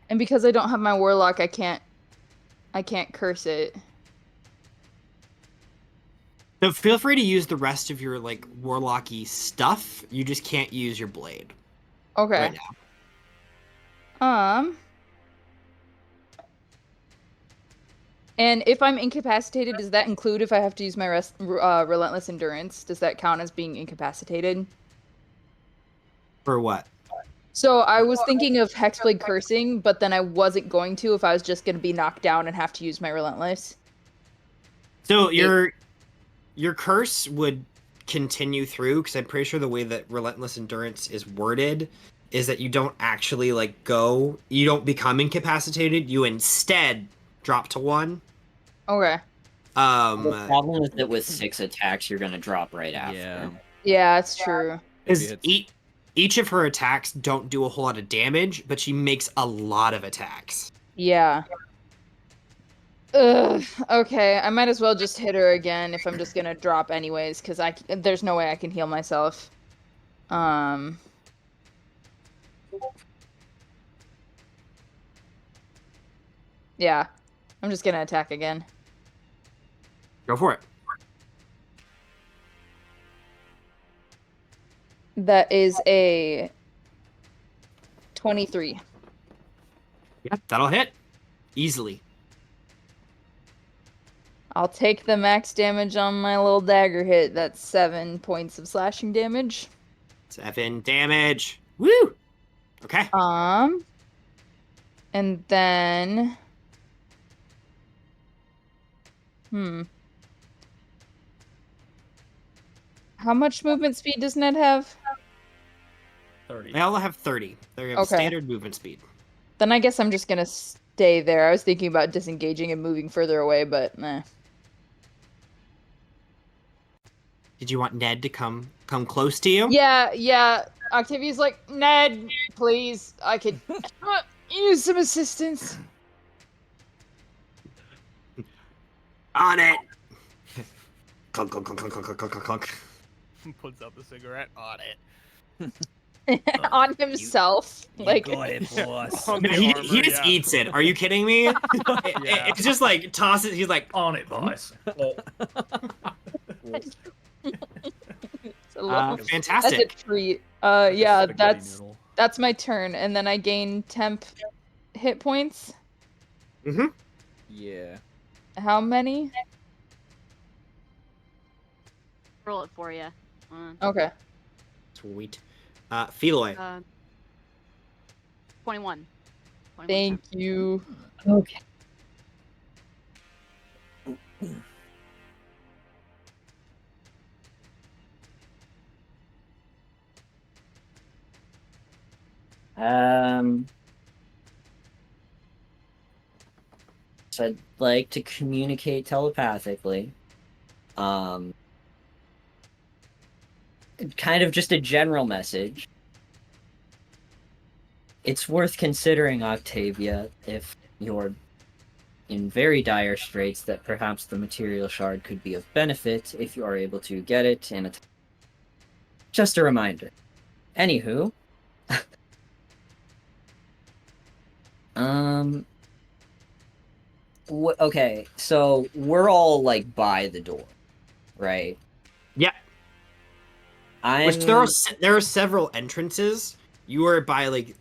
And because I don't have my warlock, I can't curse it. So feel free to use the rest of your like warlocky stuff. You just can't use your blade Okay. right now. And if I'm incapacitated, does that include if I have to use my relentless endurance? Does that count as being incapacitated? For what? So I was thinking of Hexblade cursing, but then I wasn't going to if I was just going to be knocked down and have to use my relentless. So your curse would continue through, because I'm pretty sure the way that relentless endurance is worded is that you don't actually you don't become incapacitated. You instead drop to 1. Okay. The problem is that with 6 attacks, you're gonna drop right after. Yeah. Yeah, it's true. Because each of her attacks don't do a whole lot of damage, but she makes a lot of attacks. Yeah. Ugh. Okay, I might as well just hit her again if I'm just gonna drop anyways, because there's no way I can heal myself. Yeah. I'm just gonna attack again. Go for it. That is a 23. Yeah, that'll hit. Easily. I'll take the max damage on my little dagger hit. That's 7 points of slashing damage. 7 damage. Woo! Okay. And then... How much movement speed does Ned have? 30. They all have 30. They have Okay. standard movement speed. Then I guess I'm just gonna stay there. I was thinking about disengaging and moving further away, but nah. Did you want Ned to come close to you? Yeah. Octavia's like, Ned, please, I could use some assistance. On it. Clunk, clunk, clunk, clunk, clunk, clunk, clunk, clunk. Puts out the cigarette on it. On himself. Like it, boss. On No, the he armor, just yeah. eats it. Are you kidding me? Yeah. It's just like tosses. He's like, On it, boys. Oh, it's a little- that's a fantastic. treat. like a Yeah, spaghetti noodle. that's my turn, and then I gain temp hit points. Mm-hmm. Yeah. How many? Roll it for you. Okay. Sweet. Feloy. 21. 21 Thank temp. you. Okay. So I'd like to communicate telepathically. Kind of just a general message. It's worth considering, Octavia, if you're in very dire straits, that perhaps the material shard could be of benefit if you are able to get it in a just a reminder. Anywho, okay, so we're all like by the door, right? Yeah. Which there are several entrances. You are by like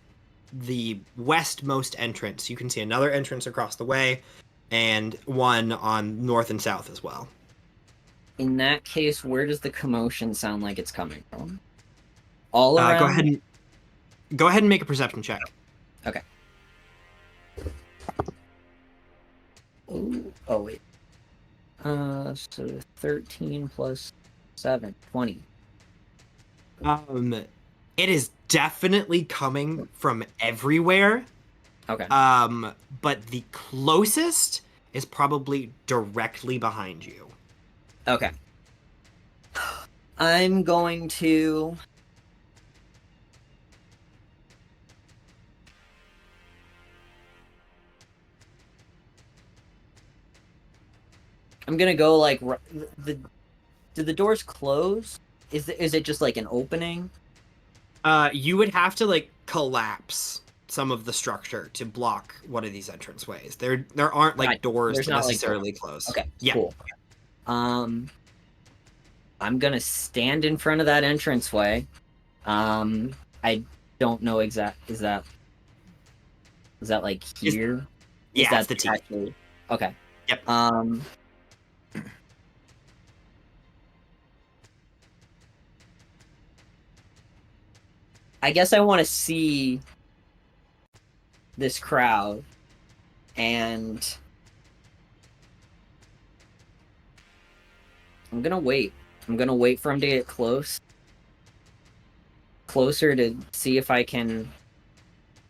the westmost entrance. You can see another entrance across the way, and one on north and south as well. In that case, where does the commotion sound like it's coming from? All around. Go ahead and make a perception check. Okay. Ooh, oh wait. So 13 plus 7, 20. It is definitely coming from everywhere. Okay. But the closest is probably directly behind you. Okay. I'm going to... I'm gonna go like do the doors close? Is it just like an opening? You would have to like collapse some of the structure to block one of these entranceways. There aren't like Right. doors There's that not, like, necessarily close. Okay. Yeah. Cool. I'm gonna stand in front of that entranceway. I don't know exact. Is that like here? Yeah, Is that it's the T. actually... Okay. Yep. I guess I want to see this crowd, and I'm gonna wait. I'm gonna wait for him to get closer to see if I can.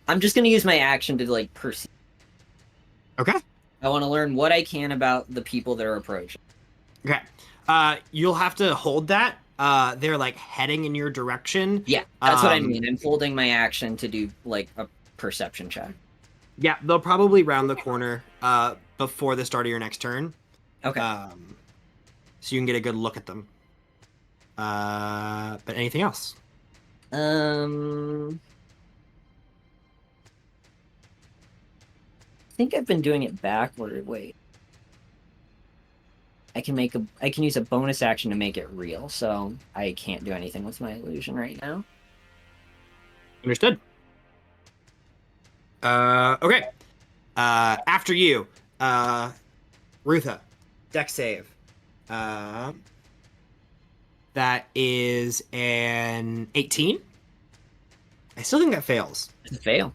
I'm just gonna use my action to like perceive. Okay. I want to learn what I can about the people that are approaching. Okay. You'll have to hold that. They're like heading in your direction. Yeah, that's what I mean. I'm holding my action to do like a perception check. Yeah, they'll probably round the corner before the start of your next turn. Okay. So you can get a good look at them. But anything else? I think I've been doing it backward. Wait. I can use a bonus action to make it real, so I can't do anything with my illusion right now. Understood. Okay. After you, Rutha, deck save. That is an 18. I still think that fails. It's a fail.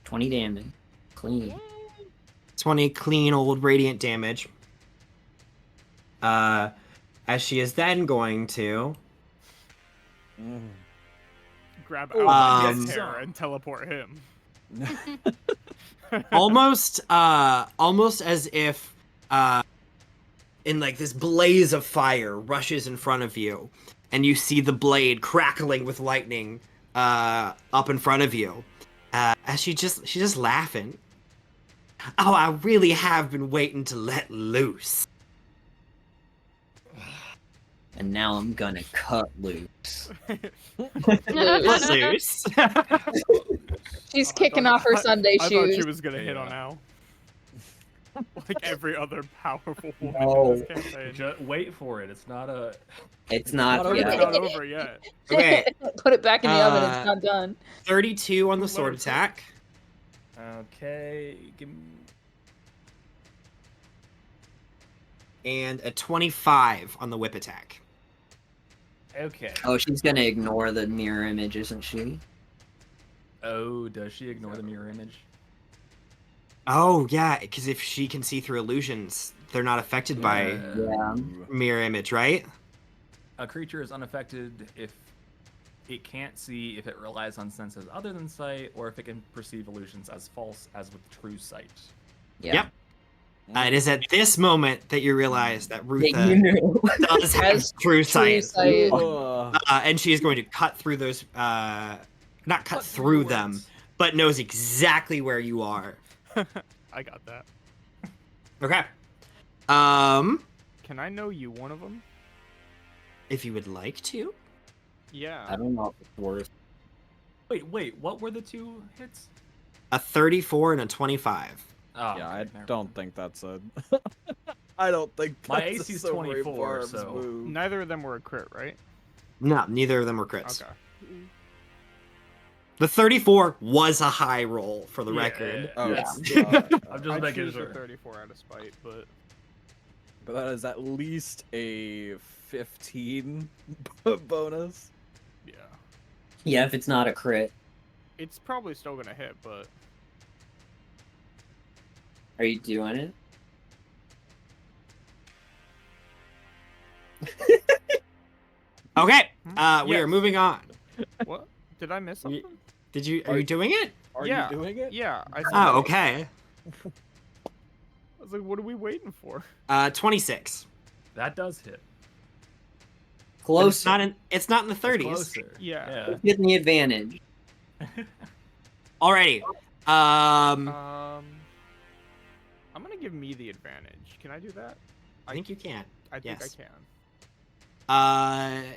20 damage. Clean. 20 clean old radiant damage. As she is then going to Grab Oh, out yes, Terra and teleport him. almost as if in like this blaze of fire rushes in front of you, and you see the blade crackling with lightning up in front of you. As she's just laughing. Oh, I really have been waiting to let loose. and now I'm gonna cut loose. Loose. She's I kicking thought- off her Sunday I thought shoes. she was gonna hit on Yeah. Al. Like every other powerful woman No. in this campaign. Just wait for it. It's not a. It's not not It's yet. not over yet. Okay, Put it back in the oven. It's Uh, not done. 32 on the Let sword her cook. attack. Okay. Give me... And a 25 on the whip attack. Okay. Oh, she's gonna ignore the mirror image, isn't she? Oh, does she ignore the mirror image? Oh, yeah, because if she can see through illusions, they're not affected by Yeah. mirror image, right? A creature is unaffected if it can't see, if it relies on senses other than sight, or if it can perceive illusions as false as with true sight. Yeah. Yep. It is at this moment that you realize that That Rutha you knew. does have Has true True sight. sight. And she is going to cut through those, not cut through the them, words. but knows exactly where you are. I got that. Okay. Can I know you one of them? If you would like to. Yeah. I don't know if it's worth. Wait, what were the two hits? A 34 and a 25. Oh, Yeah, I okay, never don't mind. think that's a. I don't think My that's AC is a Silvery 24, Barb's so- move. Neither of them were a crit, right? No, neither of them were crits. Okay. The 34 was a high roll for the Yeah, record. Oh, that's- I'm just I making choose sure. the 34 out of spite, but But that is at least a 15 bonus. yeah, Yeah, if it's not a crit. it's probably still gonna hit. But Are you doing it? Okay, we are Yes. moving on. what? Did I miss Ye- something? Did you? Are Are- you doing it? Are Yeah. you doing it? Yeah. I said Oh, that. okay. I was like, what are we waiting for? 26. That does hit. But Close. It's not in. It's not in the It's 30s. closer. Yeah. Getting the advantage. Alrighty. I'm gonna give me the advantage. Can I do that? I think you can. I think Yes. I can.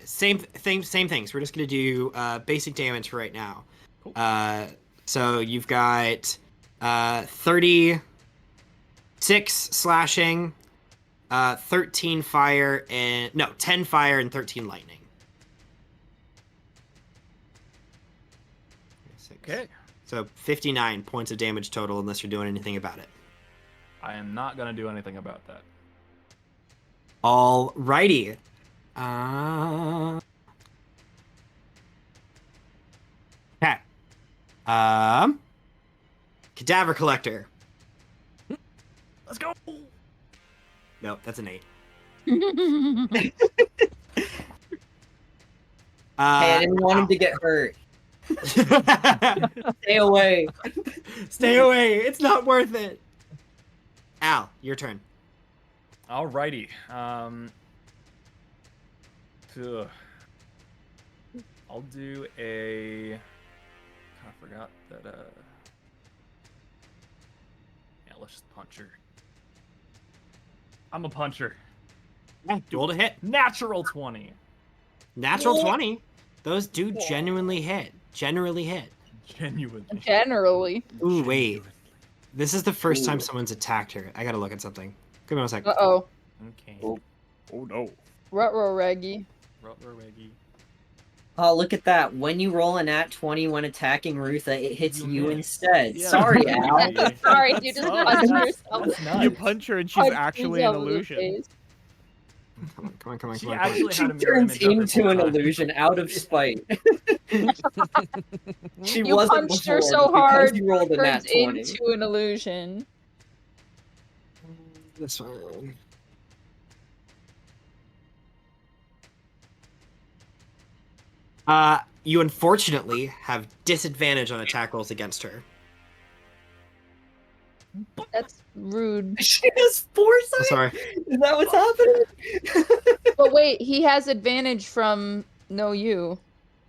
Same thing. Same things. We're just gonna do basic damage for right now. Cool. So you've got 36 slashing, 13 fire, and no, 10 fire and 13 lightning. Okay. So 59 points of damage total, unless you're doing anything about it. I am not gonna do anything about that. Alrighty. Okay. Cadaver collector. Let's go. No, that's an 8. Hey, I didn't want him to get hurt. Stay away. Stay away. It's not worth it. Al, your turn. Alrighty. I'll do a. I forgot that. Yeah, let's just punch her. I'm a puncher. Roll to hit. Natural 20. Natural 20. Those do genuinely hit. Generally hit. Genuinely. Generally. Ooh, wait. This is the first time Ooh. someone's attacked her. I gotta look at something. Give me one second. Uh-oh. Okay. Oh. Oh no. Ruh-roh, Reggie. Rutha-less. Oh, look at that. When you roll a nat 20 when attacking Rutha, it hits You you miss. instead. Yeah. Sorry, Al. Sorry, you just Oh, punched that's- yourself. that's nice. You punch her and she's Punched actually an yourself in the illusion. face. Come on, come on, come on, She come on. actually She had a mirror turns image up this into whole an time. illusion out of spite. She You wasn't punched her before, so but because hard, you rolled a nat turns 20. into an illusion. This one. You unfortunately have disadvantage on attack rolls against her. That's rude. She has foresight? I'm sorry. Is that what's happening? But wait, he has advantage from no you.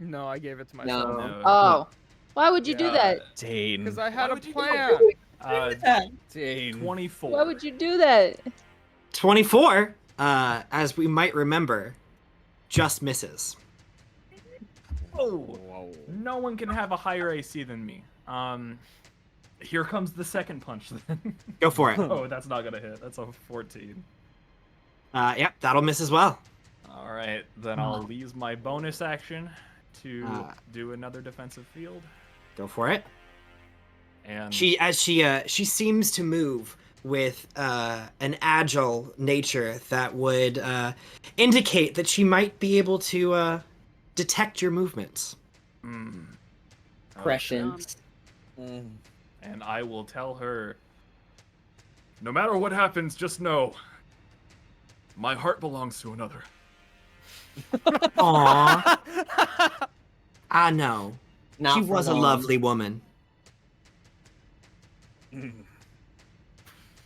No, I gave it to No. myself. No. Oh. Why would you do that? Dane. Because I had Why a would you do plan. Dane. 24. Why would you do that? 24, as we might remember, just misses. Oh, Whoa. no one can have a higher AC than me. Here comes the second punch then. Go for it. Oh, that's not gonna hit. That's a 14. Yep, that'll miss as well. All right, then I'll use my bonus action to do another defensive field. Go for it. And She seems to move with an agile nature that would indicate that she might be able to detect your movements. Mm, okay. Prescience. And I will tell her, no matter what happens, just know, my heart belongs to another. Aww. I know. Not She for was a long. lovely woman. Mm.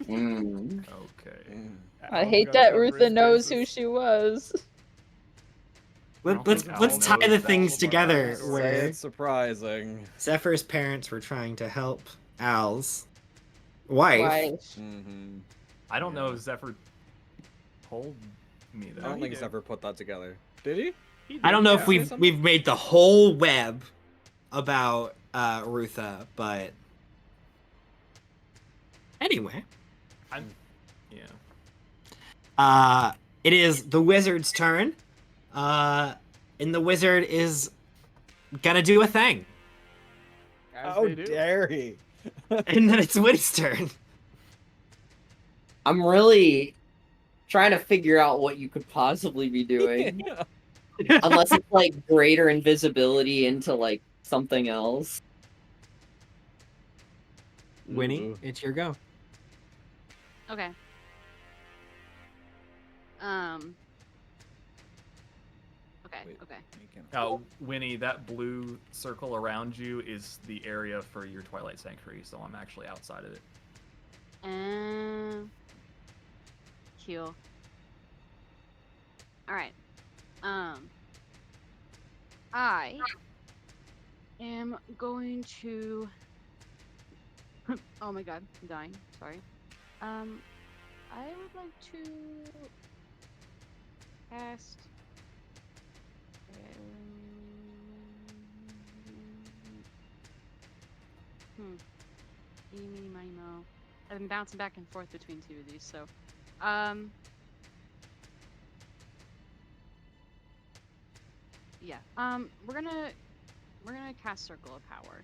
Okay. I Al's hate gonna that cover Rutha his knows who bases. she was. Let's Al tie knows the all things of our together backstory. Say where it's surprising. Zephyr's parents were trying to help Al's wife. Why? Mm-hmm. I don't know if Zephyr told me that. I don't he think did. Zephyr put that together. Did he? I don't know if Yeah. we've made the whole web about Rutha, but anyway, Yeah. it is the wizard's turn, and the wizard is gonna do a thing, As How they do. dare he? and then it's Woody's turn. I'm really trying to figure out what you could possibly be doing. Unless it's like greater invisibility into like something else. Winnie, Ooh. it's your go. Okay. Okay. Wait. Okay. Winnie, that blue circle around you is the area for your Twilight Sanctuary, so I'm actually outside of it. Cool. All right. I am going to. Oh my god, I'm dying. Sorry. I would like to cast. Eeny, meeny, miny, moe. I've been bouncing back and forth between two of these, so yeah. We're gonna cast Circle of Power.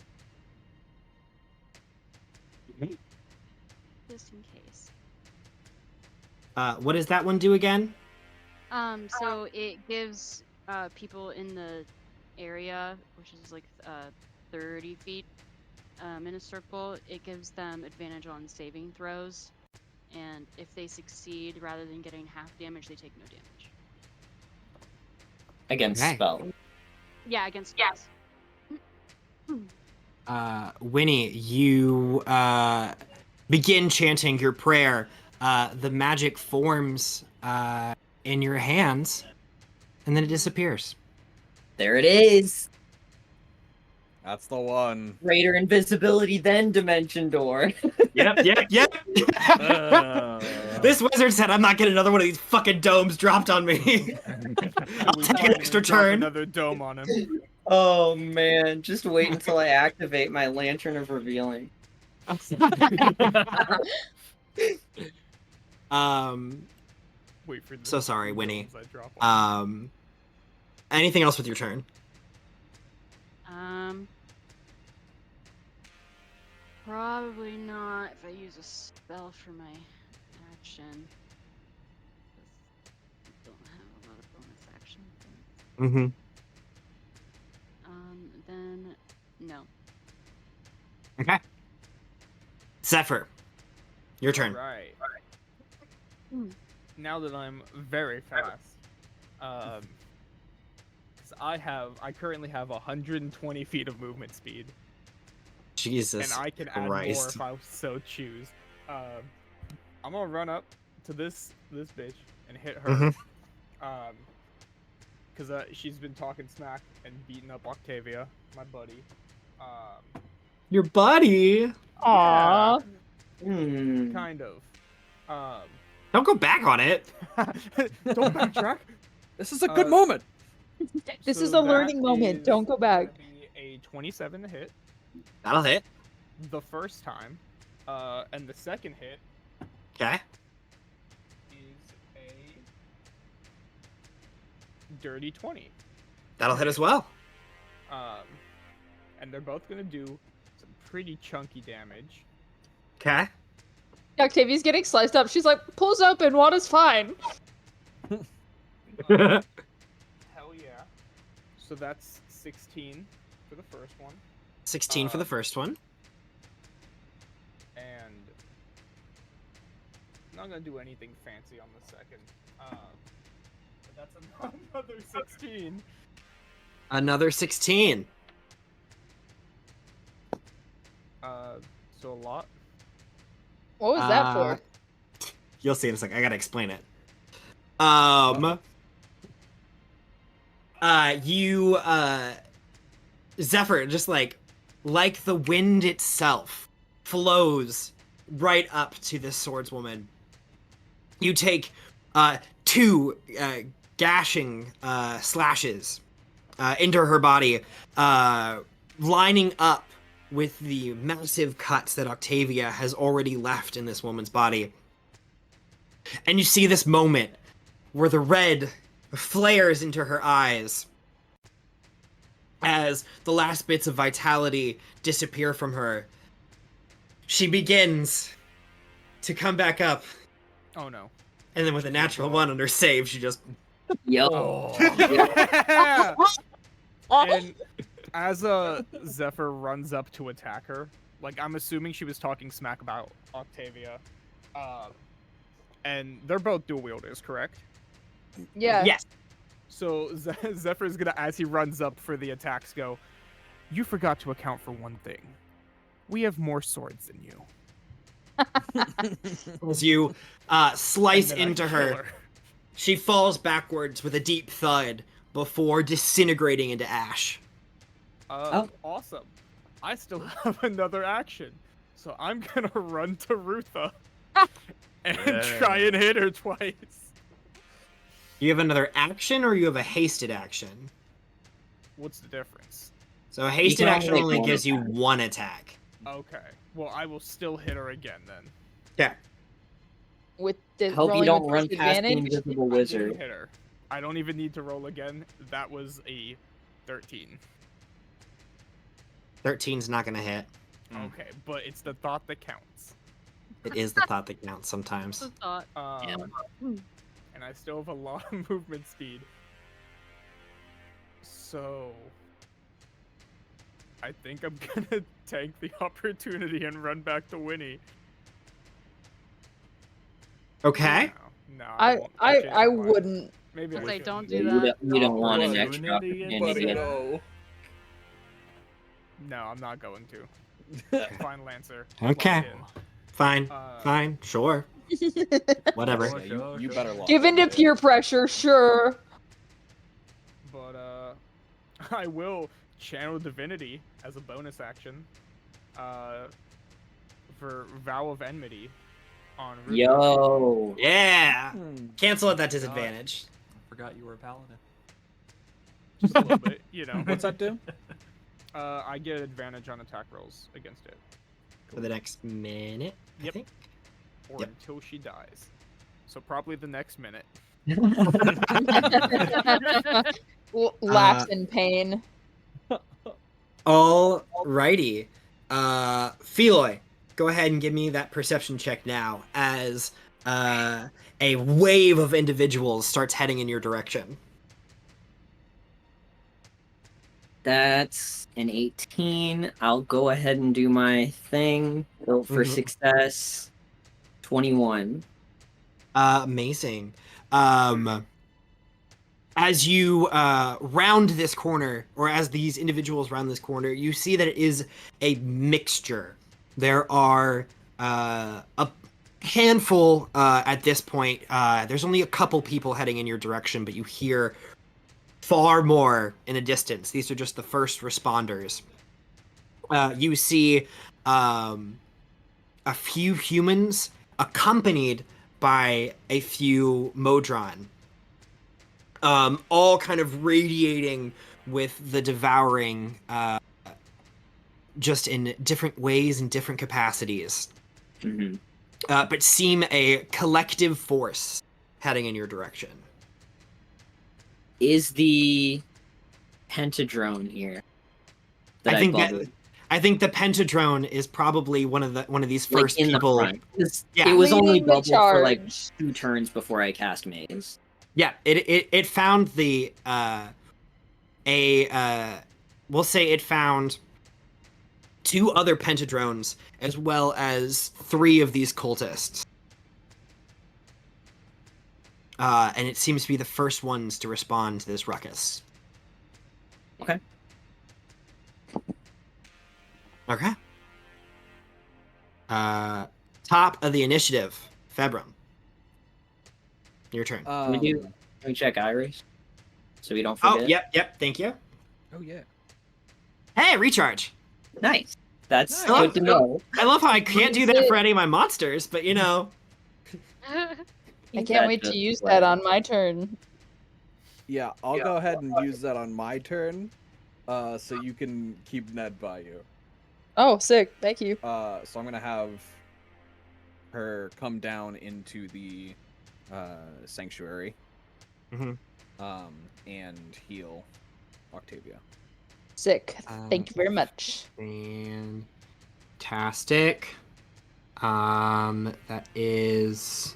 Just in case. What does that one do again? So it gives people in the area, which is like 30 feet in a circle, it gives them advantage on saving throws, and if they succeed, rather than getting half damage, they take no damage. Against Okay. spell. Yeah, against spells. Winnie, you begin chanting your prayer. The magic forms in your hands, and then it disappears. There it is. That's the one. Greater invisibility, then dimension door. Yep. This wizard said, "I'm not getting another one of these fucking domes dropped on me." I'll We take might an extra even drop turn. Another dome on him. Oh man, just wait until I activate my Lantern of Revealing. Wait for the So sorry, Winnie. domes I drop on him. Anything else with your turn? Probably not if I use a spell for my action. 'Cause I don't have a lot of bonus action things. Mm-hmm. Then no. Okay. Zephyr, your turn. Right. Hmm. Now that I'm very fast, 'cause I currently have 120 feet of movement speed, Jesus and I can add more Christ. if I so choose. I'm gonna run up to this bitch and hit her, Mhm. because she's been talking smack and beating up Octavia, my buddy. Your buddy. Aww. Hmm. Kind of. Don't go back on it. Don't backtrack. This is a good Uh, moment. This So is a learning that moment. is Don't go gonna back. be a 27 to hit That'll hit. the first time, and the second hit Okay. is a dirty 20. That'll hit as well. And they're both gonna do some pretty chunky damage. Okay. Octavia's getting sliced up. She's like, pulls open, water's fine. Hell yeah. So that's 16 for the first one. 16 for the first one. And I'm not gonna do anything fancy on the second. But that's another 16. Another 16. So a lot. What was that for? You'll see in a second. I gotta explain it. Zephyr, just like the wind itself, flows right up to this swordswoman. You take 2 gashing slashes into her body, lining up with the massive cuts that Octavia has already left in this woman's body. And you see this moment where the red flares into her eyes as the last bits of vitality disappear from her. She begins to come back up, Oh no. and then with a natural 1 on her save, she just... Yo. Yeah! And as Zephyr runs up to attack her, like I'm assuming she was talking smack about Octavia, and they're both dual wielders, correct? Yeah. Yes. So Zephyr's gonna, as he runs up for the attacks, go, "You forgot to account for one thing. We have more swords than you." As you slice And then I into kill her, she falls backwards with a deep thud before disintegrating into ash. Awesome. I still have another action, so I'm gonna run to Rutha and try and hit her twice. You have another action, or you have a hasted action? What's the difference? So a hasted can only action make only one gives you attack. 1 attack. Okay. Well, I will still hit her again then. Yeah. With the Hope you rolling don't with run past the disadvantage. invisible I didn't wizard. hit her. I don't even need to roll again. That was a 13. 13's not gonna hit. Okay, but it's the thought that counts. It is the thought that counts sometimes. The thought. And I still have a lot of movement speed. So I think I'm gonna take the opportunity and run back to Winnie. Okay. No, I won't. I'll change I my mind. wouldn't. Maybe I'd I say shouldn't. don't do You that. don't, you don't want an Opportunity extra opportunity. again. No. No, I'm not going to. Final answer. Okay. Lock in. Fine. Uh, Fine. Sure. Whatever. Yeah, you better lock Given in. to peer pressure, sure. But I will channel divinity as a bonus action. For Vow of Enmity on Rutha. Yo. Yeah. Hmm, Cancel at that disadvantage. I forgot you were a paladin. Just a little bit, you know. What's that do? I get advantage on attack rolls against it. For the next minute, I Yep. think. Or Yep. until she dies. So probably the next minute. Laughs in pain. Alrighty. Feloy, go ahead and give me that perception check now as a wave of individuals starts heading in your direction. That's an 18. I'll go ahead and do my thing. Roll for Mhm. success. 21. Amazing. As you round this corner, or as these individuals round this corner, you see that it is a mixture. There are a handful at this point. There's only a couple people heading in your direction, but you hear far more in the distance. These are just the first responders. You see a few humans accompanied by a few Modron. all kind of radiating with the devouring, just in different ways and different capacities, Mhm. but seem a collective force heading in your direction. Is the pentadrone here that I I think bubbled I think the pentadrone is probably one of these like first in the people. front? 'Cause Yeah. it was only Leading the bubbled for like charge. 2 turns before I cast maze. Yeah, it found the we'll say it found 2 other pentadrones as well as 3 of these cultists. And it seems to be the first ones to respond to this ruckus. Okay. Okay. Top of the initiative, Februm. Your turn. Can we check Iris so we don't Oh, forget? yep, thank you. Oh yeah. Hey, recharge. Nice. That's Nice. good to know. I love how I can't do Use that it. for any of my monsters, but you know. I Keep can't that wait to just use away. that on my turn. Yeah, I'll go ahead and use that on my turn, so you can keep Ned by you. Oh, sick. Thank you. So I'm gonna have her come down into the sanctuary, Mhm. and heal Octavia. Sick. Thank you very much. Fantastic. That is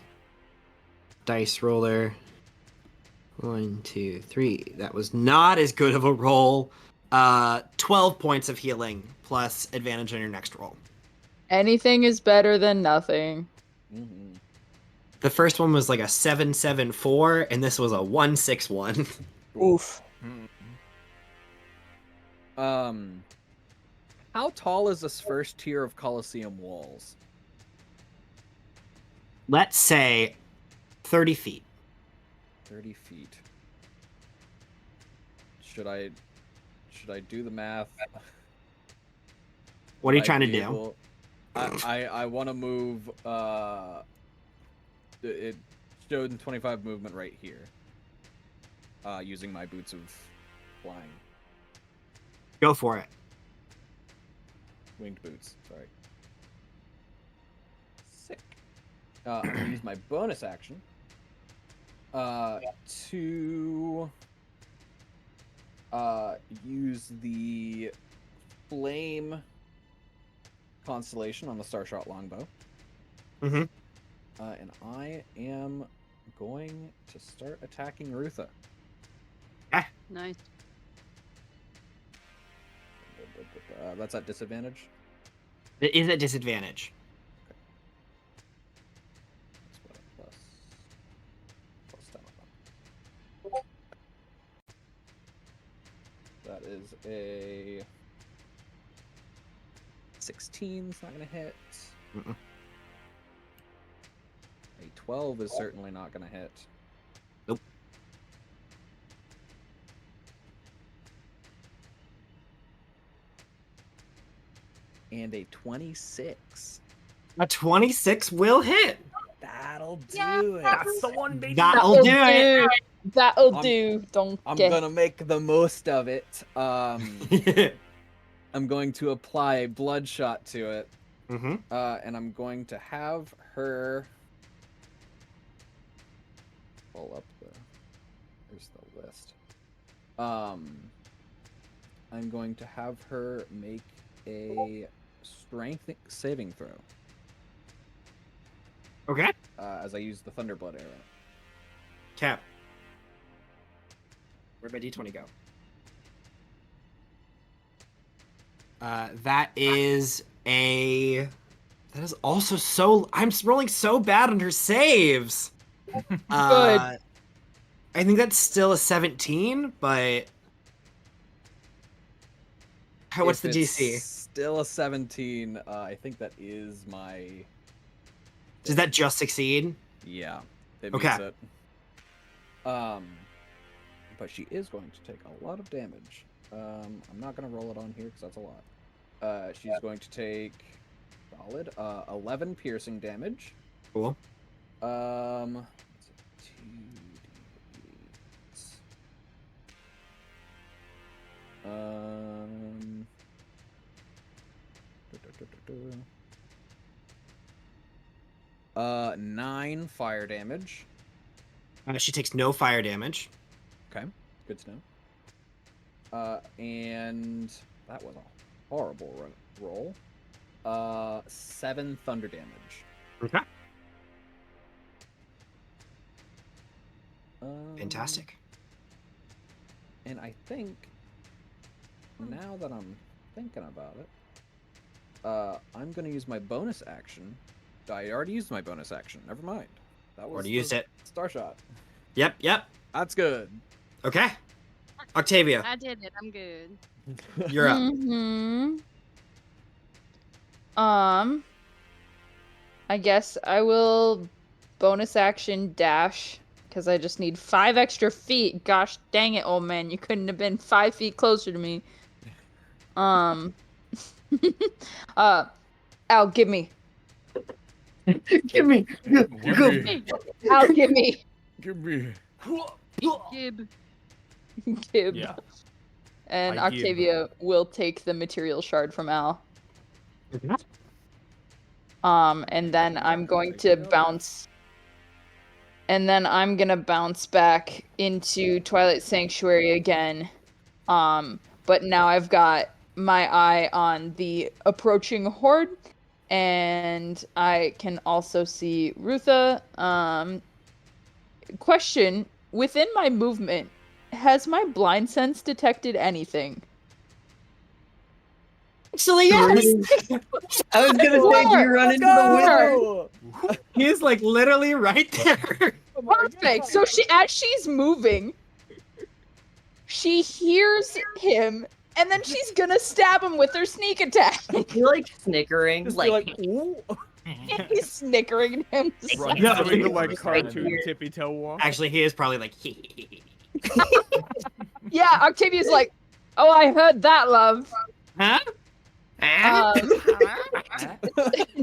dice roller. 1, 2, 3. That was not as good of a roll. 12 points of healing plus advantage on your next roll. Anything is better than nothing. Mm-hmm. The first one was like a 7-7-4, and this was a 1-6-1. Oof. How tall is this first tier of Colosseum walls? Let's say 30 feet. 30 feet. Should I do the math? What are you Would I trying to be do? able- I want to move. It showed 25 movement right here. Using my boots of flying, Go for it. winged boots. Sorry. Sick. I'm gonna use my bonus action. To use the flame constellation on the Starshot longbow. Mm-hmm. And I am going to start attacking Rutha. Nice. That's at disadvantage. It is at disadvantage. That's what, plus 10. That is a 16. It's not going to hit. Mm-mm. A 12 is certainly not going to hit. Nope. And a 26. A 26 will hit. That'll do Yeah. it. That's the one, baby. That'll do it. That'll I'm- do. Don't I'm get. gonna make the most of it. I'm going to apply Bloodshot to it. Mm-hmm. And I'm going to have her pull up here's the list. I'm going to have her make a strength saving throw. Okay. As I use the Thunderblood arrow. Cap. Where'd my d20 go? That is also so. I'm rolling so bad on her saves. I think that's still a 17, but what's If the it's DC? Still a 17. I think that is my. Does that just succeed? Yeah, it Okay. meets it. But she is going to take a lot of damage. I'm not going to roll it on here because that's a lot. She's going to take solid 11 piercing damage. Cool. Let's see, 2d8. 9 fire damage. She takes no fire damage. Okay, good to know. And that was a horrible roll. 7 thunder damage. Okay. Um, Fantastic. And I think, now that I'm thinking about it, I'm going to use my bonus action. I already used my bonus action. Never mind. That was Already used it. Star shot. Yep. That's good. Okay. Octavia, I did it. I'm good. you're up. Mm-hmm. I guess I will bonus action dash because I just need 5 extra feet. Gosh dang it, old man! You couldn't have been 5 feet closer to me. Al, give me. Give me. Go. Al, give me. Give me. Gib. Gib. Yeah. And I give. Octavia will take the material shard from Al. And then I'm going to bounce. And then I'm gonna bounce back into Twilight Sanctuary again. But now I've got my eye on the approaching horde, and I can also see Rutha. Question: within my movement, has my blind sense detected anything? Actually, yes. I was gonna say, do you run into the wizard? He is like literally right there. Perfect. So as she's moving, she hears him, and then she's gonna stab him with her sneak attack. You're like snickering, Just be like, like, ooh. He's snickering him. Right. No, Doing the like Right cartoon here. tippy toe walk. Actually, he is probably like. Yeah, Octavia's like, oh, I heard that, love. Huh?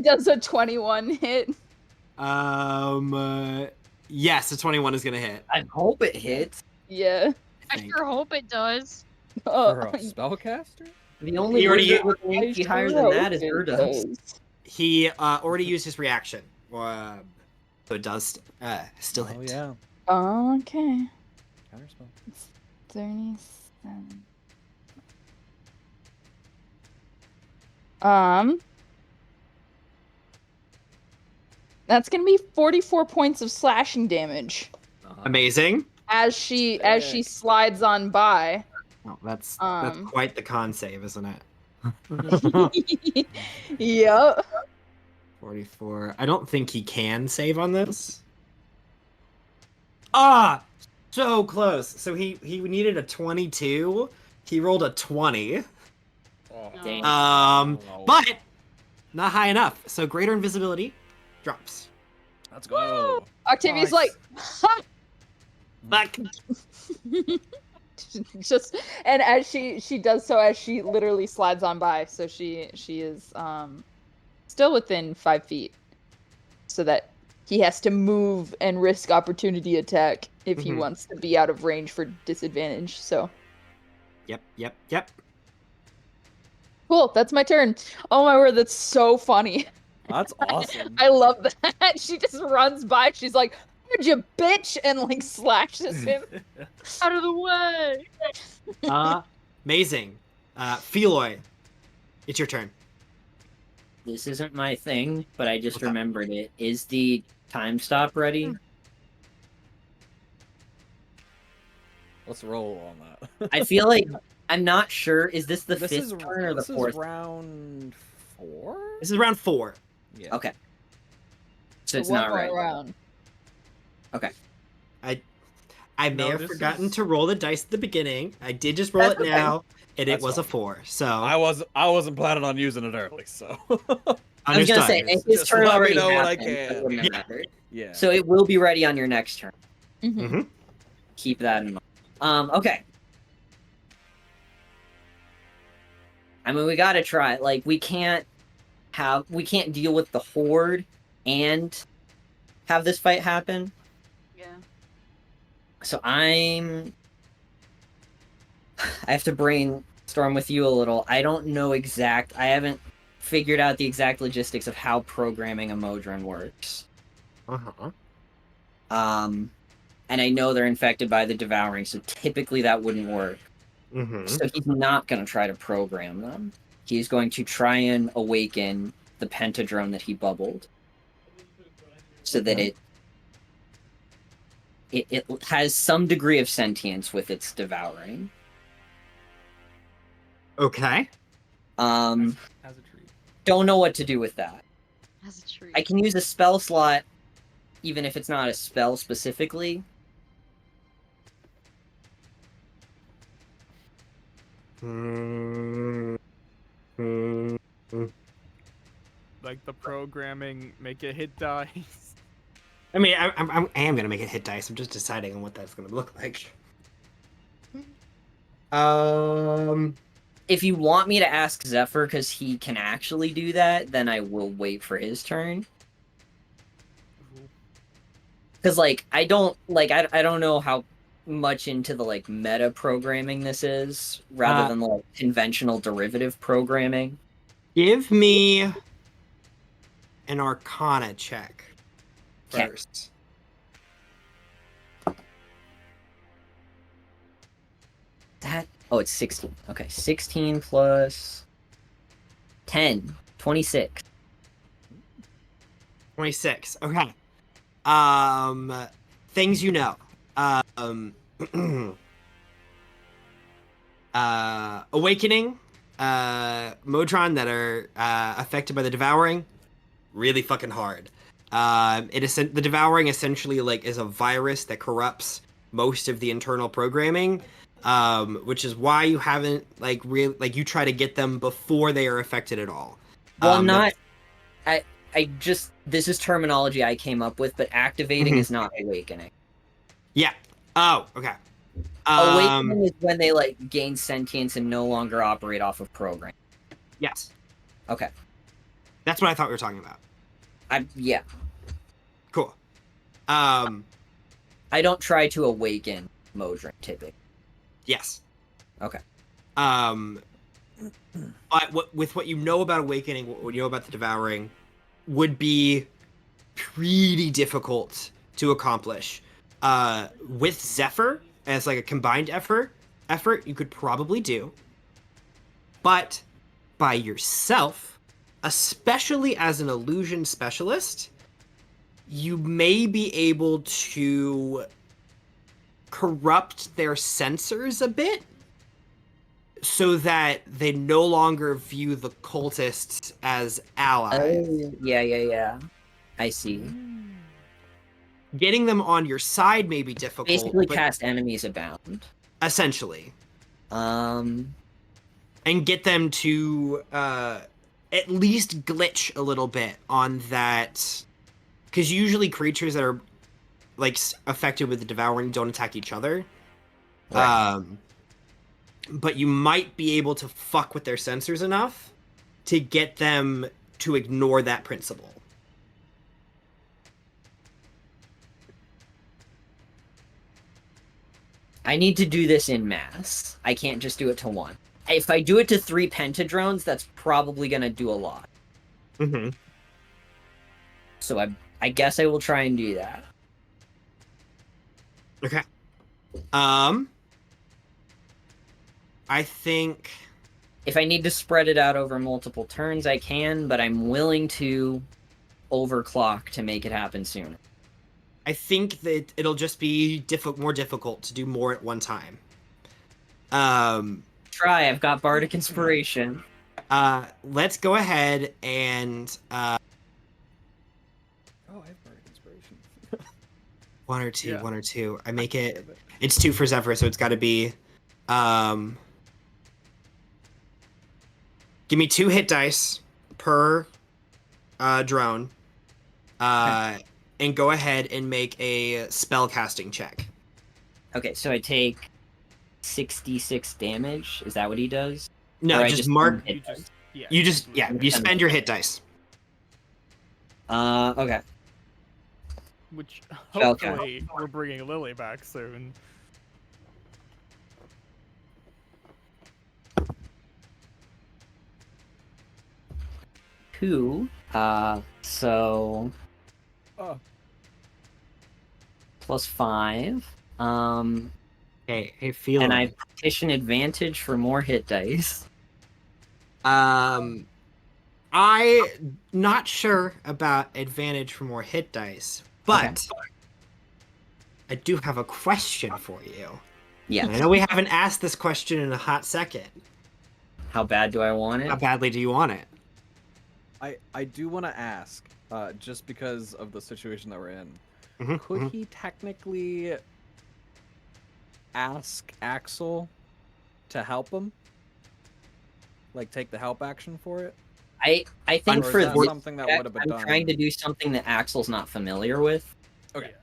Does a 21 hit? Yes, the 21 is gonna hit. I hope it hits. Yeah. I Think. sure hope it does. For a spellcaster? The only He already- wizard with an HP higher than that is Urdos. He already used his reaction, so it does still hit. Oh, yeah. Okay. Counterspell. 37. That's gonna be 44 points of slashing damage Amazing. as she Sick. slides on by. Oh, that's Um. quite the con save, isn't it? Yep. 44. I don't think he can save on this. Ah, so close. So he needed a 22. He rolled a 20. Oh, Dang. But not high enough. So greater invisibility drops. Let's go. Octavia's Nice. Fuck. just and as she does so, as she literally slides on by, so she is still within 5 feet, so that he has to move and risk opportunity attack if he Mhm. wants to be out of range for disadvantage. So Yep. cool, that's my turn. Oh my word, that's so funny. That's awesome. I love that. She just runs by, she's like, "Heard you, bitch," and like slashes him. Out of the way. Amazing. Feloy, it's your turn. This isn't my thing, but I just Okay. remembered it. Is the time stop ready? Let's roll on that. I feel like I'm not sure. Is this the this fifth is turn or the this fourth? is round 4. This is round 4. Yeah. Okay. So it's One not more right. round. I may No, have this forgotten is- to roll the dice at the beginning. I did just roll That's it okay. now, and it That's was a fine. 4. So I wasn't planning on using it early, so I was gonna say understood. if his Just turn let me already know when I happened, can. it wouldn't Yeah. matter. yeah. So it will be ready on your next turn. Mhm. Mhm. Keep that in mind. Okay. I mean, we gotta try. Like, we can't deal with the horde and have this fight happen. Yeah. So I have to brainstorm with you a little. I don't know I haven't figured out the exact logistics of how programming a Modron works. Uh-huh. And I know they're infected by the devouring, so typically that wouldn't work. Mm-hmm. So he's not going to try to program them. He's going to try and awaken the pentadrone that he bubbled, so that it has some degree of sentience with its devouring. Okay. As a treat. Don't know what to do with that. As a treat. I can use a spell slot, even if it's not a spell specifically. Like the programming, make it hit dice. I mean, I am gonna make it hit dice. I'm just deciding on what that's gonna look like. If you want me to ask Zephyr because he can actually do that, then I will wait for his turn. Because I don't know how much into the meta programming this is, rather than conventional derivative programming. Give me an Arcana check first. It's 16. Okay, 16 plus 10, 26. 26. Okay. Things you know. Awakening, Modron that are affected by the devouring, really fucking hard. The devouring essentially is a virus that corrupts most of the internal programming, which is why you haven't you try to get them before they are affected at all. Well, this is terminology I came up with, but activating is not awakening. Yeah. Oh, okay. Awakening is when they gain sentience and no longer operate off of program. Yes. Okay. That's what I thought we were talking about. Yeah. Cool. I don't try to awaken Modron typically. Yes. Okay. But with what you know about awakening, what you know about the devouring, would be pretty difficult to accomplish. With Zephyr as a combined effort you could probably do, but by yourself, especially as an illusion specialist, you may be able to corrupt their sensors a bit so that they no longer view the cultists as allies. Oh, yeah. I see. Getting them on your side may be difficult. Basically, cast enemies abound. Essentially. And get them to at least glitch a little bit on that, because usually creatures that are affected with the devouring don't attack each other. Right. But you might be able to fuck with their sensors enough to get them to ignore that principle. I need to do this in mass. I can't just do it to one. If I do it to 3 pentadrones, that's probably gonna do a lot. Mm-hmm. So I guess I will try and do that. Okay. I think if I need to spread it out over multiple turns, I can, but I'm willing to overclock to make it happen sooner. I think that it'll just be more difficult to do more at one time. Try. I've got Bardic Inspiration. Let's go ahead and Oh, I have Bardic Inspiration. one or two. Yeah. One or two. I make it. It's 2 for Zephyr, so it's got to be. Give me 2 hit dice per drone. And go ahead and make a spell casting check. Okay, so I take 66 damage. Is that what he does? No, Or I just mark. You just You spend your hit dice. Okay. Which Spell count. hopefully we're bringing Lily back soon. Two. So. Oh. plus 5. Hey, And Feeling. I petition advantage for more hit dice. I'm not sure about advantage for more hit dice, but I do have a question for you. Yeah. And I know we haven't asked this question in a hot second. How bad do I want How it? badly do you want it? I do want to ask, just because of the situation that we're in, Mhm, could mhm. he technically ask Axel to help him? Like, take the help action for it? I think Or is for that this something that check, would have been I'm done? trying to do something that Axel's not familiar with. Okay.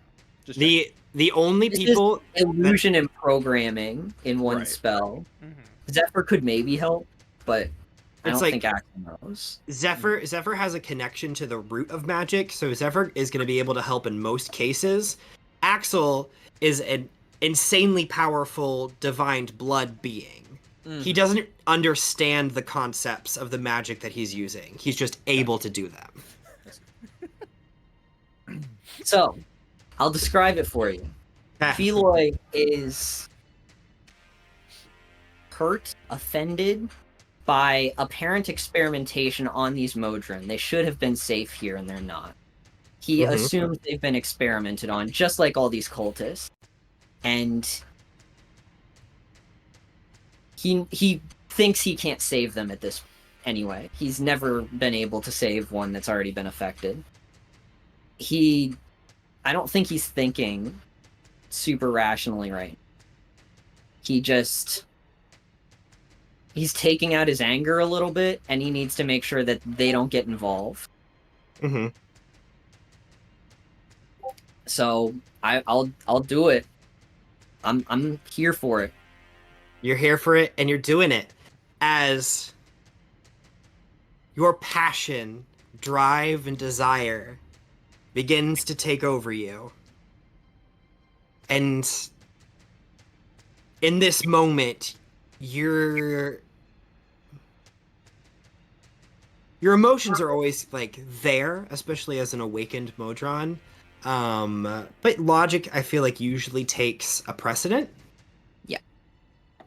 Just check. The only This is people illusion and programming in one Right. spell. Mhm. Zephyr could maybe help, but I It's don't like- think Axel knows. Zephyr has a connection to the root of magic, so Zephyr is going to be able to help in most cases. Axel is an insanely powerful divine blood being. He doesn't understand the concepts of the magic that he's using. He's just able to do them. So, I'll describe it for you. Feloy is hurt, offended by apparent experimentation on these Modron. They should have been safe here, and they're not. He Mhm. assumes they've been experimented on, just like all these cultists. And he thinks he can't save them at this anyway. He's never been able to save one that's already been affected. I don't think he's thinking super rationally right. He's taking out his anger a little bit, and he needs to make sure that they don't get involved. Mm-hmm. So I'll do it. I'm here for it. You're here for it, and you're doing it as your passion, drive, and desire begins to take over you. And in this moment, your emotions are always like there, especially as an awakened Modron. But logic, I feel like, usually takes a precedent. Yeah.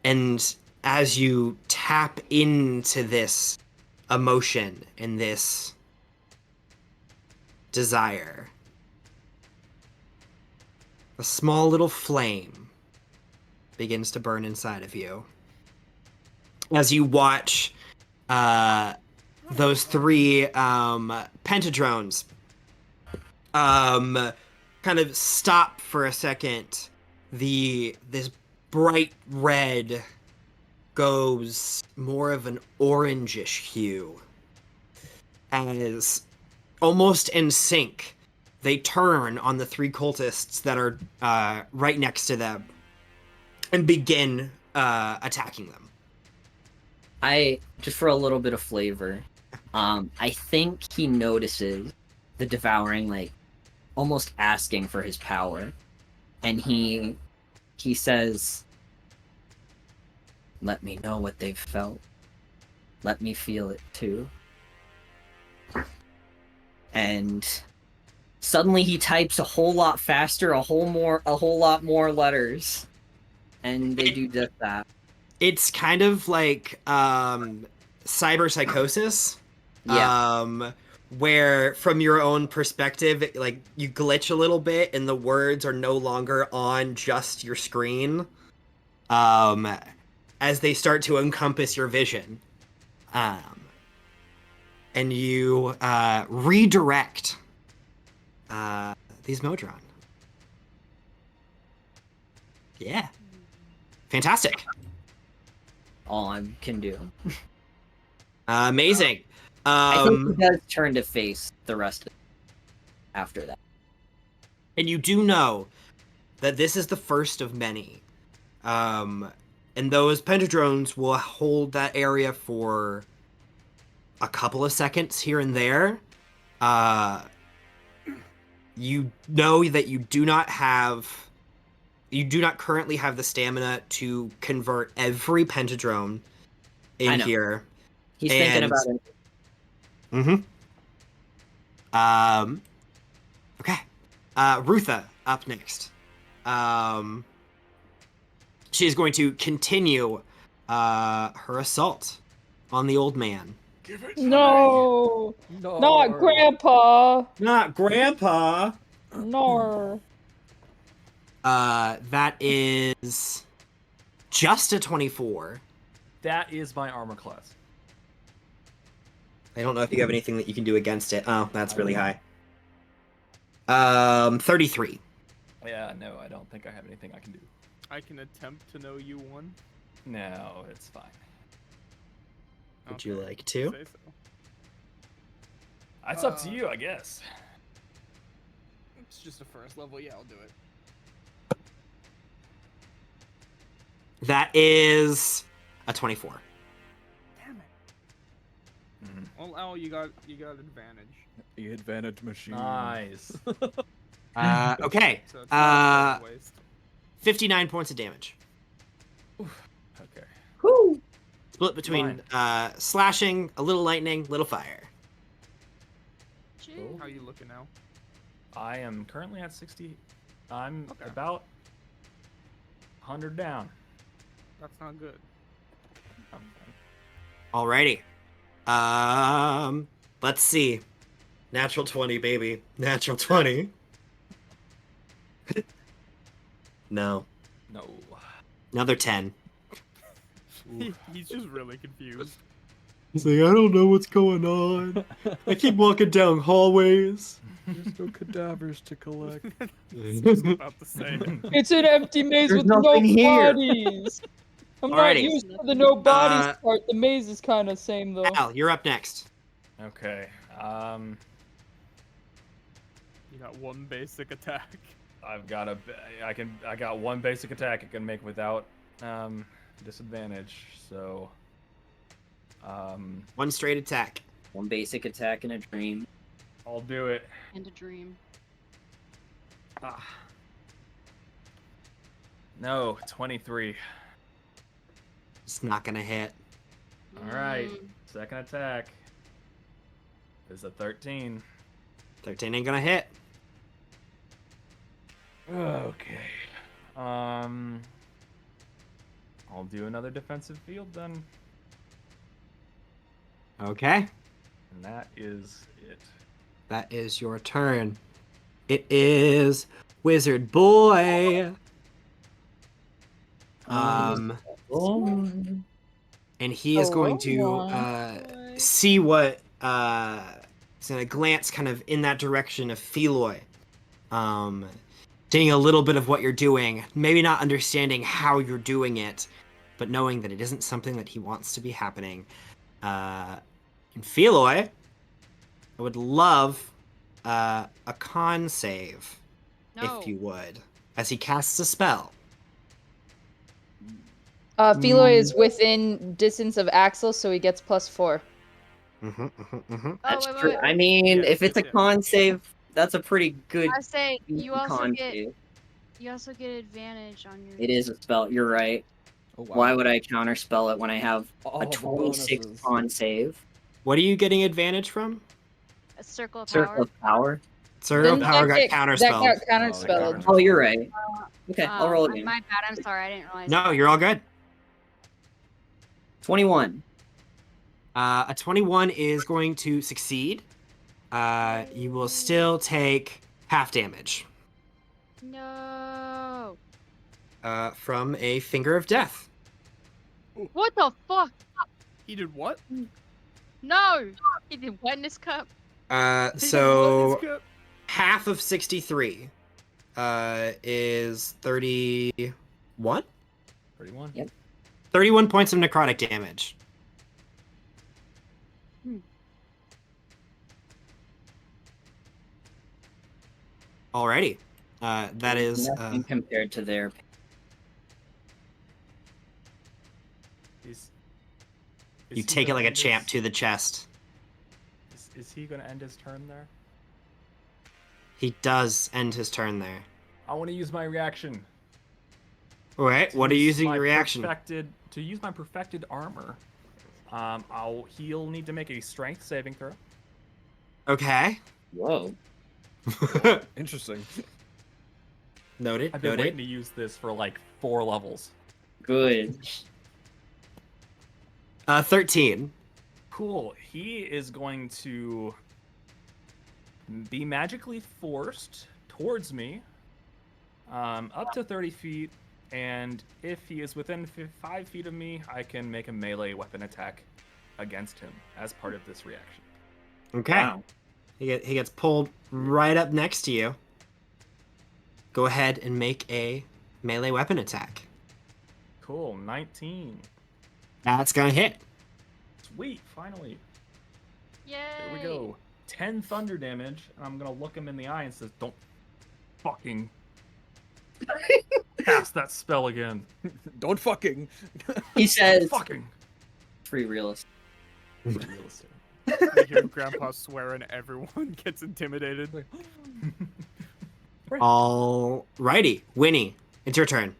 And as you tap into this emotion and this desire, a small little flame begins to burn inside of you. As you watch those three pentadrones kind of stop for a second. This bright red goes more of an orangish hue. As almost in sync, they turn on the three cultists that are right next to them and begin attacking them. Just for a little bit of flavor, I think he notices the devouring, like, almost asking for his power, and he says, "Let me know what they've felt. Let me feel it too." And suddenly he types a whole lot faster, a whole lot more letters, and they do just that. It's kind of like cyber psychosis. Yeah. Where from your own perspective, like, you glitch a little bit and the words are no longer on just your screen. As they start to encompass your vision. And you redirect these Modron. Yeah. Fantastic. All I can do. Amazing. I think he does turn to face the rest of it after that. And you do know that this is the first of many. And those pentadrones will hold that area for a couple of seconds here and there. You know that you do not currently have the stamina to convert every pentadrone in here. He's thinking about it. Mm-hmm. Okay. Rutha, up next. she's going to continue her assault on the old man. Give it to me. No, No. not Grandpa. Not Grandpa. No. That is just a 24. That is my armor class. I don't know if you have anything that you can do against it. Oh, that's really high. 33. Yeah, no, I don't think I have anything I can do. I can attempt to know you one. No, it's fine. Would you Okay, like to? say so. That's up to you, I guess. It's just a first level. Yeah, I'll do it. That is a 24. Damn it. Mhm. Well, Al, you got advantage. The advantage machine. Nice. Okay. So it's not a waste. 59 points of damage. Okay. Woo! Split between slashing, a little lightning, little fire. Jeez. How you looking now? I am currently at 60. I'm Okay. about 100 down. That's not good. Alrighty. Let's see. Natural 20, baby. Natural 20. No. No. Another 10. He's just really confused. He's like, I don't know what's going on. I keep walking down hallways. There's no cadavers to collect. Just about to say. It's an empty maze There's with no nothing here. bodies. I'm not Alrighty. used to the no bodies Uh, part. The maze is kind of same though. Al, you're up next. Okay. You got one basic attack. I've got I got one basic attack I can make without disadvantage. So One straight attack. One basic attack in a dream. I'll do it. And a dream. Ah. No, 23. It's not gonna hit. All right. Mm. Second attack is a 13. 13 ain't gonna hit. Okay. I'll do another defensive field then, Okay. and that is it. That is your turn. It is Wizard Boy. And he is going to see what he's gonna glance kind of in that direction of Feloy. Seeing a little bit of what you're doing, maybe not understanding how you're doing it, but knowing that it isn't something that he wants to be happening. And Feloy, I would love a con save, No. if you would, as he casts a spell. Feloy is within distance of Axel, so he gets +4. Oh, That's wait, true. wait. I mean, Yes, if it's a yes. con save, that's a pretty good I say you also con get save. advantage on your. It is a spell. You're right. Oh, wow. Why would I counterspell it when I have All a the 26 bonuses. con save? What are you getting advantage from? A circle of Circle power. of power. Circle of Didn't Power that got get- counterspelled. That got Oh, counterspelled. Oh, you're right. Okay, I'll roll again. My bad. I'm sorry. I didn't realize. No, that. you're all good. 21. A 21 is going to succeed. You will still take half damage No. from a Finger of Death. What the fuck? He did what? No. He did wetness cup. So half of 63 is 31? 31. Yep. 31 points of necrotic damage. Alrighty. That is Nothing compared to their. Is you he take it gonna like a end champ his- to the chest. Is he gonna end his turn there? He does end his turn there. I want to use my reaction. Alright, To what are you use using my your reaction? To use my perfected armor, he'll need to make a strength saving throw. Okay. Whoa. Interesting. Noted. I've been waiting Noted. to use this for like 4 levels. Good. 13. Cool. He is going to be magically forced towards me, up to 30 feet, and if he is within 5 feet of me, I can make a melee weapon attack against him as part of this reaction. Okay. Wow. He gets pulled right up next to you. Go ahead and make a melee weapon attack. Cool. 19. That's gonna hit. Sweet. Finally. Yay! There we go. 10 thunder damage. And I'm gonna look him in the eye and says, "Don't fucking cast that spell again." Don't fucking. He says, Fucking. free realist. Realistic. You hear Grandpa swear and everyone gets intimidated. Alrighty, Winnie, it's your turn.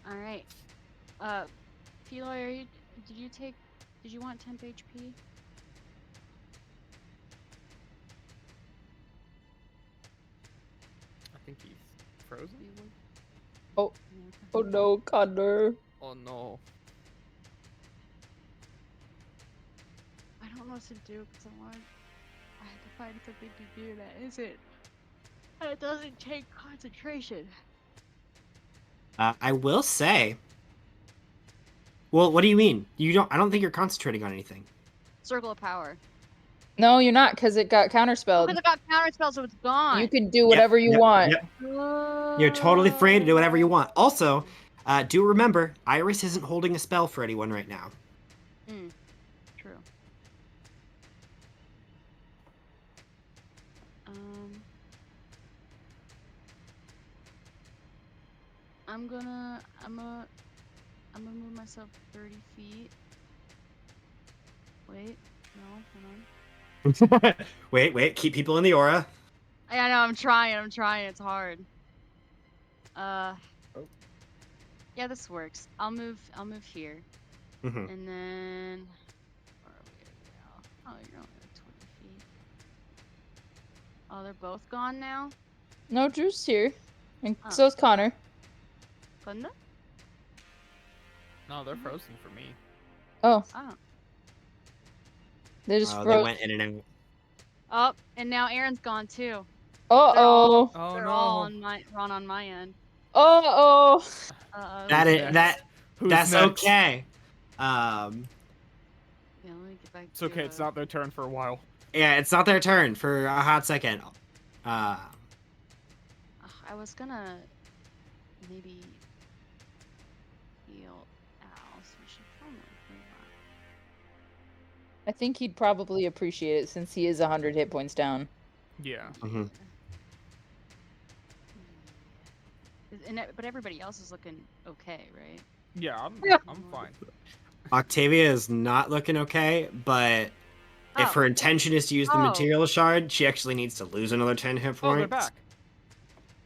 All right. Feloy, did you want temp HP? I think he's frozen. Oh no, Connor. Oh no. I don't know what to do because I have to find something to do that isn't. It doesn't take concentration. I will say. Well, what do you mean? I don't think you're concentrating on anything. Circle of power. No, you're not, because it got counterspelled. Because it got counterspell, so it's gone. You can do whatever you want. Yep. You're totally free to do whatever you want. Also, do remember, Iris isn't holding a spell for anyone right now. True. I'm gonna move myself 30 feet. Wait, no, hold on. Wait, keep people in the aura. I know, I'm trying, it's hard. Yeah, this works. I'll move here. Mhm. And then where are we now? Oh, you're only at 20 feet. Oh, they're both gone now? No, Drew's here. And Oh. so's Connor. Couldn't it? No, they're frozen for me. Oh, Oh. they just They froze. went in and out. Oh, and now Aaron's gone too. Uh-oh. Oh They're no. all on my end. Uh-oh. That Who's is, that Who's that's next? okay. Yeah, let me get back It's okay. It's not their turn for a while. Yeah, it's not their turn for a hot second. I was gonna maybe heal Al, so we should probably do that. I think he'd probably appreciate it since he is 100 hit points down. Yeah. Mhm. But everybody else is looking okay, right? Yeah, Yeah. I'm fine. Octavia is not looking okay, but if her intention is to use the Oh. material shard, she actually needs to lose another 10 hit points. Oh, they're back.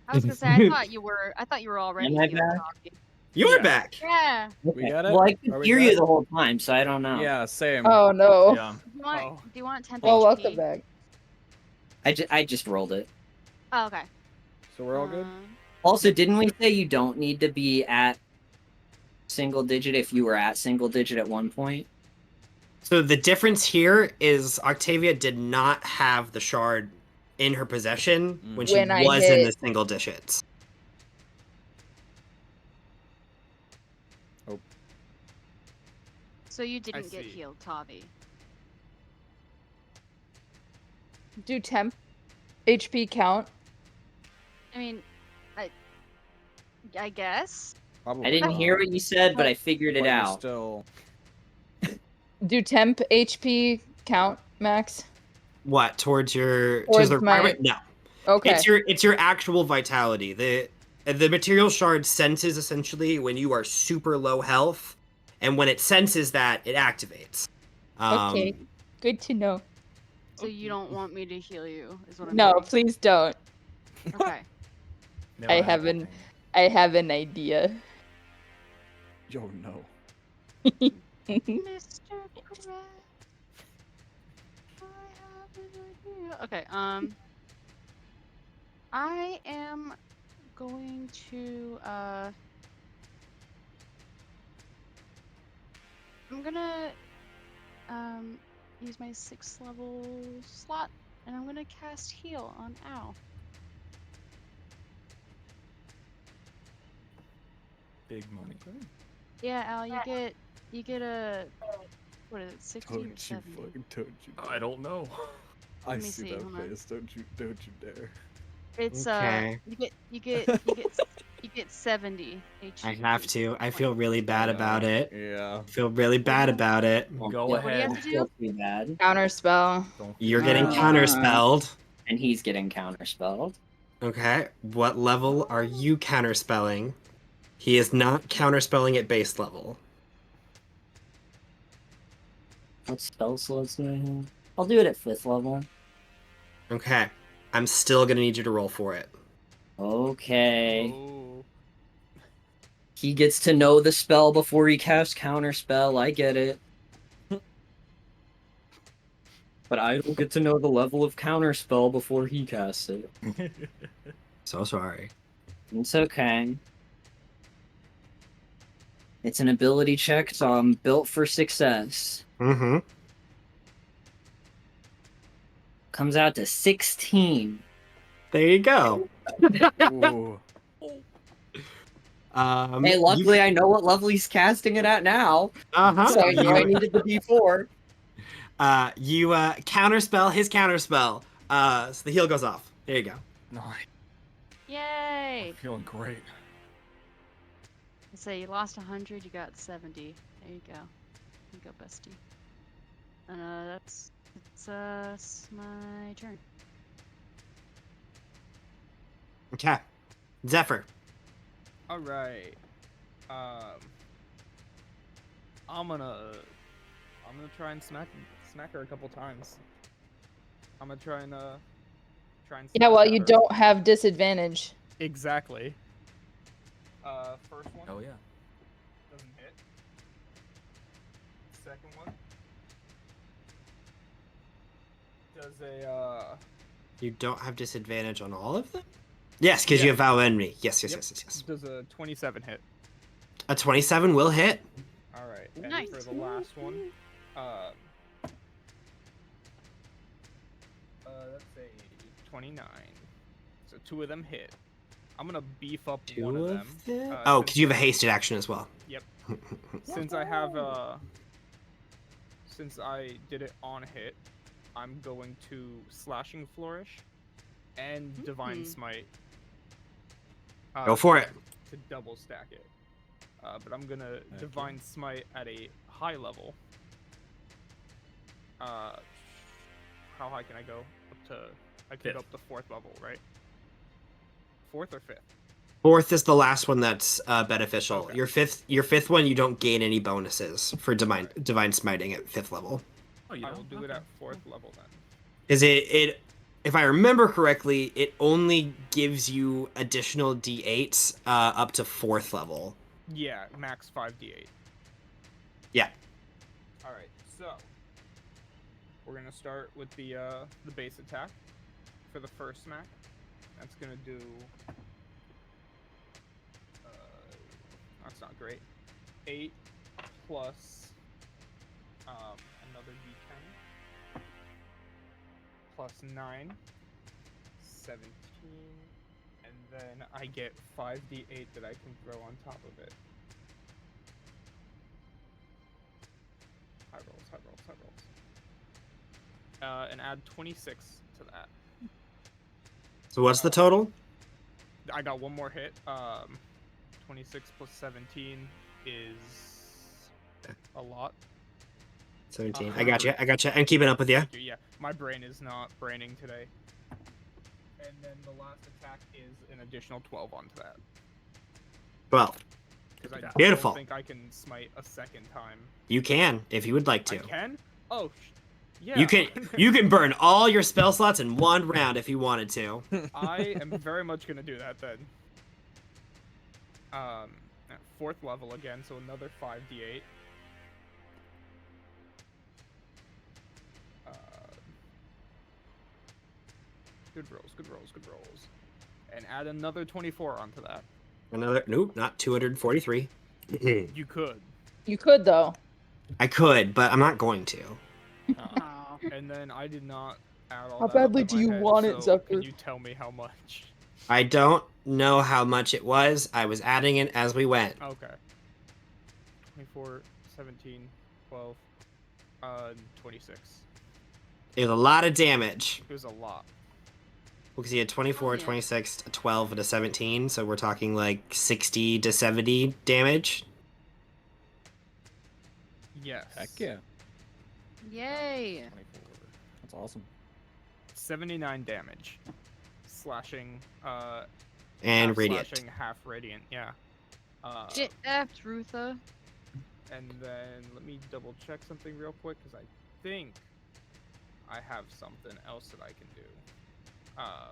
I was gonna say I thought you were already Am I healed, back? Rocky. You're Yeah. back. Yeah. We got it? Well, I Are could we hear you good? the whole time, so I don't know. Yeah, same. Oh, no. Yeah. Oh. Do you want 10 Oh, HP? welcome back. I just rolled it. Oh, okay. So we're all good? Also, didn't we say you don't need to be at single digit if you were at single digit at one point? So the difference here is Octavia did not have the shard in her possession when she When I was in hit- the single digits. So you didn't get see. healed, Tavi. Do temp HP count? I mean, I guess. Probably I didn't hear not. what you said, but I figured it But you're out. Still, Do temp HP count, Max? What towards your Towards the my- requirement? No, Okay. it's your actual vitality. The material shard senses essentially when you are super low health, and when it senses that, it activates. Okay. Good to know. So you don't want me to heal you, is what I'm No, hearing. please don't. Okay. No, I have haven't- nothing. I have an idea. yo, no. Mr. Crab, I have an idea. Okay, I am going to I'm gonna use my 6th level slot, and I'm gonna cast heal on Al. Big money. Yeah, Al, you get a what is it, 60 or 70? don't you I don't know. I Let me see see, that hold on. face. Don't you dare. It's Okay. you get 70 HP. I have to. I feel really bad Yeah, about it. Yeah. I feel really bad about it. Go feel- ahead. don't feel too bad. Counterspell. Don't You're feel getting bad. counterspelled. And he's getting counterspelled. Okay. What level are you counterspelling? He is not counterspelling at base level. What spell slots do I have? I'll do it at 5th level. Okay. I'm still gonna need you to roll for it. Okay. Oh. He gets to know the spell before he casts counterspell. I get it. But I don't get to know the level of counterspell before he casts it. So sorry. It's okay. It's an ability check, so I'm built for success. Mm-hmm. Comes out to 16. There you go. Ooh. Hey, luckily I know what level he's casting it at now. Uh-huh. So I know I needed the D4. You counterspell his counterspell. So the heal goes off. There you go. Nice. Yay! I'm feeling great. I say you lost 100, you got 70. There you go. There you go, bestie. That's my turn. Okay. Zephyr. All right. I'm gonna try and smack her a couple times. I'm gonna try and Yeah, smack well, at you her. don't have disadvantage. Exactly. First one Oh yeah. doesn't hit. Second one does a You don't have disadvantage on all of them? Yes, because you Yeah. have Vow Enemy. Yes. does a 27 hit. A 27 will hit. All right. And Nice. for the last one, that's a 29. So 2 of them hit. I'm gonna beef up one of them. Oh, because you have a hasted action as well. Yep. Since I have since I did it on hit, I'm going to Slashing Flourish and Divine Smite. Go for it. To double stack it. But I'm gonna Divine Smite at a high level. How high can I go? I can go up to 4th level, right? 4th or 5th? 4th is the last one that's beneficial. Okay. Your fifth one, you don't gain any bonuses for divine smiting at 5th level. Oh, you I know? will do it at 4th level then. Is it if I remember correctly, it only gives you additional d8s up to 4th level. Yeah, max 5d8. Yeah. All right, so we're gonna start with the base attack for the first smack. That's gonna do. That's not great. 8 plus another d10 plus 9, 17, and then I get 5d8 that I can throw on top of it. High rolls. And add 26 to that. So what's the total? I got one more hit. 26 plus 17 is a lot. 17. I got you. I'm keeping up with you. Thank you. Yeah, my brain is not braining today. And then the last attack is an additional 12 onto that. 12. 'Cause I Beautiful. don't think I can smite a second time. You can if you would like to. I can? Oh, yeah. You can burn all your spell slots in one round if you wanted to. I am very much gonna do that then. At 4th level again, so another 5d8. Good rolls. and add another 24 onto that. Nope, not 243. You could. You could though. I could, but I'm not going to. Oh. And then I did not add all How that badly up do in you my head, want it, so Zephyr? Can you tell me how much? I don't know how much it was. I was adding it as we went. Okay. 24, 17, 12, 26. It was a lot of damage. It was a lot. Because he had 24, Oh, yeah. 26, a 12, and a 17, so we're talking like 60 to 70 damage. Yes. Heck yeah. Yay! 24. That's awesome. 79 damage. Slashing, And half radiant. slashing, half radiant, yeah. Shit effed, Rutha. And then let me double check something real quick, because I think I have something else that I can do. I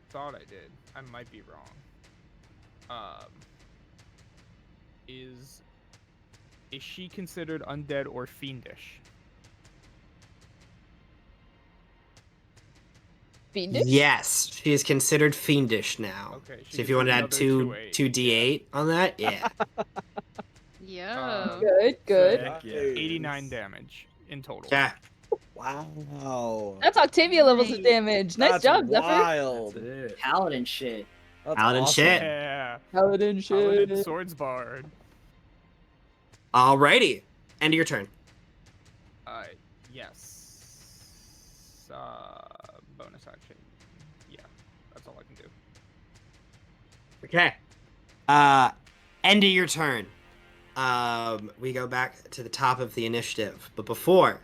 thought I did. I might be wrong. Is she considered undead or fiendish? Fiendish? Yes, she is considered fiendish now. Okay. She So if gets you want to add another two 2d8 on that, yeah. Yo. Good, good. Heck yeah. 89 damage in total. Yeah. Wow. That's Octavia levels of Nice. damage. Nice That's job, Zephyr. wild. That's it. Paladin shit. That's Paladin awesome. shit. Yeah. Paladin shit. Paladin Swords Bard. Alrighty. End of your turn. Yes. Bonus action. Yeah, that's all I can do. Okay. End of your turn. We go back to the top of the initiative. But before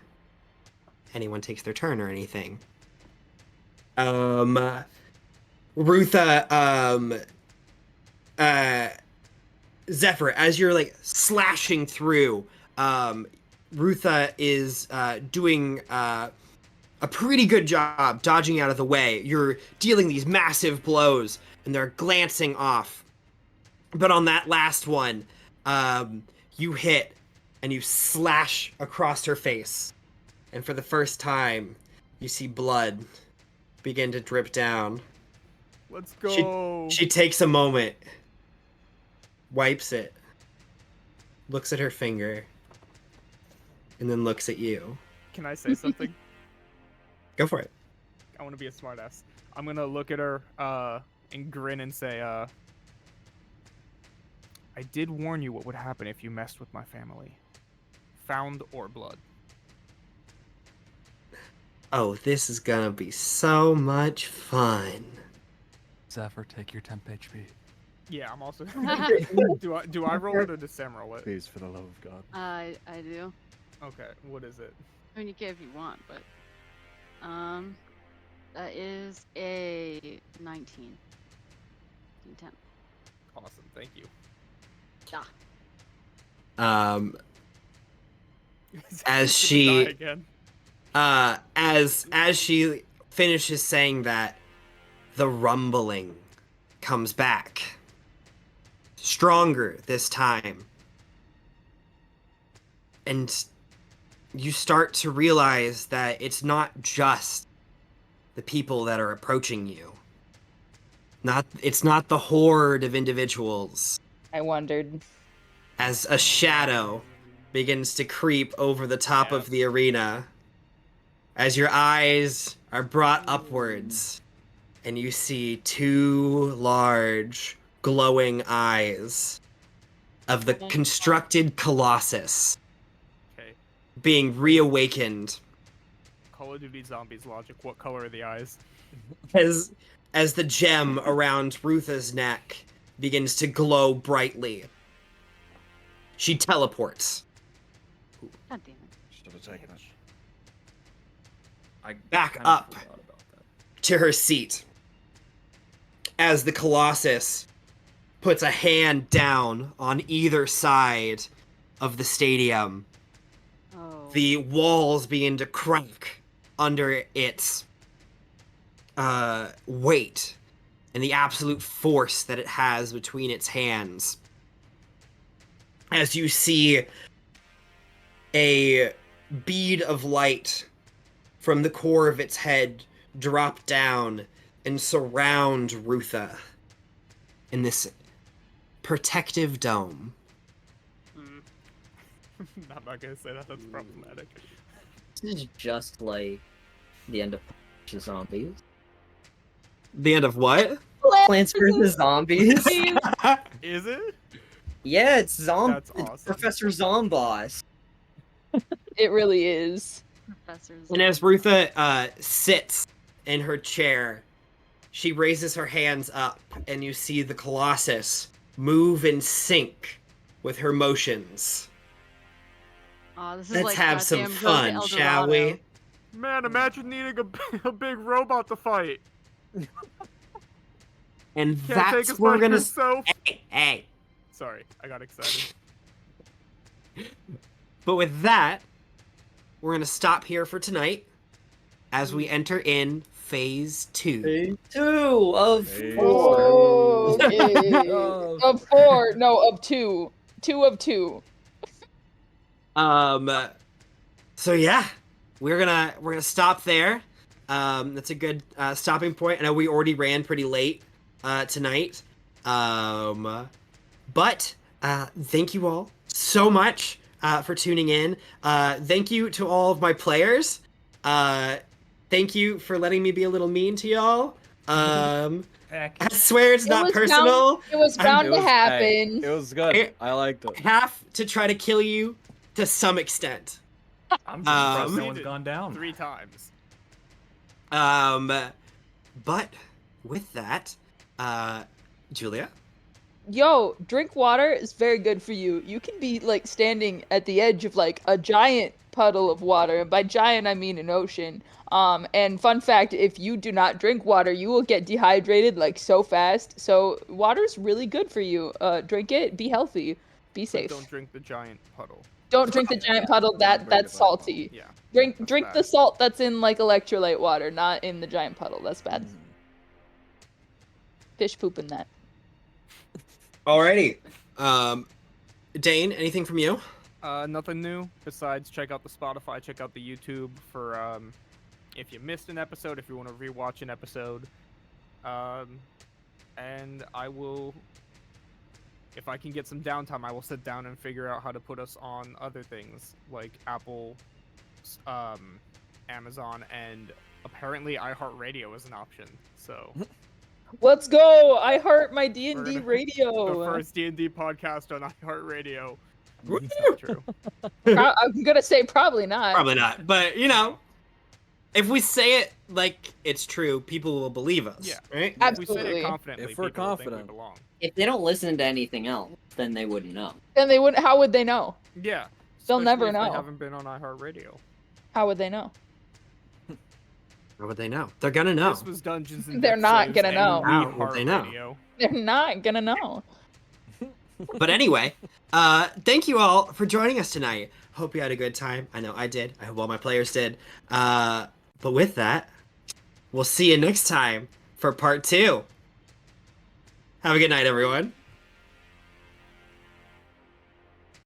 anyone takes their turn or anything, Rutha, Zephyr, as you're like slashing through, Rutha is doing a pretty good job dodging out of the way. You're dealing these massive blows, and they're glancing off. But on that last one, you hit, and you slash across her face. And for the first time, you see blood begin to drip down. Let's go. She takes a moment, wipes it, looks at her finger, and then looks at you. Can I say something? Go for it. I want to be a smartass. I'm gonna look at her and grin and say, I did warn you what would happen if you messed with my family. Found or blood. Oh, this is gonna be so much fun. Zephyr, take your temp HP. Yeah, I'm also. do I roll it or does Sam roll it? Please, for the love of God. I do. Okay, what is it? I mean, you can if you want, but that is a 19. 10. Awesome, thank you. As Die she again. as she finishes saying that, the rumbling comes back. Stronger this time. And you start to realize that it's not just the people that are approaching you. It's not the horde of individuals. I wondered. As a shadow begins to creep over the top of the arena, as your eyes are brought upwards, and you see two large, glowing eyes of the constructed Colossus Okay. being reawakened Call of Duty Zombies logic. What color are the eyes? as the gem around Rutha's neck begins to glow brightly. She teleports God damn it. Should have taken it. I Back kinda up. forgot about that. to her seat as the Colossus puts a hand down on either side of the stadium. Oh. The walls begin to crack under its weight and the absolute force that it has between its hands. As you see a bead of light from the core of its head drop down and surround Rutha in this protective dome. I'm not gonna say that. That's problematic. This is just like the end of Zombies. The end of what? Plants vs. Zombies. Is it? Yeah, it's That's it's awesome. Professor Zomboss. It really is. Professors. And as Rutha sits in her chair, she raises her hands up, and you see the Colossus move in sync with her motions. Oh, this is Let's like have some goddamn Road to fun, El shall Dorado. we? Man, imagine needing a big robot to fight. And Can't take that's us where by we're gonna. yourself. Hey. Sorry, I got excited. But with that, we're gonna stop here for tonight as we enter in phase 2. Phase 2 of Phase 4. Oh, okay. Oh. Of 4. No, of 2. 2 of 2. So yeah, we're gonna stop there. That's a good stopping point. I know we already ran pretty late tonight. But thank you all so much for tuning in. Thank you to all of my players. Thank you for letting me be a little mean to y'all. Heck. I swear it's not was personal. It was bound to happen. It was good. I liked I it. have to try to kill you to some extent. I'm just surprised no Um, one's gone down. 3 times. But with that, Julia. Yo, drink water is very good for you. You can be like standing at the edge of like a giant puddle of water. And by giant I mean an ocean. And fun fact, if you do not drink water, you will get dehydrated like so fast. So water's really good for you. Drink it, be healthy, be But safe. don't drink the giant puddle. Don't drink the giant puddle. Don't drink That's the giant salty. Yeah. Drink That's drink bad. the salt that's in like electrolyte water, not in the giant puddle. That's bad. Fish poop in that. Alrighty. Dane, anything from you? Nothing new besides check out the Spotify, check out the YouTube for if you missed an episode, if you want to rewatch an episode. And I will, if I can get some downtime, I will sit down and figure out how to put us on other things like Apple, Amazon, and apparently iHeartRadio is an option. So Let's go! I heart my D&D We're gonna- radio. the first D&D podcast on iHeartRadio. Woo! It's not true. I'm gonna say probably not. Probably not. But you know, if we say it like it's true, people will believe us. Yeah. Right? If we say Absolutely. it confidently, If we're people will think we confident. belong. If they don't listen to anything else, then they wouldn't know. Then they wouldn't. How would they know? Yeah. They'll especially never if know. They haven't been on iHeartRadio. How would they know? How would they know? They're gonna know. This was Dungeons and They're not Vexes gonna and know. We How would Heart they know? Radio. They're not gonna know. But anyway, thank you all for joining us tonight. Hope you had a good time. I know I did. I hope all my players did. But with that, we'll see you next time for part 2. Have a good night, everyone.